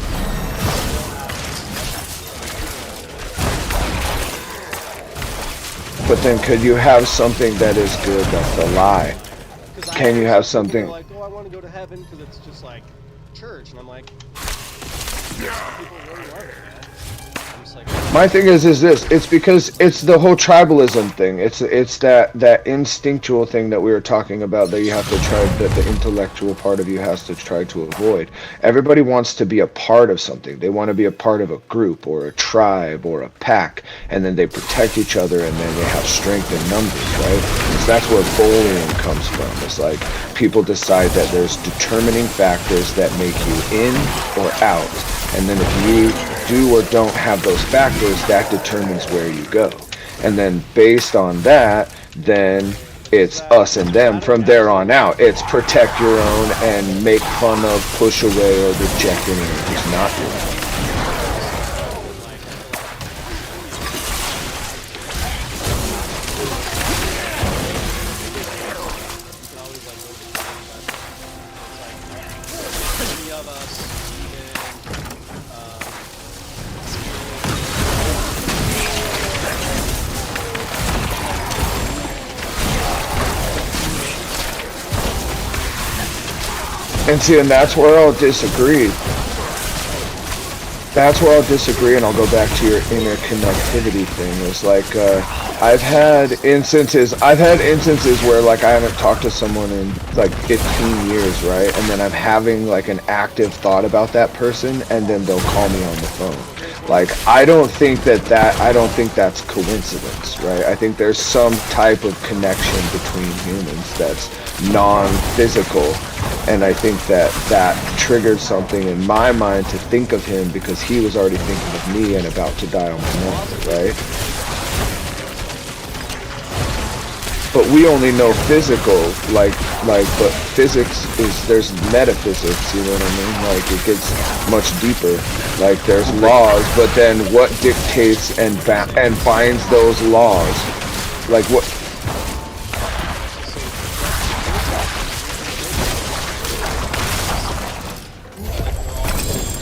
But then could you have something that is good that's a lie? Can you have something like, oh, I want to go to heaven because it's just like church, and I'm like, people really love it, man. I'm just like, My thing is this. It's because it's the whole tribalism thing. It's that instinctual thing that we were talking about that you have to try, that the intellectual part of you has to try to avoid. Everybody wants to be a part of something. They want to be a part of a group or a tribe or a pack, and then they protect each other, and then they have strength in numbers, right? So that's where bullying comes from. It's like people decide that there's determining factors that make you in or out. And then if you do or don't have those factors, that determines where you go. And then based on that, then it's us and them from there on out. It's protect your own and make fun of, push away, or reject anyone who's not doing it. And see, and that's where I'll disagree. That's where I'll disagree, and I'll go back to your interconnectivity thing. It's like I've had instances where like I haven't talked to someone in like 15 years, right? And then I'm having like an active thought about that person, and then they'll call me on the phone. Like I don't think that's coincidence, right? I think there's some type of connection between humans that's non-physical. And I think that triggered something in my mind to think of him because he was already thinking of me and about to die on my mother, right? But we only know physical, but physics there's metaphysics, you know what I mean? Like it gets much deeper. Like there's laws, but then what dictates and binds those laws? Like what?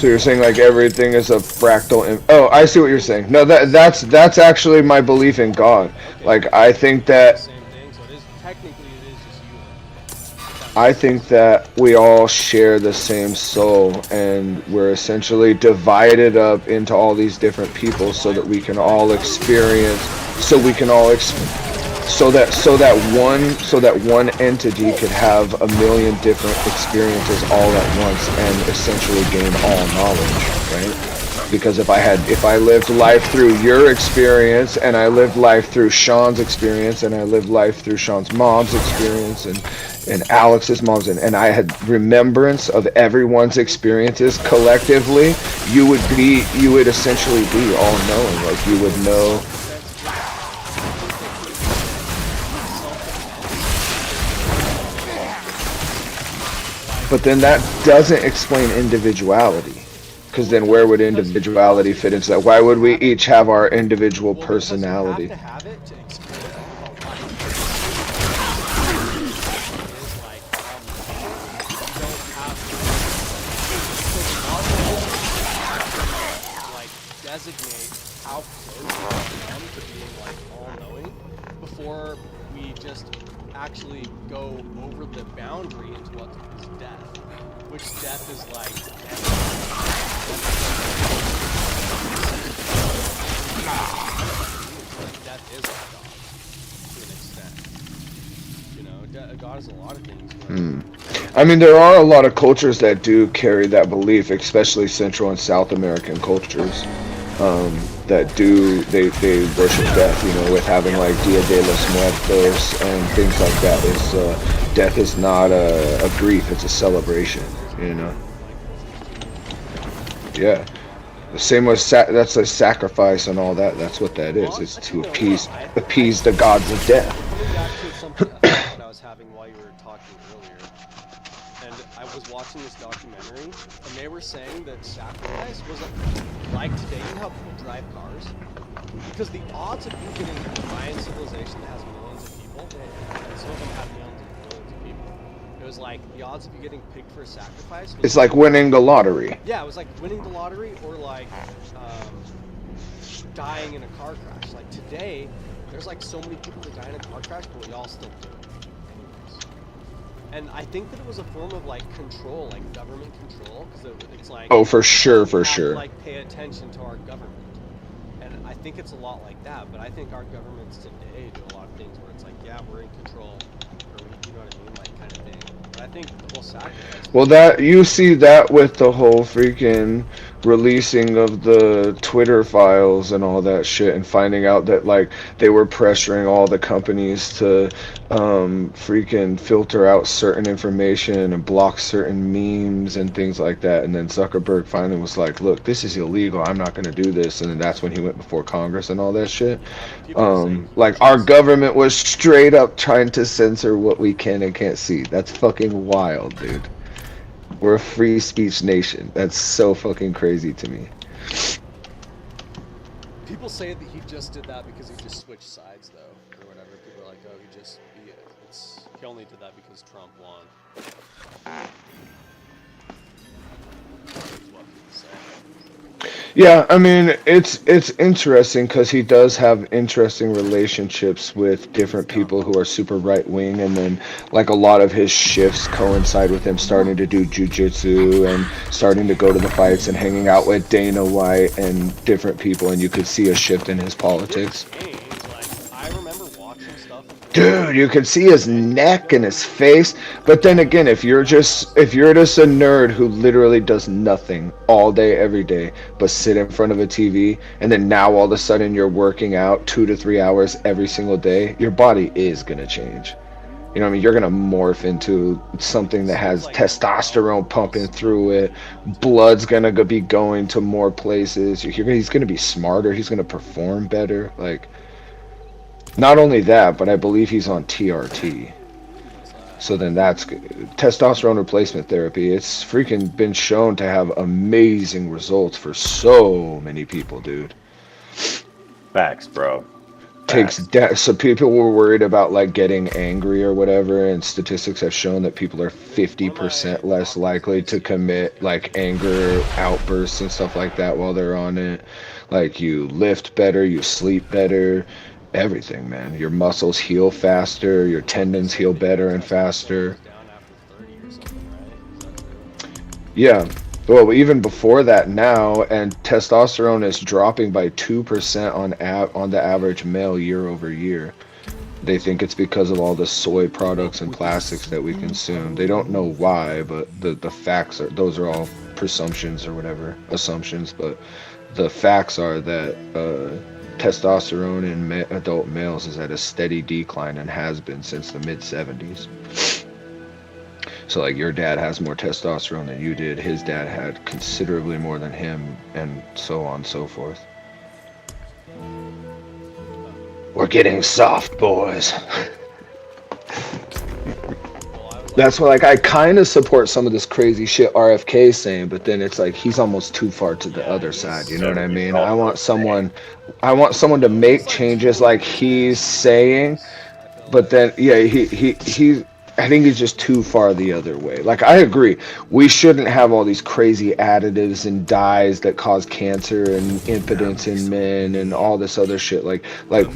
So you're saying like everything is a fractal? Oh, I see what you're saying. No, that's actually my belief in God. Like I think that. Same thing. So it is technically it is just you. I think that we all share the same soul, and we're essentially divided up into all these different people so that we can all experience. So that one entity could have a million different experiences all at once and essentially gain all knowledge, right? Because if I lived life through your experience, and I lived life through Sean's experience, and I lived life through Sean's mom's experience, and Alex's mom's, and I had remembrance of everyone's experiences collectively, you would essentially be all knowing. Like you would know. But then that doesn't explain individuality, because then where would individuality fit into that? Why would we each have our individual personality? You have to have it to explain designate how close we come to being like all-knowing before we just actually go over the boundary into what is death, which death is like death is like God to an extent. You know, God is a lot of things. I mean, there are a lot of cultures that do carry that belief, especially Central and South American cultures. That they worship death, you know, with having like Dia de los Muertos and things like that. Death is not a grief; it's a celebration, you know. Yeah, the same with that's a sacrifice and all that. That's what that is. It's to appease the gods of death. Coming back to something that I was having while you were talking earlier, and I was watching this documentary, and they were saying that sacrifice was like today, you know how people drive cars? Because the odds of you getting a Mayan civilization that has millions of people, and some of them have millions of people, it was like the odds of you getting picked for a sacrifice was It's like winning the lottery. yeah, it was like winning the lottery or like dying in a car crash. Like today, there's like so many people that die in a car crash, but we all still do it. And I think that it was a form of like control, like government control, because it's like For sure. to, like pay attention to our government, and I think it's a lot like that. But I think our governments today do a lot of things where it's like, yeah, we're in control, or you know what I mean, like kind of thing. But I think the whole sacrifice. Well, that you see that with the whole freaking releasing of the Twitter files and all that shit, and finding out that like they were pressuring all the companies to freaking filter out certain information and block certain memes and things like that. And then Zuckerberg finally was like, look, this is illegal, I'm not going to do this. And then that's when he went before Congress and all that shit. Like our government was straight up trying to censor what we can and can't see. That's fucking wild, dude. We're a free speech nation. That's so fucking crazy to me. People say that he just did that because he just switched sides, though, or whatever. People are like, oh, he only did that because Trump won. what people say. Yeah, I mean, it's interesting because he does have interesting relationships with different people who are super right wing, and then like a lot of his shifts coincide with him starting to do jujitsu and starting to go to the fights and hanging out with Dana White and different people, and you could see a shift in his politics. Games, like, I remember watching stuff. Dude, you can see his neck and his face. But then again, if you're just a nerd who literally does nothing all day, every day, but sit in front of a TV, and then now all of a sudden you're working out 2 to 3 hours every single day, your body is gonna change. You know what I mean? You're gonna morph into something that has testosterone pumping through it. Blood's gonna be going to more places. He's gonna be smarter. He's gonna perform better. Like. Not only that, but I believe he's on TRT. So then that's testosterone replacement therapy. It's freaking been shown to have amazing results for so many people, dude. Facts, bro. So people were worried about like getting angry or whatever, and statistics have shown that people are 50% less likely to commit like anger outbursts and stuff like that while they're on it. Like you lift better, you sleep better. Everything, man. Your muscles heal faster, your tendons heal better and faster. Yeah. Well, even before that now, and testosterone is dropping by 2% on the average male year over year. They think it's because of all the soy products and plastics that we consume. They don't know why, but the facts are, those are all presumptions or whatever, assumptions, but the facts are that testosterone in adult males is at a steady decline and has been since the mid-70s. So like your dad has more testosterone than you did, his dad had considerably more than him, and so on and so forth. We're getting soft, boys. That's why, like, I kind of support some of this crazy shit RFK saying, but then it's like he's almost too far to the other side. You know what I mean? I want someone to make changes like he's saying, but then he I think he's just too far the other way. Like, I agree. We shouldn't have all these crazy additives and dyes that cause cancer and impotence in men and all this other shit. Like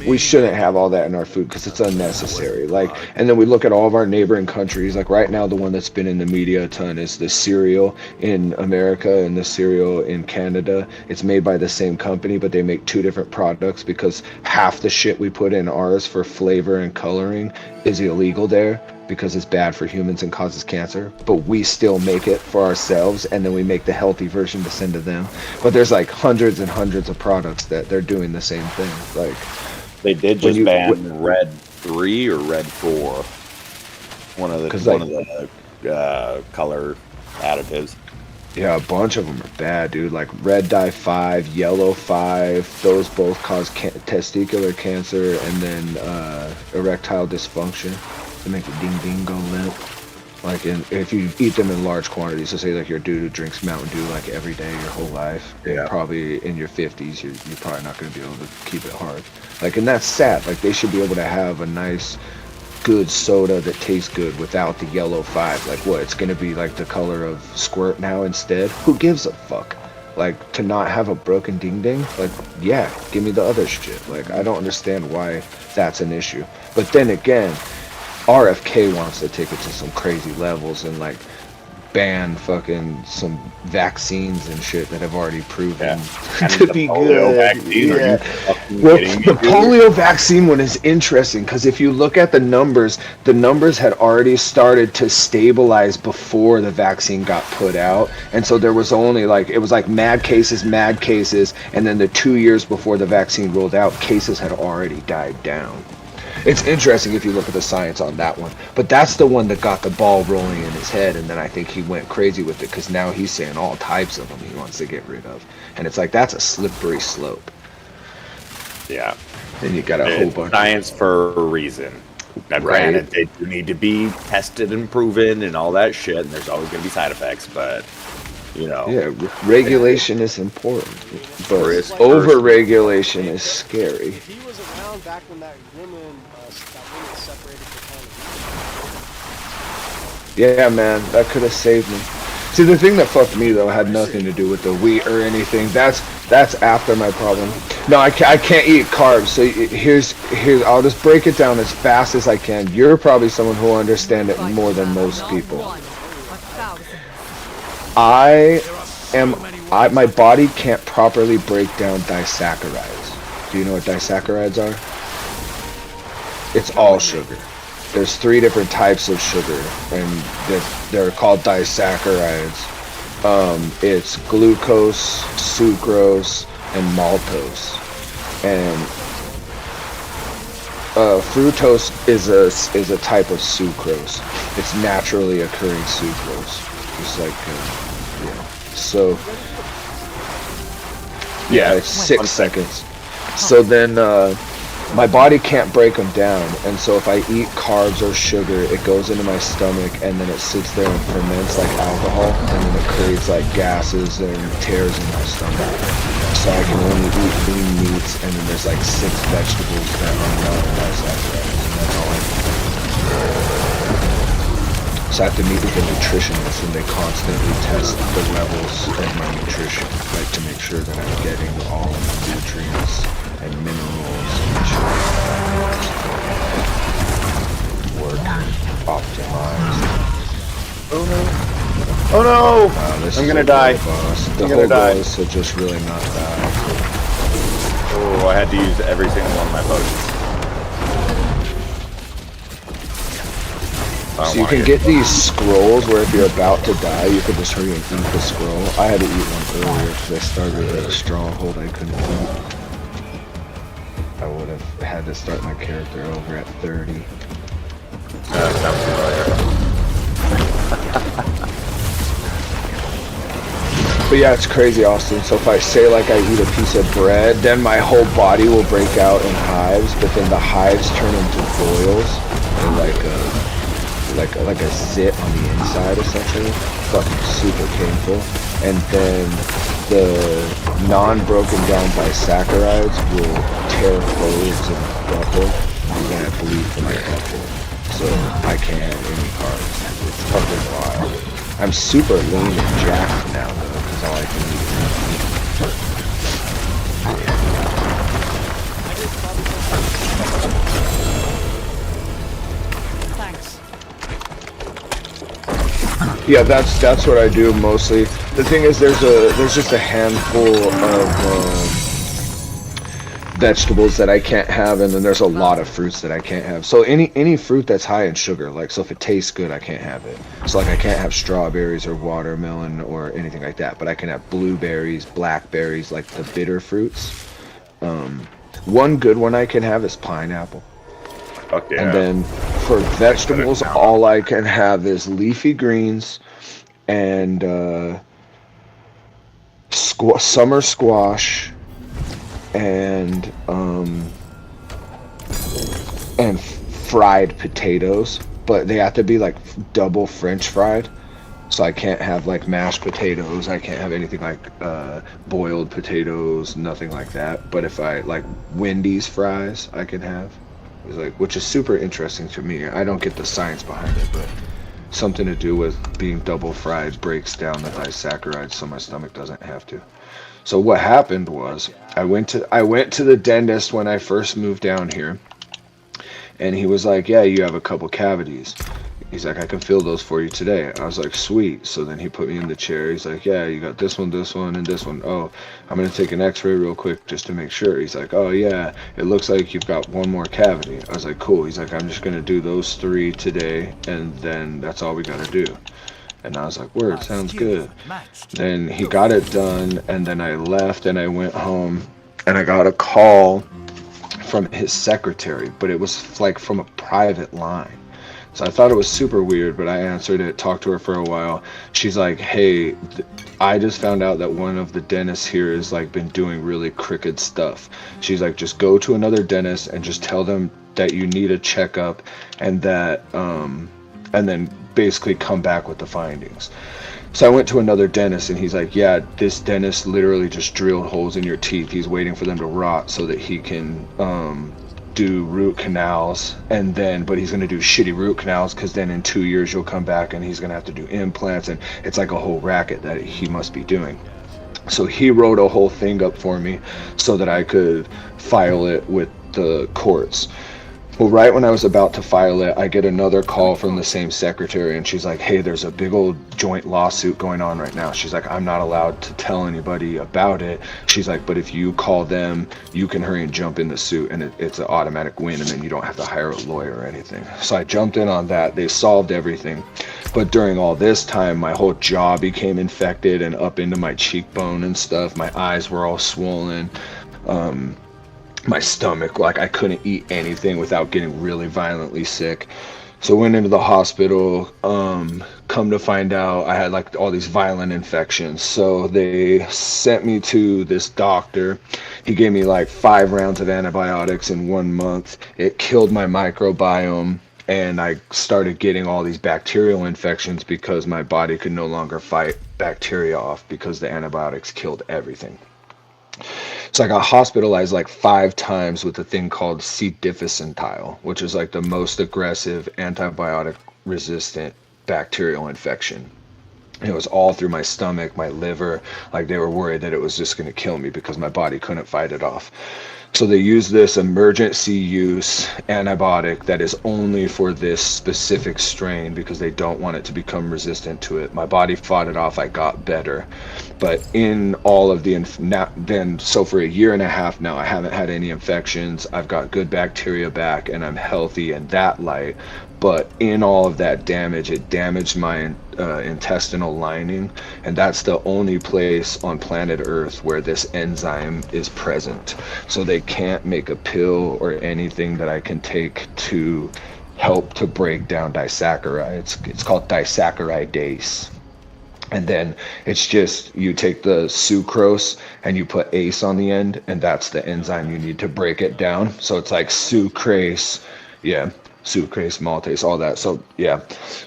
we shouldn't have all that in our food because it's unnecessary. Like, and then we look at all of our neighboring countries. Like right now, the one that's been in the media a ton is the cereal in America and the cereal in Canada. It's made by the same company, but they make two different products because half the shit we put in ours for flavor and coloring is illegal there, because it's bad for humans and causes cancer, but we still make it for ourselves, and then we make the healthy version to send to them. But there's like hundreds and hundreds of products that they're doing the same thing. Like they did just ban Red 3 or Red 4. One of the color additives. Yeah, a bunch of them are bad, dude. Like red dye 5, yellow 5, those both cause testicular cancer and then erectile dysfunction. They make the ding ding go limp. Like, if you eat them in large quantities, so say like you're a dude who drinks Mountain Dew like every day your whole life, yeah, probably in your 50s, you're probably not going to be able to keep it hard. Like, and that's sad. Like, they should be able to have a nice, good soda that tastes good without the yellow 5. Like, what? It's going to be like the color of Squirt now instead? Who gives a fuck? Like, to not have a broken ding ding? Like, yeah, give me the other shit. Like, I don't understand why that's an issue. But then again, RFK wants to take it to some crazy levels and like ban fucking some vaccines and shit that have already proven to be good. Yeah. Well, the polio vaccine one is interesting because if you look at the numbers had already started to stabilize before the vaccine got put out, and so there was only like, it was like mad cases, and then the 2 years before the vaccine rolled out, cases had already died down. It's interesting if you look at the science on that one, but that's the one that got the ball rolling in his head, and then I think he went crazy with it because now he's saying all types of them he wants to get rid of, and it's like, that's a slippery slope. Yeah. Then you got a whole bunch science for a reason. Now, granted, they do need to be tested and proven and all that shit, and there's always going to be side effects, but you know. Yeah, regulation is important, but over-regulation is scary. If he was around back when that woman separated the kind of... Yeah, man, that could have saved me. See, the thing that fucked me though had nothing to do with the wheat or anything. That's after my problem. No, I can't eat carbs. So here's I'll just break it down as fast as I can. You're probably someone who will understand it more than most people. My body can't properly break down disaccharides. Do you know what disaccharides are? It's all sugar. There's 3 different types of sugar, and they're called disaccharides. It's glucose, sucrose, and maltose. And fructose is a type of sucrose. It's naturally occurring sucrose. It's like yeah. So yeah, it's 6 seconds. So then my body can't break them down, and so if I eat carbs or sugar, it goes into my stomach, and then it sits there and ferments like alcohol, and then it creates like gases and tears in my stomach. So I can only eat lean meats, and then there's like 6 vegetables that are non-disaccharides, and that's all I can eat. So I have to meet with a nutritionist, and they constantly test the levels of my nutrition, like to make sure that I'm getting all of the nutrients and minerals and shit work optimized. Oh no! Oh no! I'm gonna die. The whole goal is to just really not die. Oh, I had to use every single one of my potions. So you can get these scrolls where if you're about to die, you can just hurry and eat the scroll. I had to eat one earlier because I started at a stronghold I couldn't eat. I would have had to start my character over at 30. Sounds familiar. But yeah, it's crazy, Austin. So if I say like I eat a piece of bread, then my whole body will break out in hives, but then the hives turn into boils, or like a zit on the inside, essentially. Fucking super painful. And then the non-broken down disaccharides will tear clothes and buckle, and then I bleed from my buckle. So I can't have any carbs. It's fucking wild. I'm super lean and jacked now though, because all I can eat is meat. Yeah, that's what I do mostly. The thing is, there's just a handful of vegetables that I can't have, and then there's a lot of fruits that I can't have. So any fruit that's high in sugar, like, so if it tastes good, I can't have it. So like I can't have strawberries or watermelon or anything like that, but I can have blueberries, blackberries, like the bitter fruits. One good one I can have is pineapple. Fuck yeah. And then for vegetables, all I can have is leafy greens and summer squash and fried potatoes, but they have to be like double French fried. So I can't have like mashed potatoes. I can't have anything like boiled potatoes, nothing like that. But if I like Wendy's fries, I can have. It's like, which is super interesting to me. I don't get the science behind it, but something to do with being double fried breaks down the disaccharides so my stomach doesn't have to. So what happened was I went to the dentist when I first moved down here, and he was like, yeah, you have a couple cavities. He's like, I can fill those for you today. I was like, sweet. So then he put me in the chair. He's like, yeah, you got this one, and this one. Oh, I'm going to take an x-ray real quick just to make sure. He's like, oh, yeah, it looks like you've got one more cavity. I was like, cool. He's like, I'm just going to do those 3 today, and then that's all we got to do. And I was like, word, sounds good. Then he got it done, and then I left, and I went home, and I got a call from his secretary, but it was like from a private line. So I thought it was super weird, but I answered it, talked to her for a while. She's like, hey, I just found out that one of the dentists here has like been doing really crooked stuff. She's like, just go to another dentist and just tell them that you need a checkup, and that, and then basically come back with the findings. So I went to another dentist, and he's like, yeah, this dentist literally just drilled holes in your teeth. He's waiting for them to rot so that he can do root canals, and then but he's going to do shitty root canals because then in 2 years you'll come back and he's going to have to do implants, and it's like a whole racket that he must be doing. So he wrote a whole thing up for me so that I could file it with the courts. Well, right when I was about to file it, I get another call from the same secretary, and she's like, hey, there's a big old joint lawsuit going on right now. She's like, I'm not allowed to tell anybody about it. She's like, but if you call them, you can hurry and jump in the suit, and it's an automatic win, and then you don't have to hire a lawyer or anything. So I jumped in on that. They solved everything. But during all this time, my whole jaw became infected and up into my cheekbone and stuff. My eyes were all swollen. My stomach, like I couldn't eat anything without getting really violently sick. So I went into the hospital. Come to find out, I had like all these violent infections. So they sent me to this doctor. He gave me like 5 rounds of antibiotics in 1 month. It killed my microbiome, and I started getting all these bacterial infections because my body could no longer fight bacteria off because the antibiotics killed everything. So I got hospitalized like 5 times with a thing called C. difficile, which is like the most aggressive antibiotic resistant bacterial infection. It was all through my stomach, my liver. Like they were worried that it was just going to kill me because my body couldn't fight it off. So they use this emergency use antibiotic that is only for this specific strain because they don't want it to become resistant to it. My body fought it off. I got better. But in all of the so for a year and a half now, I haven't had any infections. I've got good bacteria back, and I'm healthy in that light. But in all of that damage, it damaged my intestinal lining, and that's the only place on planet Earth where this enzyme is present. So they can't make a pill or anything that I can take to help to break down disaccharides. It's called disaccharide. And then it's just, you take the sucrose and you put ACE on the end, and that's the enzyme you need to break it down. So it's like sucrase, sucrase, maltase, all that. So yeah,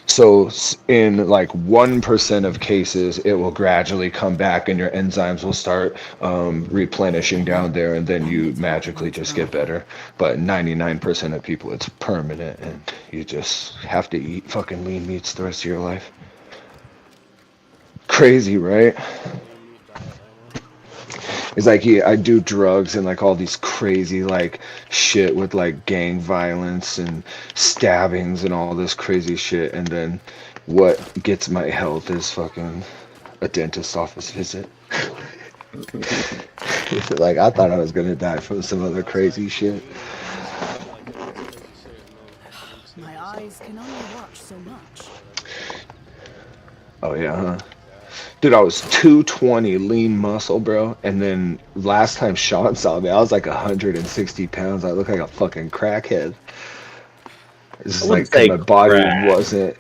so in like 1% of cases, it will gradually come back and your enzymes will start replenishing down there, and then you magically just get better. But 99% of people, it's permanent, and you just have to eat fucking lean meats the rest of your life. Crazy, right? It's like, yeah, I do drugs and like all these crazy like shit with like gang violence and stabbings and all this crazy shit, and then what gets my health is fucking a dentist office visit. Like, I thought I was gonna die from some other crazy shit. My eyes can only watch so much. Oh yeah, huh? Dude, I was 220 lean muscle, bro. And then last time Sean saw me, I was like 160 pounds. I look like a fucking crackhead. It's just like my body wasn't,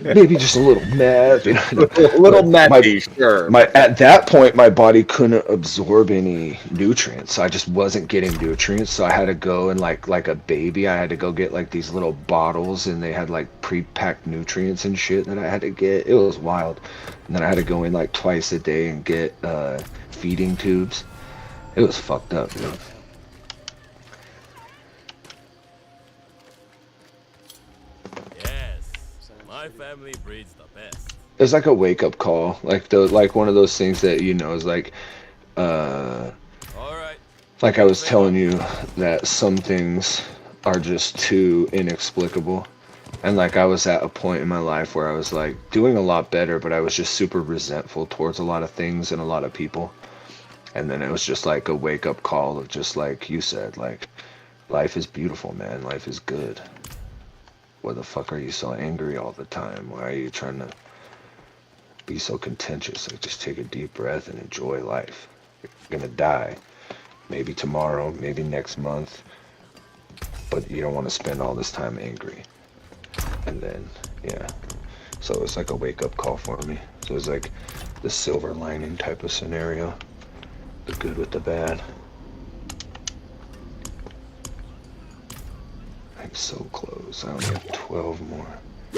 maybe just a little mad. You know? A little messy, sure. At that point, my body couldn't absorb any nutrients. So I just wasn't getting nutrients. So I had to go and like a baby, I had to go get like these little bottles, and they had like pre-packed nutrients and shit that I had to get. It was wild. And then I had to go in like twice a day and get feeding tubes. It was fucked up, dude. Yes, my family breeds the best. It's like a wake-up call, like one of those things that, you know, is like, All right. like I was telling you that some things are just too inexplicable. And like I was at a point in my life where I was like doing a lot better, but I was just super resentful towards a lot of things and a lot of people. And then it was just like a wake-up call of just like you said, like, life is beautiful, man. Life is good. Why the fuck are you so angry all the time? Why are you trying to be so contentious? Like, just take a deep breath and enjoy life. You're gonna die. Maybe tomorrow, maybe next month. But you don't want to spend all this time angry. And then, yeah. So it's like a wake-up call for me. So it's like the silver lining type of scenario. The good with the bad. I'm so close. I only have 12 more.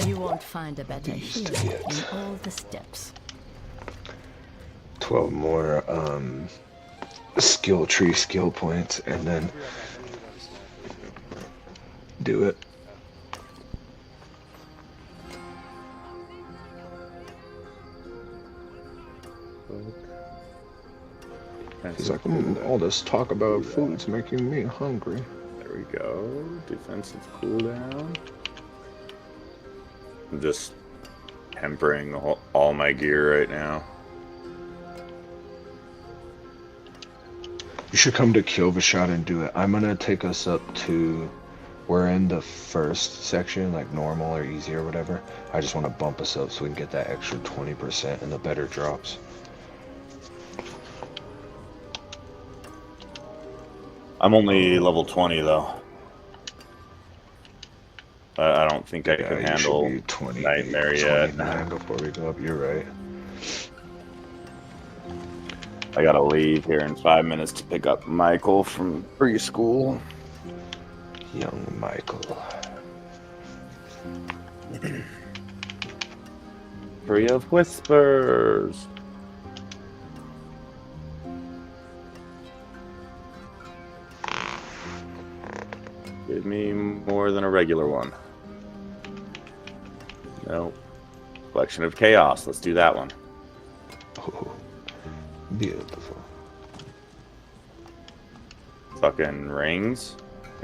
You won't find a better healer in all the steps. 12 more skill tree skill points, and then Do it. He's like, all this talk about food's making me hungry. There we go. Defensive cooldown. I'm just tempering all my gear right now. You should come to Kyovashot and do it. I'm gonna take us up to... We're in the first section, like normal or easy or whatever. I just want to bump us up so we can get that extra 20% and the better drops. I'm only level 20 though. I don't think I can handle Nightmare yet. 29 before we go up. You're right. I gotta leave here in 5 minutes to pick up Michael from preschool. Young Michael. Free of whispers. Give me more than a regular one. No. Collection of Chaos. Let's do that one. Oh, beautiful. Fucking rings?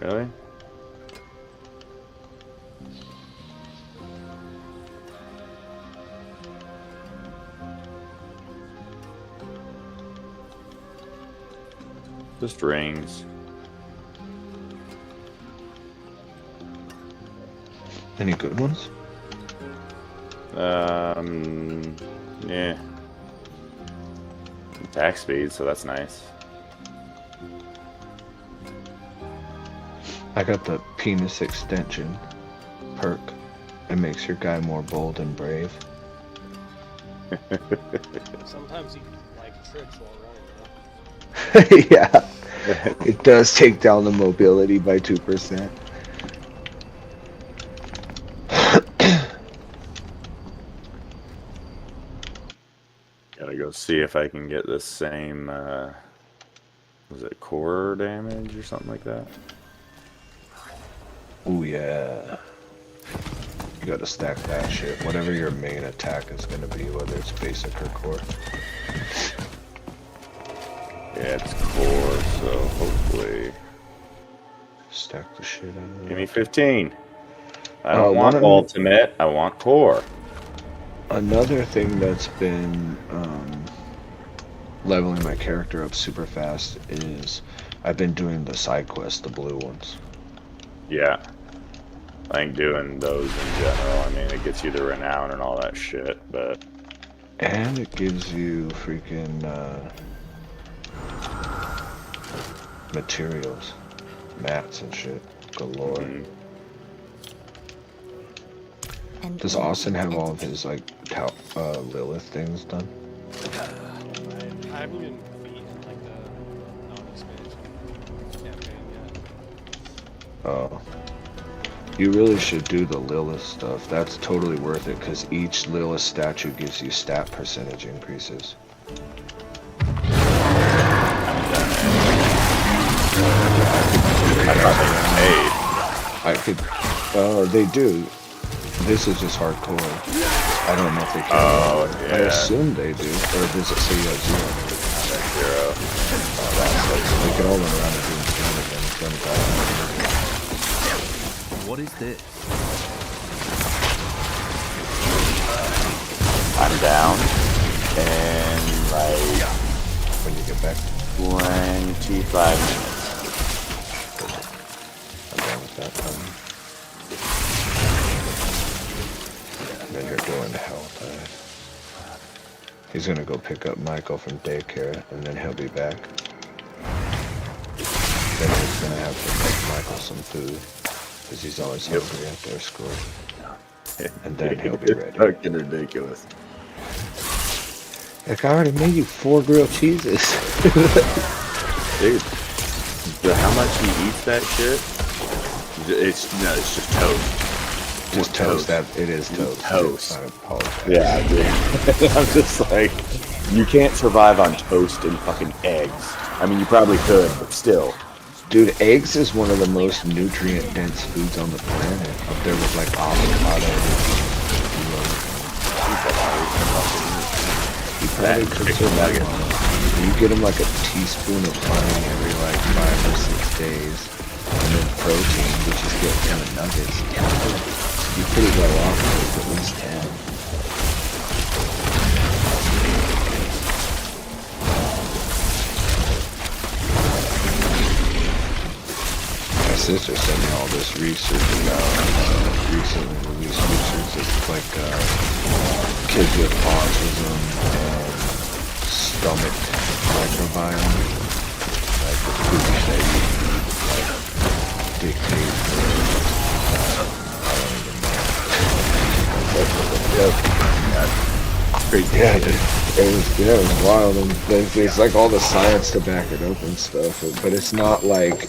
Really? Just rings. Any good ones? Yeah. Attack speed, so that's nice. I got the penis extension perk. It makes your guy more bold and brave. Sometimes he like trips while running, you know? Yeah. It does take down the mobility by 2%. Gotta go see if I can get this same, was it core damage or something like that? Oh yeah. You gotta stack that shit. Whatever your main attack is gonna be, whether it's basic or core. Yeah, it's core, so hopefully... Stack the shit out of it. Give me 15. I don't want ultimate, I want core. Another thing that's been leveling my character up super fast is I've been doing the side quests, the blue ones. Yeah. I think doing those in general, I mean, it gets you the renown and all that shit, but... And it gives you freaking materials, mats and shit, galore. Mm-hmm. Does Austin have all of his like Lilith things done? I haven't even beaten like the non-expansion campaign yet. Oh. You really should do the Lilith stuff. That's totally worth it because each Lilith statue gives you stat percentage increases. I could. They do. This is just hardcore. I don't know if they can. Oh, yeah. I assume they do. Or does it say you have 0? They can all run around and do it. What is this? I'm down. And like... When you get back? 25 minutes. I'm down with that time. Then you're going to hell, dude. He's gonna go pick up Michael from daycare, and then he'll be back. Then he's gonna have to make Michael some food, because he's always hungry at their school. And then he'll be ready. Fucking ridiculous. Like, I already made you 4 grilled cheeses. Dude, how much he eats that shit? It's just toast. Just toast. That it is toast. Toast. I apologize. Yeah, dude. I'm just like, you can't survive on toast and fucking eggs. I mean, you probably could, but still. Dude, eggs is one of the most nutrient-dense foods on the planet. Up there with like avocado. You probably consume that one. You get them like a teaspoon of honey every like 5 or 6 days. And then protein, which is getting kind of nuggets. You're pretty well off with at least 10. My sister sent me all this research about recently released research. It's like kids with autism and stomach microbiome, like the food that you eat, like dictate. I don't even know. Crazy. Yeah, dude. It was wild, and there's like all the science to back it up and stuff. But it's not like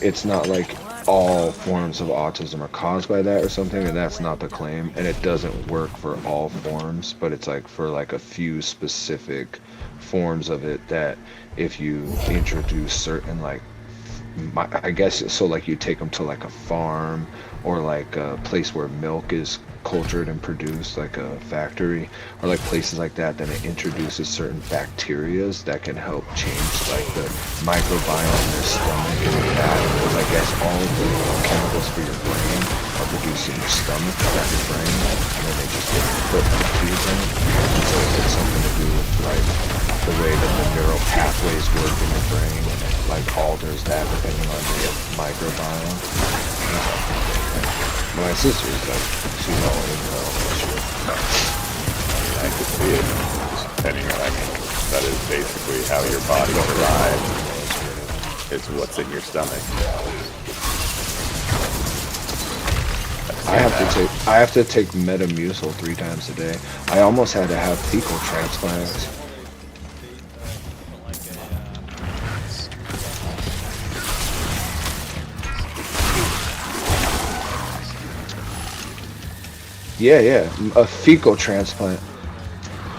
all forms of autism are caused by that or something, and that's not the claim. And it doesn't work for all forms, but it's like for like a few specific forms of it that if you introduce certain like, I guess so, like you take them to like a farm or like a place where milk is cultured and produced, like a factory, or like places like that, then it introduces certain bacterias that can help change like the microbiome in their stomach and that, because I guess all of the chemicals for your brain are produced in your stomach, not your brain, and then they just get put into your brain. And so it's something to do with like the way that the neural pathways work in your brain, and it like alters that depending on the microbiome. My sister's like, she's all into all that shit. I could see it. Just depending on, that is basically how your body survives. It's what's in your stomach. I have to take Metamucil 3 times a day. I almost had to have fecal transplants. Yeah, a fecal transplant.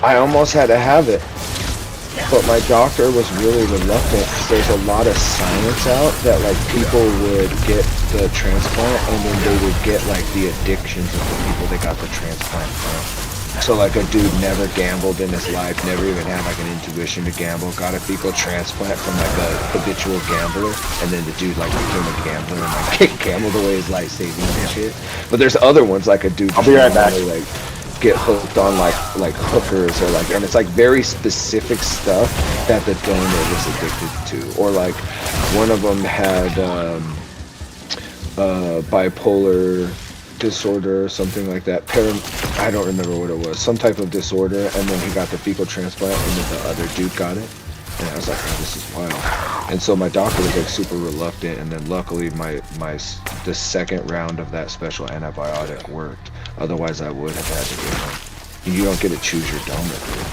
I almost had to have it, but my doctor was really reluctant because there's a lot of science out that like people would get the transplant and then they would get like the addictions of the people they got the transplant from. So like a dude never gambled in his life, never even had like an intuition to gamble, got a fecal transplant from like a habitual gambler, and then the dude like became a gambler and like gambled away his life savings and shit. But there's other ones like a dude. I'll be right back. Like get hooked on like hookers or like, and it's like very specific stuff that the donor was addicted to. Or like one of them had bipolar disorder or something like that. I don't remember what it was. Some type of disorder, and then he got the fecal transplant, and then the other dude got it. And I was like, oh, this is wild. And so my doctor was like super reluctant, and then luckily the second round of that special antibiotic worked. Otherwise I would have had to get one. And you don't get to choose your donor, dude.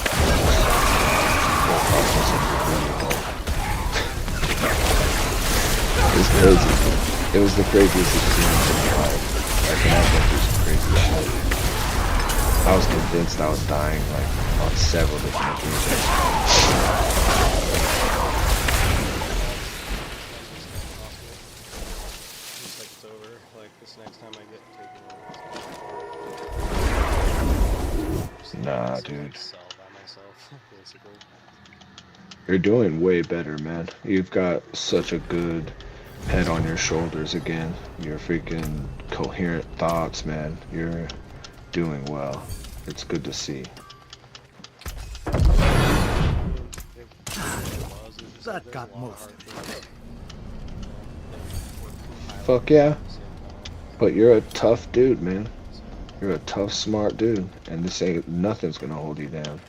It was crazy. It was the craziest experience of my life. Like, when I went through some crazy shit. I was convinced I was dying, like, on several different occasions. Looks like it's over. Like this next time I get taken over. Nah, dude. Sell by myself, basically. You're doing way better, man. You've got such a good head on your shoulders again. You're freaking coherent thoughts, man. You're doing well. It's good to see. That got most of it. Fuck yeah. But you're a tough dude, man. You're a tough, smart dude. And this ain't, nothing's gonna hold you down.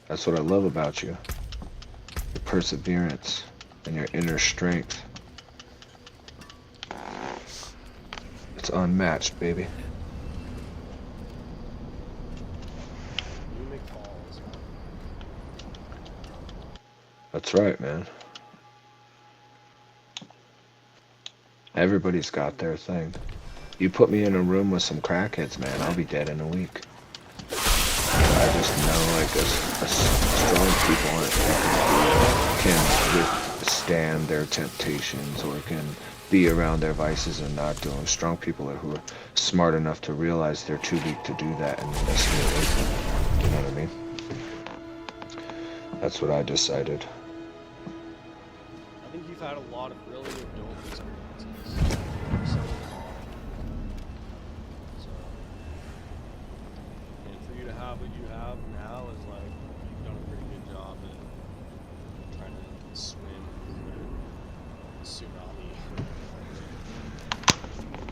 That's what I love about you. Your perseverance and your inner strength. It's unmatched, baby. You make calls, man. That's right, man. Everybody's got their thing. You put me in a room with some crackheads, man, I'll be dead in a week. I just know, like, a strong people aren't can withstand their temptations or can be around their vices and not do them. Strong people are who are smart enough to realize they're too weak to do that and they stay away from it. You know what I mean? That's what I decided. I think you've had a lot of really adult experiences. So, and for you to have what you have now is like, you've done a pretty good job at trying to swim the tsunami.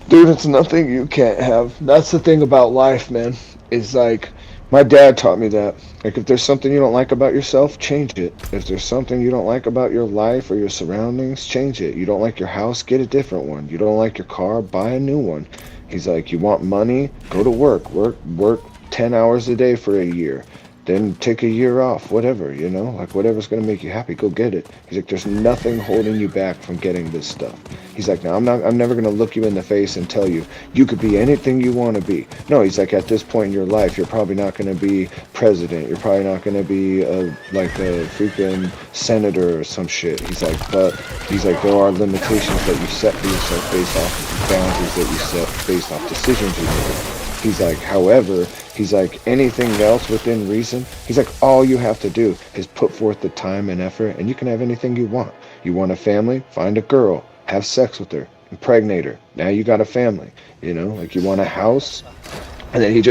Dude, it's nothing you can't have. That's the thing about life, man. Is like, my dad taught me that. Like, if there's something you don't like about yourself, change it. If there's something you don't like about your life or your surroundings, change it. You don't like your house, get a different one. You don't like your car, buy a new one. He's like, you want money? Go to work. Work 10 hours a day for a year. Then take a year off, whatever, you know? Like, whatever's going to make you happy, go get it. He's like, there's nothing holding you back from getting this stuff. He's like, now, I'm never going to look you in the face and tell you, you could be anything you want to be. No, he's like, at this point in your life, you're probably not going to be president. You're probably not going to be, like a freaking senator or some shit. He's like, but, he's like, there are limitations that you set for yourself based off boundaries that you set based off decisions you make. He's like, however, he's like, anything else within reason, he's like, all you have to do is put forth the time and effort, and you can have anything you want. You want a family? Find a girl. Have sex with her. Impregnate her. Now you got a family. You know, like, you want a house? And then he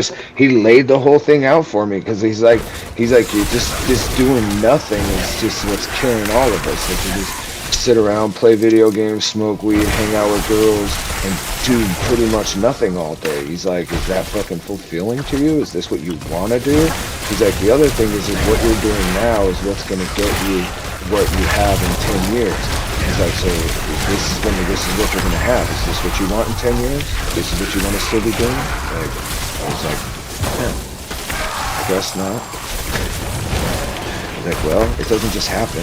laid the whole thing out for me, because he's like, you're just doing nothing is just what's killing all of us. Like, you just sit around, play video games, smoke weed, hang out with girls, and do pretty much nothing all day. He's like, is that fucking fulfilling to you? Is this what you want to do? He's like, the other thing is what you're doing now is what's going to get you what you have in 10 years. He's like, so this is what you're going to have. Is this what you want in 10 years? This is what you want to still be doing? Like, I was like, I guess not. Like, well, it doesn't just happen.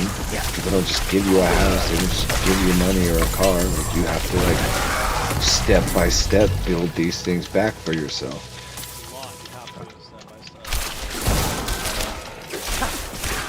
People don't just give you a house, they don't just give you money or a car. Like, you have to, like, step by step build these things back for yourself.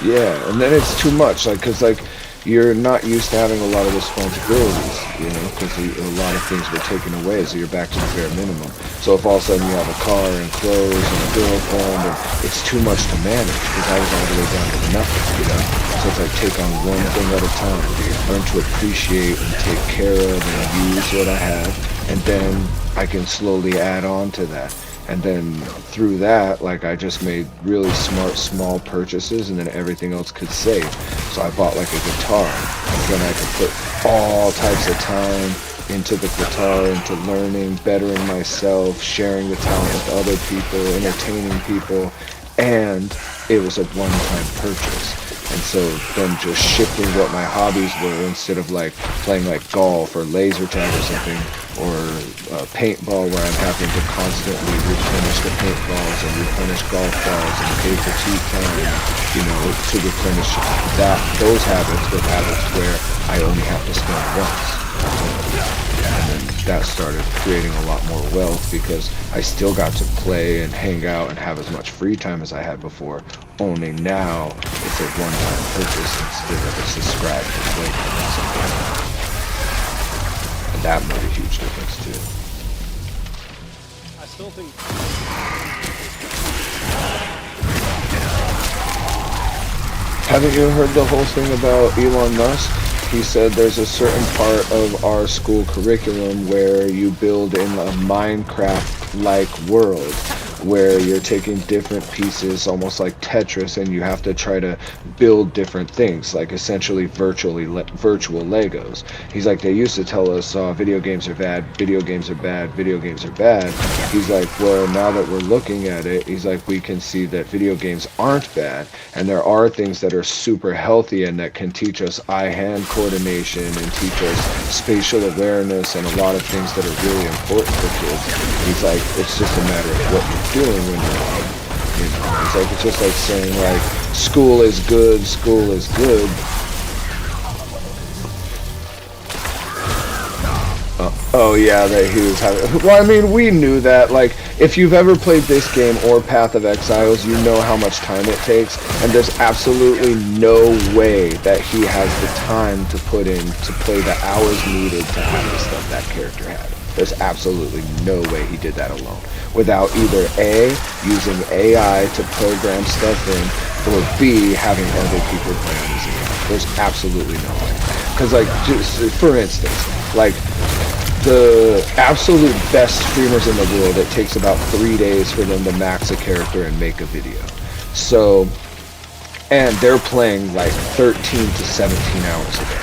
Yeah, and then it's too much, like, because, like, you're not used to having a lot of responsibilities, you know, because a lot of things were taken away, so you're back to the bare minimum. So if all of a sudden you have a car and clothes and a girlfriend, and it's too much to manage, because I was all the way down to nothing, you know. So it's like, take on one thing at a time, learn to appreciate and take care of and use what I have, and then I can slowly add on to that. And then through that, like, I just made really smart, small purchases, and then everything else could save. So I bought, like, a guitar, and then I could put all types of time into the guitar, into learning, bettering myself, sharing the talent with other people, entertaining people, and it was a one-time purchase. And so then just shifting what my hobbies were, instead of like playing like golf or laser tag or something, or paintball, where I'm having to constantly replenish the paintballs and replenish golf balls and pay for tea time, you know, to replenish those habits with habits where I only have to spend once. And then that started creating a lot more wealth, because I still got to play and hang out and have as much free time as I had before, only now it's a one-time purchase instead of a subscribe to play or something. And that made a huge difference too. I still think Haven't you heard the whole thing about Elon Musk? He said there's a certain part of our school curriculum where you build in a Minecraft-like world, where you're taking different pieces, almost like Tetris, and you have to try to build different things, like essentially virtual Legos. He's like, they used to tell us, video games are bad, video games are bad, video games are bad. He's like, well, now that we're looking at it, he's like, we can see that video games aren't bad, and there are things that are super healthy and that can teach us eye-hand coordination and teach us spatial awareness and a lot of things that are really important for kids. He's like, it's just a matter of what you're doing when you're on. You know, it's like, it's just like saying, like, school is good, school is good. Oh yeah, that he was having. Well, I mean, we knew that. Like, if you've ever played this game or Path of Exiles, you know how much time it takes, and there's absolutely no way that he has the time to put in to play the hours needed to have the stuff that character had. There's absolutely no way he did that alone, without either A, using AI to program stuff in, or B, having other people play on his account. There's absolutely no way. Because, like, just for instance, like, the absolute best streamers in the world, it takes about 3 days for them to max a character and make a video. So, and they're playing like 13 to 17 hours a day.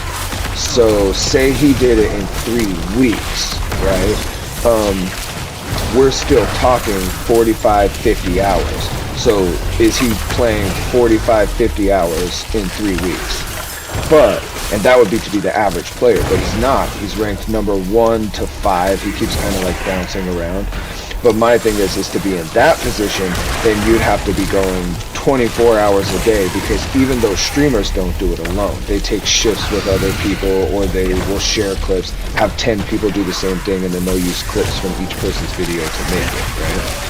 So, say he did it in 3 weeks, right? We're still talking 45, 50 hours. So, is he playing 45, 50 hours in 3 weeks? But, and that would be to be the average player, but he's not. He's ranked number 1 to 5. He keeps kind of like bouncing around. But my thing is to be in that position, then you'd have to be going 24 hours a day, because even though streamers don't do it alone, they take shifts with other people, or they will share clips, have 10 people do the same thing, and then they'll use clips from each person's video to make it, right?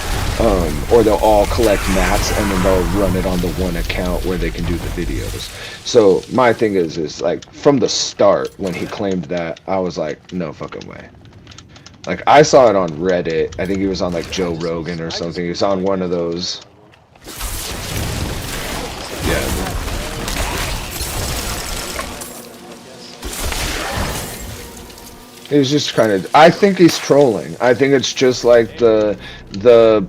Or they'll all collect mats and then they'll run it on the one account where they can do the videos. So my thing is like, from the start when he claimed that, I was like, no fucking way. Like, I saw it on Reddit. I think he was on like Joe Rogan or something. He was on one of those. Yeah. He was just kind of, I think he's trolling. I think it's just like the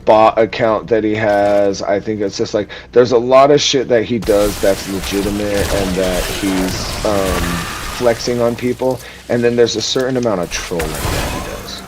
bot account that he has. I think it's just like, there's a lot of shit that he does that's legitimate and that he's flexing on people, and then there's a certain amount of trolling that he does.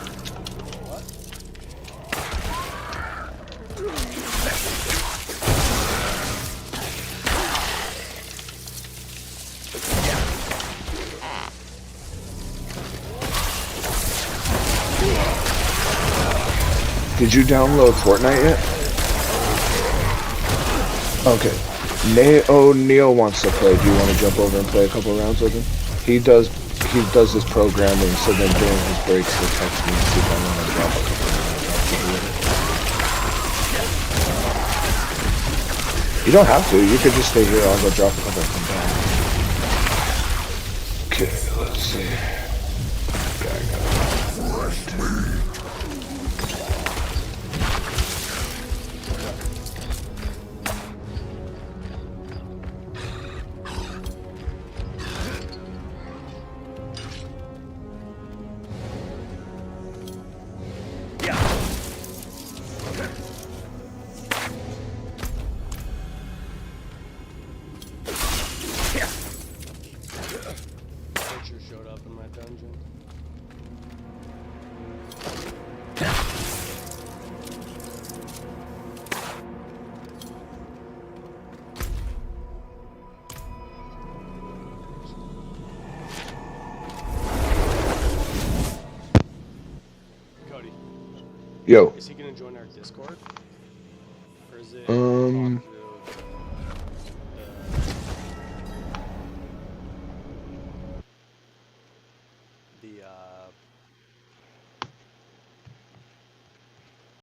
Did you download Fortnite yet? Okay. Neil wants to play. Do you want to jump over and play a couple rounds with him? He does his programming, so then during his breaks he'll text me and see if I want to drop a couple rounds. You don't have to. You could just stay here. I'll go drop a couple and come back. Okay, let's see. Showed up in my dungeon. Cody. Yo. Is he gonna join our Discord? Or is it